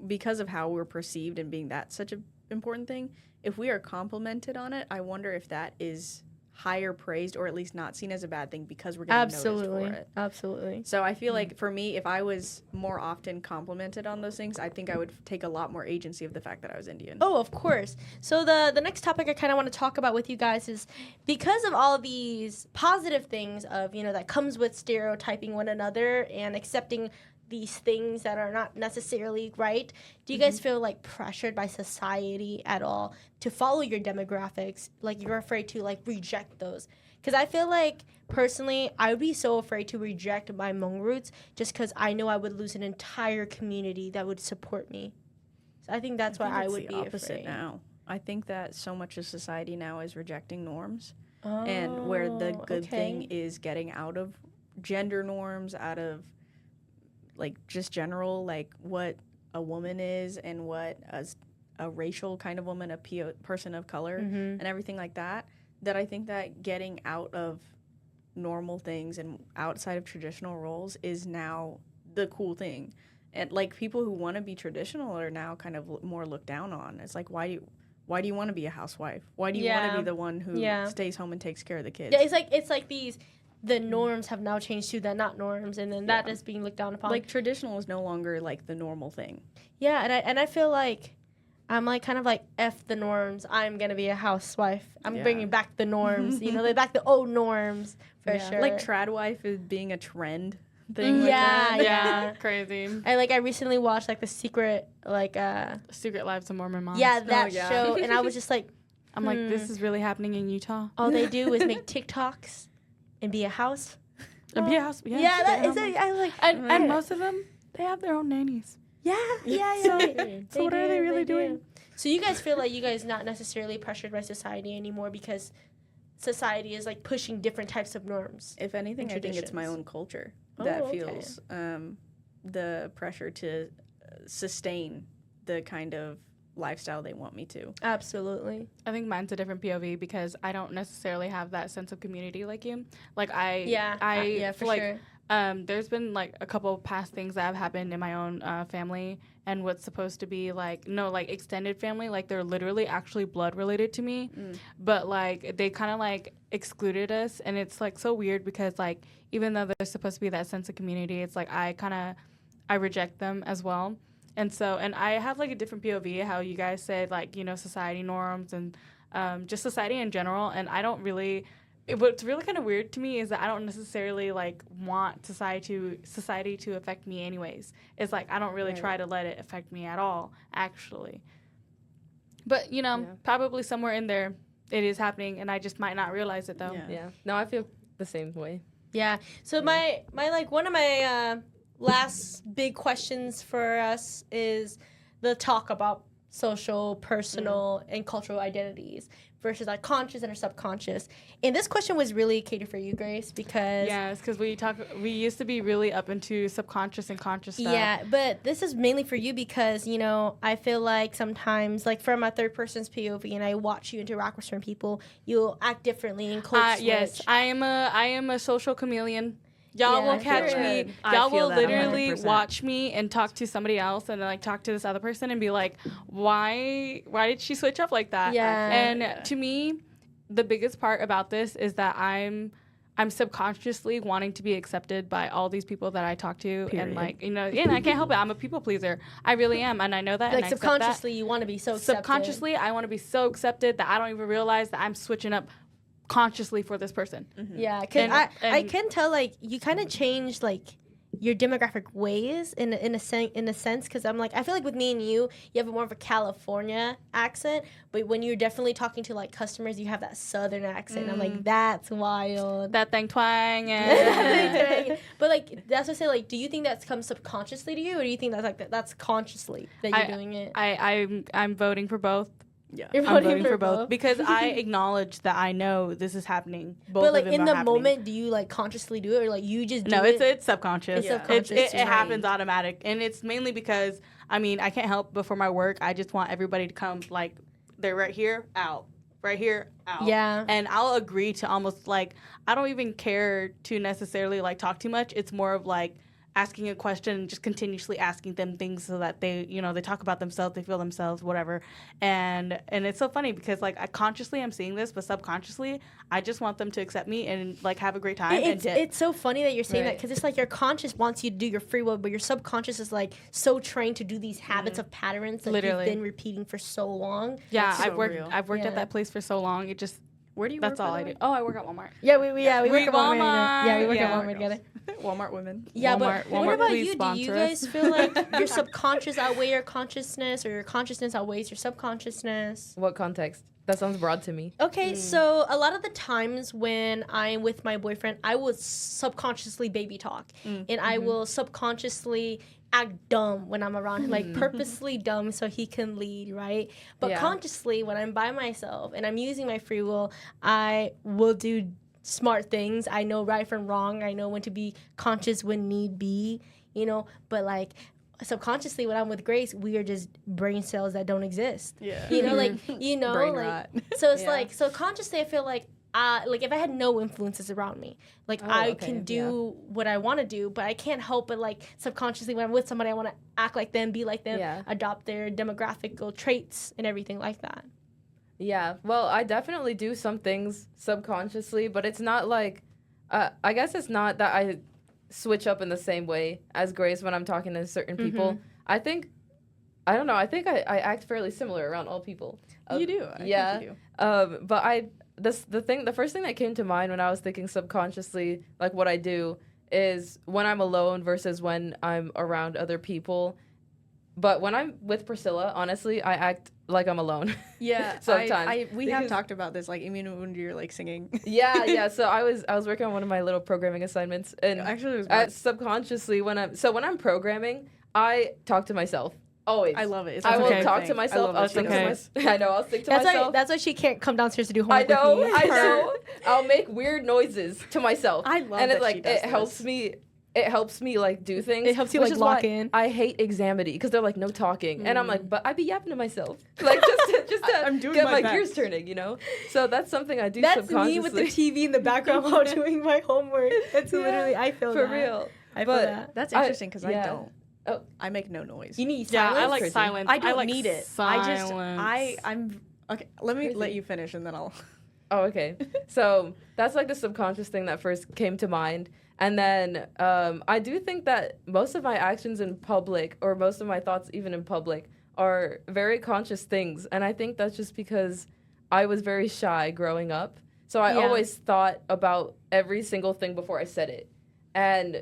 because of how we're perceived and being that such an important thing, if we are complimented on it, I wonder if that is higher praised or at least not seen as a bad thing because we're getting Absolutely. noticed for it. Absolutely. So I feel like for me, if I was more often complimented on those things, I think I would take a lot more agency of the fact that I was Indian. Oh, of course. So the next topic I kind of want to talk about with you guys is because of all of these positive things of, that comes with stereotyping one another and accepting these things that are not necessarily right. Do you guys feel like pressured by society at all to follow your demographics? Like you're afraid to like reject those? Because I feel like personally, I would be so afraid to reject my Hmong roots just because I know I would lose an entire community that would support me. So I think that's why I would be opposite afraid. now. I think that so much of society now is rejecting norms, and where the good thing is getting out of gender norms, out of like just general like what a woman is and what a racial kind of woman, a person of color, and everything like that. That I think that getting out of normal things and outside of traditional roles is now the cool thing. And like people who want to be traditional are now kind of more looked down on. It's like why do you want to be a housewife? Why do you want to be the one who stays home and takes care of the kids? Yeah, it's like the norms have now changed to the not norms, and then that is being looked down upon. Like traditional is no longer like the normal thing. Yeah, and I feel like I'm like kind of like F the norms. I'm gonna be a housewife. I'm bringing back the norms. They back the old norms for sure. Like trad wife is being a trend thing. Yeah, like that. yeah. Crazy. I recently watched like the secret Secret Lives of Mormon Moms. that yeah. show, and I was just like, I'm like, this is really happening in Utah. all they do is make TikToks and be a house. And be a house. Yes, Yeah, that they is. have I was like, and most of them, they have their own nannies. yeah. So what are they really doing? So you guys feel like you guys not necessarily pressured by society anymore because society is like pushing different types of norms. If anything, I think it's my traditions. own culture Oh, that okay. feels the pressure to sustain the kind of lifestyle they want me to. Absolutely. I think mine's a different POV because I don't necessarily have that sense of community like you. Like I For feel like sure. there's been like a couple of past things that have happened in my own family, and what's supposed to be like extended family, like they're literally actually blood related to me, but like they kind of like excluded us, and it's like so weird because like even though there's supposed to be that sense of community, it's like I reject them as well. And so, and I have like a different POV, how you guys said like, society norms and just society in general. And I don't really, what's really kind of weird to me is that I don't necessarily like want society to affect me anyways. It's like, I don't really try to let it affect me at all, actually. But, probably somewhere in there it is happening, and I just might not realize it though. Yeah. No, I feel the same way. Yeah. So my like one of my last big questions for us is the talk about social, personal, and cultural identities versus like conscious and our subconscious. And this question was really catered for you, Grace, because Yes, because we used to be really up into subconscious and conscious stuff. yeah, but this is mainly for you because, I feel like sometimes, like from a third person's POV, and I watch you interact with certain people, you'll act differently and code switch. Yes, I am a social chameleon. Y'all will catch me. I Y'all feel will that literally 100%. watch me and talk to somebody else, and then like talk to this other person and be like, why did she switch up like that? Yeah. And to me, the biggest part about this is that I'm subconsciously wanting to be accepted by all these people that I talk to. Period. And like, and I can't help it. I'm a people pleaser. I really am. And I know that. Like and I accept that. subconsciously, you want to be so accepted. Subconsciously, I want to be so accepted that I don't even realize that I'm switching up consciously for this person. Mm-hmm. Yeah, because I And- can tell like you kind of changed like your demographic ways in a sense because I'm like I feel like with me and you have more of a California accent, but when you're definitely talking to like customers, you have that Southern accent. I'm like that's wild. That thing twang and But like that's what I say. Like, do you think that's come subconsciously to you, or do you think that's like that's consciously that you're doing it? I'm voting for both. Yeah. You're I'm voting for both because I acknowledge that I know this is happening. Both but like of them in are the happening. moment, do you like consciously do it, or like you just do No, it? it's subconscious. It's subconscious. It Right. happens automatic, and it's mainly because I can't help but for my work. I just want everybody to come like they're right here, out, right here, out. Yeah. And I'll agree to almost like I don't even care to necessarily like talk too much. It's more of like asking a question and just continuously asking them things so that they they talk about themselves, they feel themselves, whatever. And it's so funny because like I consciously am seeing this, but subconsciously I just want them to accept me and like have a great time. It's so funny that you're saying that Right. because it's like your conscious wants you to do your free will, but your subconscious is like so trained to do these habits of patterns that Literally. you've been repeating for so long. yeah, That's so I've worked real. I've worked Yeah. at that place for so long. It just Where do you that's work? all by I the do. way? Oh, I work at Walmart. Yeah, we work at Walmart. Walmart. Yeah, we work Yeah. at Walmart together. Walmart women. Yeah, Walmart- but what Walmart, about please you? Do you sponsor guys us. feel like your subconscious outweigh your consciousness, or your consciousness outweighs your subconsciousness? What context? That sounds broad to me. Okay, so a lot of the times when I'm with my boyfriend, I will subconsciously baby talk, and I will subconsciously act dumb when I'm around him, like purposely dumb so he can lead, right? But Yeah. consciously, when I'm by myself and I'm using my free will, I will do smart things. I know right from wrong. I know when to be conscious when need be, but like subconsciously when I'm with Grace, we are just brain cells that don't exist. Yeah. Brain Brain like rot. so it's Yeah. like so consciously I feel like if I had no influences around me, like Oh, I okay, can do what I want to do, but I can't help but like subconsciously when I'm with somebody I want to act like them, be like them, Yeah. adopt their demographical traits and everything like that. Yeah, well, I definitely do some things subconsciously, but it's not like, I guess it's not that I switch up in the same way as Grace when I'm talking to certain people. I think, I don't know, I think I act fairly similar around all people. You do. I yeah. think you do. But the first thing that came to mind when I was thinking subconsciously, like what I do, is when I'm alone versus when I'm around other people. But when I'm with Priscilla, honestly, I act like I'm alone. Yeah, Sometimes. we have Because- talked about this, like, even when you're, like, singing. Yeah. So I was working on one of my little programming assignments, and Actually, it was subconsciously when I'm programming, I talk to myself always. I love it. It's I such a will good talk thing. to myself. I love I'll that she stick does to it. my. I know. I'll stick to myself. That's why she can't come downstairs to do I homework know. with me. I know. I'll make weird noises to myself. I love and that it like she does it helps this. me it helps me like do things. It helps you which like is lock why in. I hate examity because they're like no talking, and I'm like, but I be yapping to myself, like just to I'm doing get my my best. gears turning, you know. So that's something I do That's subconsciously. me with the TV in the background while doing my homework. That's literally, I feel for that. real. I feel But that. That's I- interesting because I yeah. don't. Oh. I make no noise. You need Yeah, silence? I like Crazy. silence. I don't like need it. Silence. I'm okay. Let me Crazy. let you finish and then I'll. Oh, okay. So that's like the subconscious thing that first came to mind. And then I do think that most of my actions in public, or most of my thoughts even in public, are very conscious things. And I think that's just because I was very shy growing up. So I always thought about every single thing before I said it. And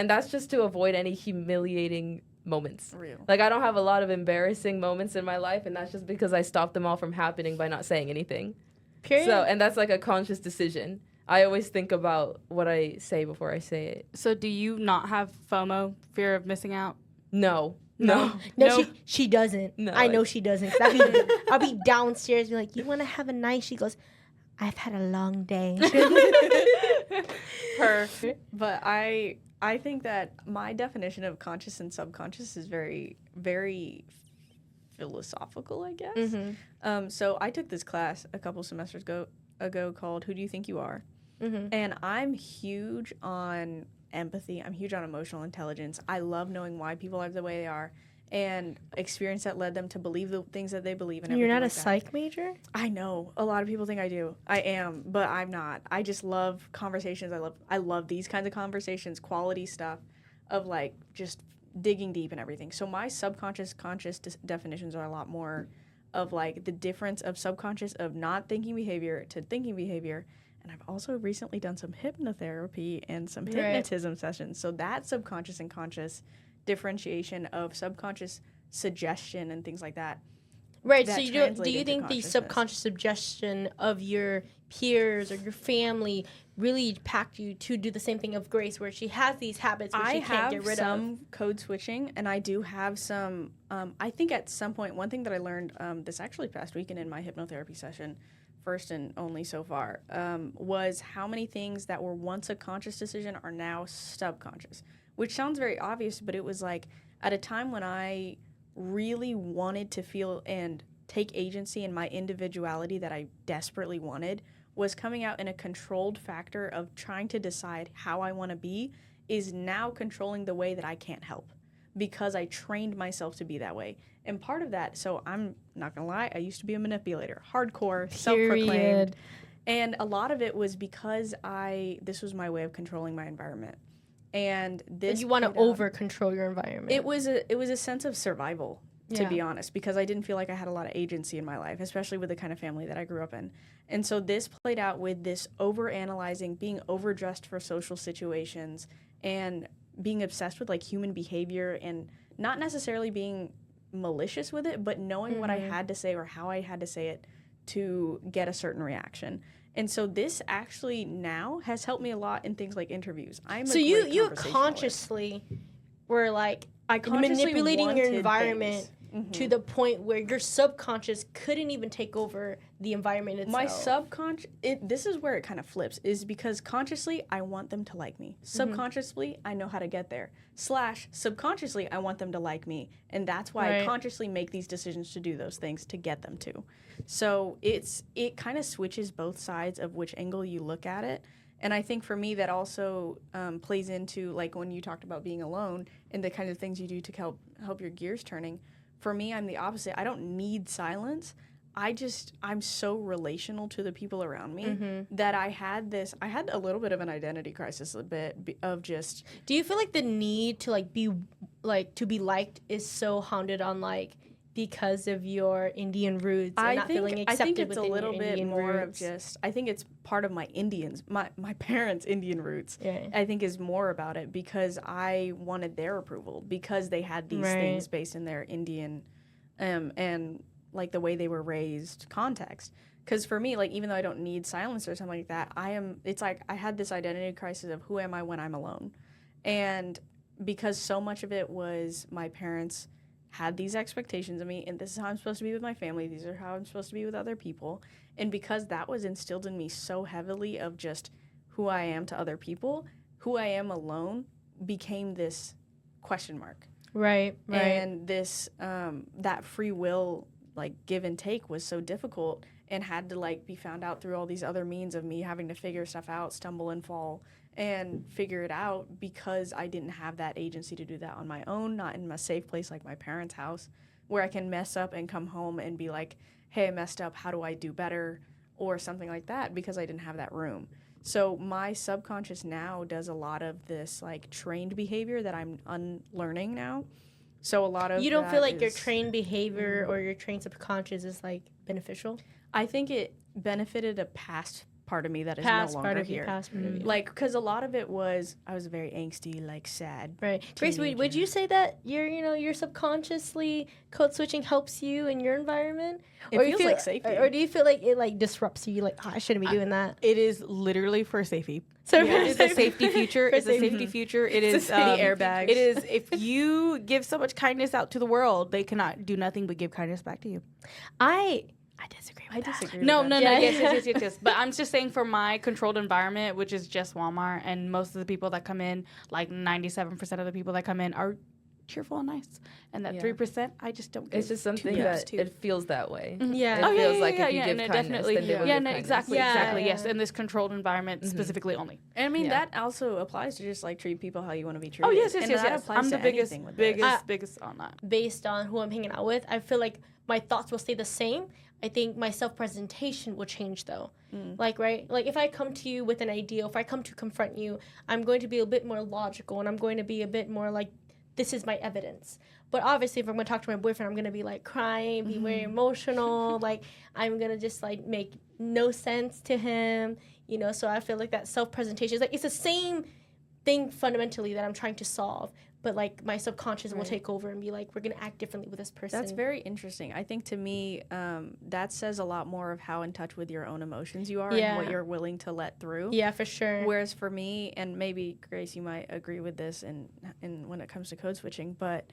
that's just to avoid any humiliating moments. Real. Like, I don't have a lot of embarrassing moments in my life, and that's just because I stopped them all from happening by not saying anything. Period. So, and that's like a conscious decision. I always think about what I say before I say it. So do you not have FOMO, fear of missing out? No. No, No. she doesn't. No, I know she doesn't. 'Cause I'll be downstairs, be like, "You want to have a night?" She goes, "I've had a long day." Perfect. But I think that my definition of conscious and subconscious is very, very philosophical, I guess. Mm-hmm. So I took this class a couple semesters ago called "Who Do You Think You Are?" Mm-hmm. And I'm huge on empathy. I'm huge on emotional intelligence. I love knowing why people are the way they are and experience that led them to believe the things that they believe. And You're not a everything like that. psych major? I know a lot of people think I do. I am, but I'm not. I just love conversations. I love these kinds of conversations, quality stuff of like just digging deep and everything. So my subconscious conscious definitions are a lot more of like the difference of subconscious of not thinking behavior to thinking behavior. And I've also recently done some hypnotherapy and some hypnotism sessions. So that subconscious and conscious differentiation of subconscious suggestion and things like that. Right. That So do you translate into think the consciousness. subconscious suggestion of your peers or your family really packed you to do the same thing of Grace, where she has these habits which she can't get rid I have of? some code switching, and I do have some. I think at some point, one thing that I learned this actually past weekend in my hypnotherapy session, first and only so far, was how many things that were once a conscious decision are now subconscious, which sounds very obvious, but it was like at a time when I really wanted to feel and take agency in my individuality that I desperately wanted, was coming out in a controlled factor of trying to decide how I want to be, is now controlling the way that I can't help because I trained myself to be that way. And part of that, so I'm not gonna lie, I used to be a manipulator, hardcore, self-proclaimed. And a lot of it was because this was my way of controlling my environment. And this You want to played out- over control your environment. It was a sense of survival, to Yeah. be honest, because I didn't feel like I had a lot of agency in my life, especially with the kind of family that I grew up in. And so this played out with this over-analyzing, being overdressed for social situations, and being obsessed with like human behavior and not necessarily being malicious with it, but knowing what I had to say or how I had to say it to get a certain reaction. And so this actually now has helped me a lot in things like interviews. So you consciously were like I consciously manipulating your wanted environment things. to the point where your subconscious couldn't even take over the environment itself. My subconscious, this is where it kind of flips, is because consciously, I want them to like me. Subconsciously, I know how to get there. / subconsciously, I want them to like me. And that's why I consciously make these decisions to do those things to get them to. So it kind of switches both sides of which angle you look at it. And I think for me, that also plays into, like, when you talked about being alone and the kind of things you do to help your gears turning. For me, I'm the opposite. I don't need silence. I'm so relational to the people around me that I had a little bit of an identity crisis, a bit of just. Do you feel like the need to to be liked is so hounded on because of your Indian roots and not feeling accepted? I think it's a within little your bit Indian more roots? of just. I think it's part of my my parents' Indian roots. Yeah. I think is more about it because I wanted their approval because they had these things based in their Indian, and like the way they were raised context. Because for me, like, even though I don't need silence or something like that, it's like I had this identity crisis of who am I when I'm alone? And because so much of it was my parents had these expectations of me, and this is how I'm supposed to be with my family, these are how I'm supposed to be with other people. And because that was instilled in me so heavily of just who I am to other people, who I am alone became this question mark. Right. And this that free will, like, give and take was so difficult and had to, like, be found out through all these other means of me having to figure stuff out, stumble and fall, and figure it out because I didn't have that agency to do that on my own, not in a safe place like my parents' house, where I can mess up and come home and be like, hey, I messed up, how do I do better, or something like that, because I didn't have that room. So my subconscious now does a lot of this, like, trained behavior that I'm unlearning now. So a lot of You don't feel like your is- trained behavior or your trained subconscious is, like, beneficial? I think it benefited a past part of me that is Past no part longer of you, here. past part of you. Like, because a lot of it was, I was very angsty, like, sad. Right. Grace, would you say that your subconsciously code switching helps you in your environment? It or you feels feel, like safety. Or do you feel like it, like, disrupts you? You're like, I shouldn't be doing that. It is literally for safety. So It's a safety feature. For It's a safety feture. It is safety airbags. It is if you give so much kindness out to the world, they cannot do nothing but give kindness back to you. I disagree with I that. disagree No, with no, that. no. Yeah. Yes. But I'm just saying for my controlled environment, which is just Walmart, and most of the people that come in, like 97% of the people that come in are cheerful and nice. And that Yeah. 3%, I just don't give It's just something two that to. it feels that way. Yeah. It feels like if you yeah, give no, kindness, definitely. then they will Yeah, give no, kindness. exactly, Yeah, exactly. yeah. Yes, in this controlled environment specifically only. And I mean, Yeah. that also applies to just, like, treat people how you want to be treated. Oh yes, And that applies I'm to the biggest, anything with this. biggest on that. Based on who I'm hanging out with, I feel like my thoughts will stay the same. I think my self-presentation will change, though. Like, right? Like, if I come to you with an idea, if I come to confront you, I'm going to be a bit more logical, and I'm going to be a bit more like, this is my evidence. But obviously, if I'm going to talk to my boyfriend, I'm going to be, like, crying, be very emotional. Like, I'm going to just, like, make no sense to him, you know? So I feel like that self-presentation is, like, it's the same thing fundamentally that I'm trying to solve. But, like, my subconscious will take over and be like, we're going to act differently with this person. That's very interesting. I think to me, that says a lot more of how in touch with your own emotions you are Yeah. and what you're willing to let through. Yeah, for sure. Whereas for me, and maybe Grace, you might agree with this, and when it comes to code switching, but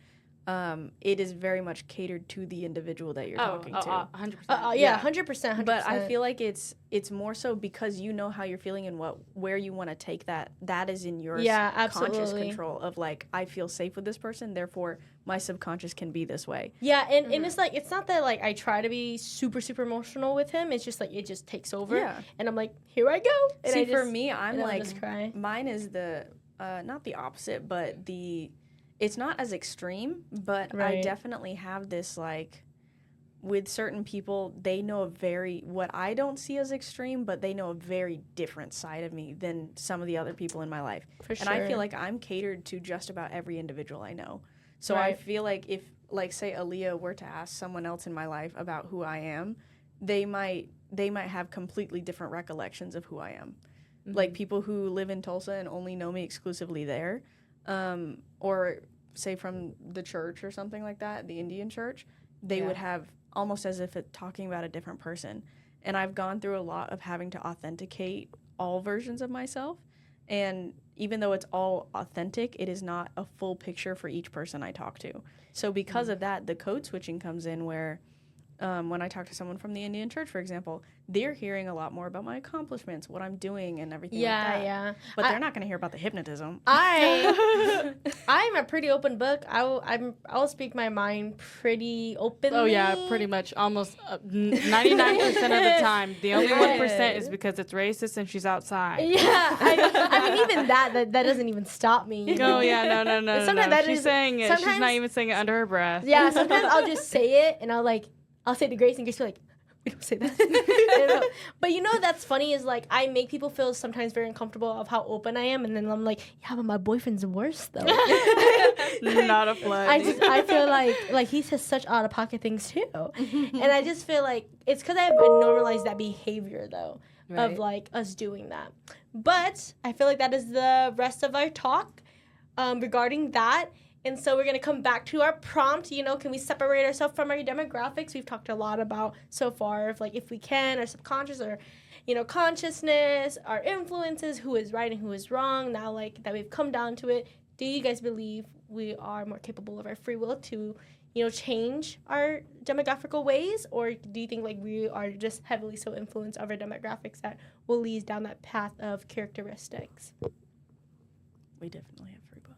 it is very much catered to the individual that you're talking to. 100%. Yeah, 100%. But I feel like it's more so because you know how you're feeling and where you want to take that. That is in your conscious absolutely. control of, like, I feel safe with this person, therefore my subconscious can be this way. Yeah, and it's like, it's not that, like, I try to be super, super emotional with him. It's just, like, it just takes over. Yeah. And I'm like, here I go. And See, I for just- me, I'm and I'll like, just cry. mine is the, not the opposite, but it's not as extreme, but I Right. definitely have this, like, with certain people, they know what I don't see as extreme, but they know a very different side of me than some of the other people in my life. For And I sure. feel like I'm catered to just about every individual I know. So I Right. feel like if, like, say Aaliyah were to ask someone else in my life about who I am, they might have completely different recollections of who I am. Like, people who live in Tulsa and only know me exclusively there, or say from the church or something like that, the Indian church, they would have almost as if it's talking about a different person. And I've gone through a lot of having to authenticate all versions of myself. And even though it's all authentic, it is not a full picture for each person I talk to. So because of that, the code switching comes in where when I talk to someone from the Indian church, for example, they're hearing a lot more about my accomplishments, what I'm doing, and everything like that. Yeah. But they're not going to hear about the hypnotism. I'm a pretty open book. I'll speak my mind pretty openly. Oh yeah, pretty much almost 99% of the time. The only 1% is because it's racist and she's outside. Yeah, I mean, even that doesn't even stop me. Oh yeah, no. Sometimes that She's is- saying it. She's not sometimes- even saying it under her breath. Yeah, sometimes I'll just say it, and I'll say to Grace, and Grace will be like, we don't say that. You know? But you know that's funny is, like, I make people feel sometimes very uncomfortable of how open I am, and then I'm like, yeah, but my boyfriend's worse though. Not a flood. I feel like he says such out of pocket things too, and I just feel like it's because I've normalized that behavior though of, like, us doing that. But I feel like that is the rest of our talk regarding that. And so we're going to come back to our prompt, you know, can we separate ourselves from our demographics? We've talked a lot about so far of, like, if we can, our subconscious or, you know, consciousness, our influences, who is right and who is wrong. Now, like, that we've come down to it, do you guys believe we are more capable of our free will to, you know, change our demographical ways? Or do you think, like, we are just heavily so influenced of our demographics that will lead down that path of characteristics? We definitely have free will.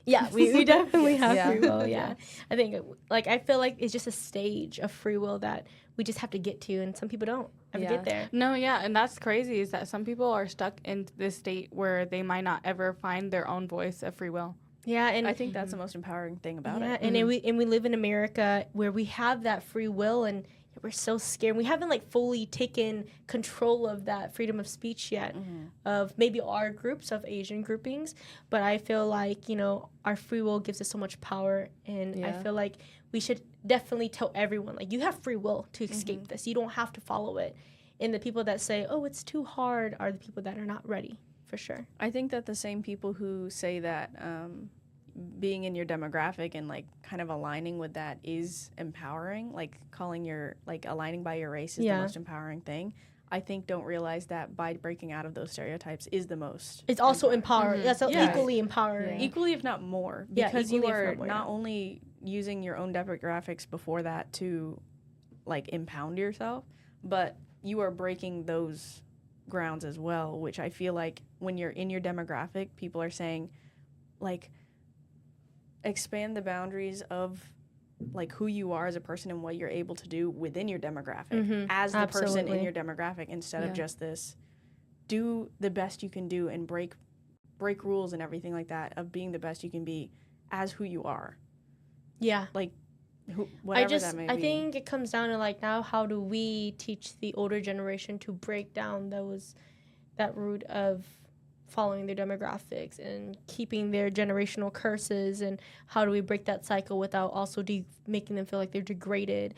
Yeah, we definitely have Yeah. free will. Yeah. I think, like, I feel like it's just a stage of free will that we just have to get to, and some people don't ever Yeah. get there. No, yeah, and that's crazy is that some people are stuck in this state where they might not ever find their own voice of free will. Yeah, and I think that's the most empowering thing about yeah, it. and we live in America where we have that free will, and we're so scared. We haven't like fully taken control of that freedom of speech yet, of maybe our groups of Asian groupings. But I feel like, you know, our free will gives us so much power, and I feel like we should definitely tell everyone, like, you have free will to escape this. You don't have to follow it. And the people that say, oh, it's too hard, are the people that are not ready, for sure. I think that the same people who say that being in your demographic and like kind of aligning with that is empowering, like calling your, like aligning by your race is the most empowering thing. I think don't realize that by breaking out of those stereotypes is the most. It's also empowering. That's equally empowering. Equally, if not more, Yeah, because you equally, if are not more, not only using your own demographics before that to like impound yourself, but you are breaking those grounds as well, which I feel like when you're in your demographic, people are saying like expand the boundaries of like who you are as a person and what you're able to do within your demographic as the person in your demographic, instead of just this do the best you can do and break rules and everything like that of being the best you can be as who you are. Yeah. Like whatever that may be. I think it comes down to like, now how do we teach the older generation to break down that root of following their demographics and keeping their generational curses, and how do we break that cycle without also making them feel like they're degraded,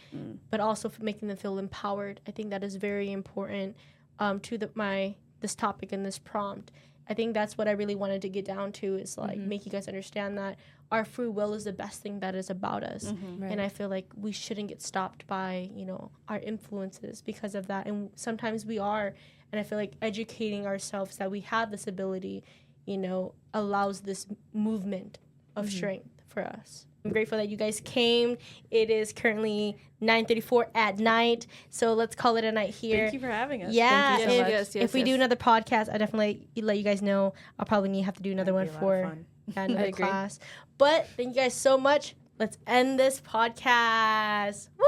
but also making them feel empowered. I think that is very important to this topic and this prompt. I think that's what I really wanted to get down to, is like make you guys understand that our free will is the best thing that is about us. And I feel like we shouldn't get stopped by, you know, our influences because of that. And sometimes we are. And I feel like educating ourselves that we have this ability, you know, allows this movement of strength for us. I'm grateful that you guys came. It is currently 9:34 at night, so let's call it a night here. Thank you for having us. Yeah, Thank you so much. if we do another podcast, I definitely let you guys know. I'll probably have to do another one for another class. But thank you guys so much. Let's end this podcast. Woo!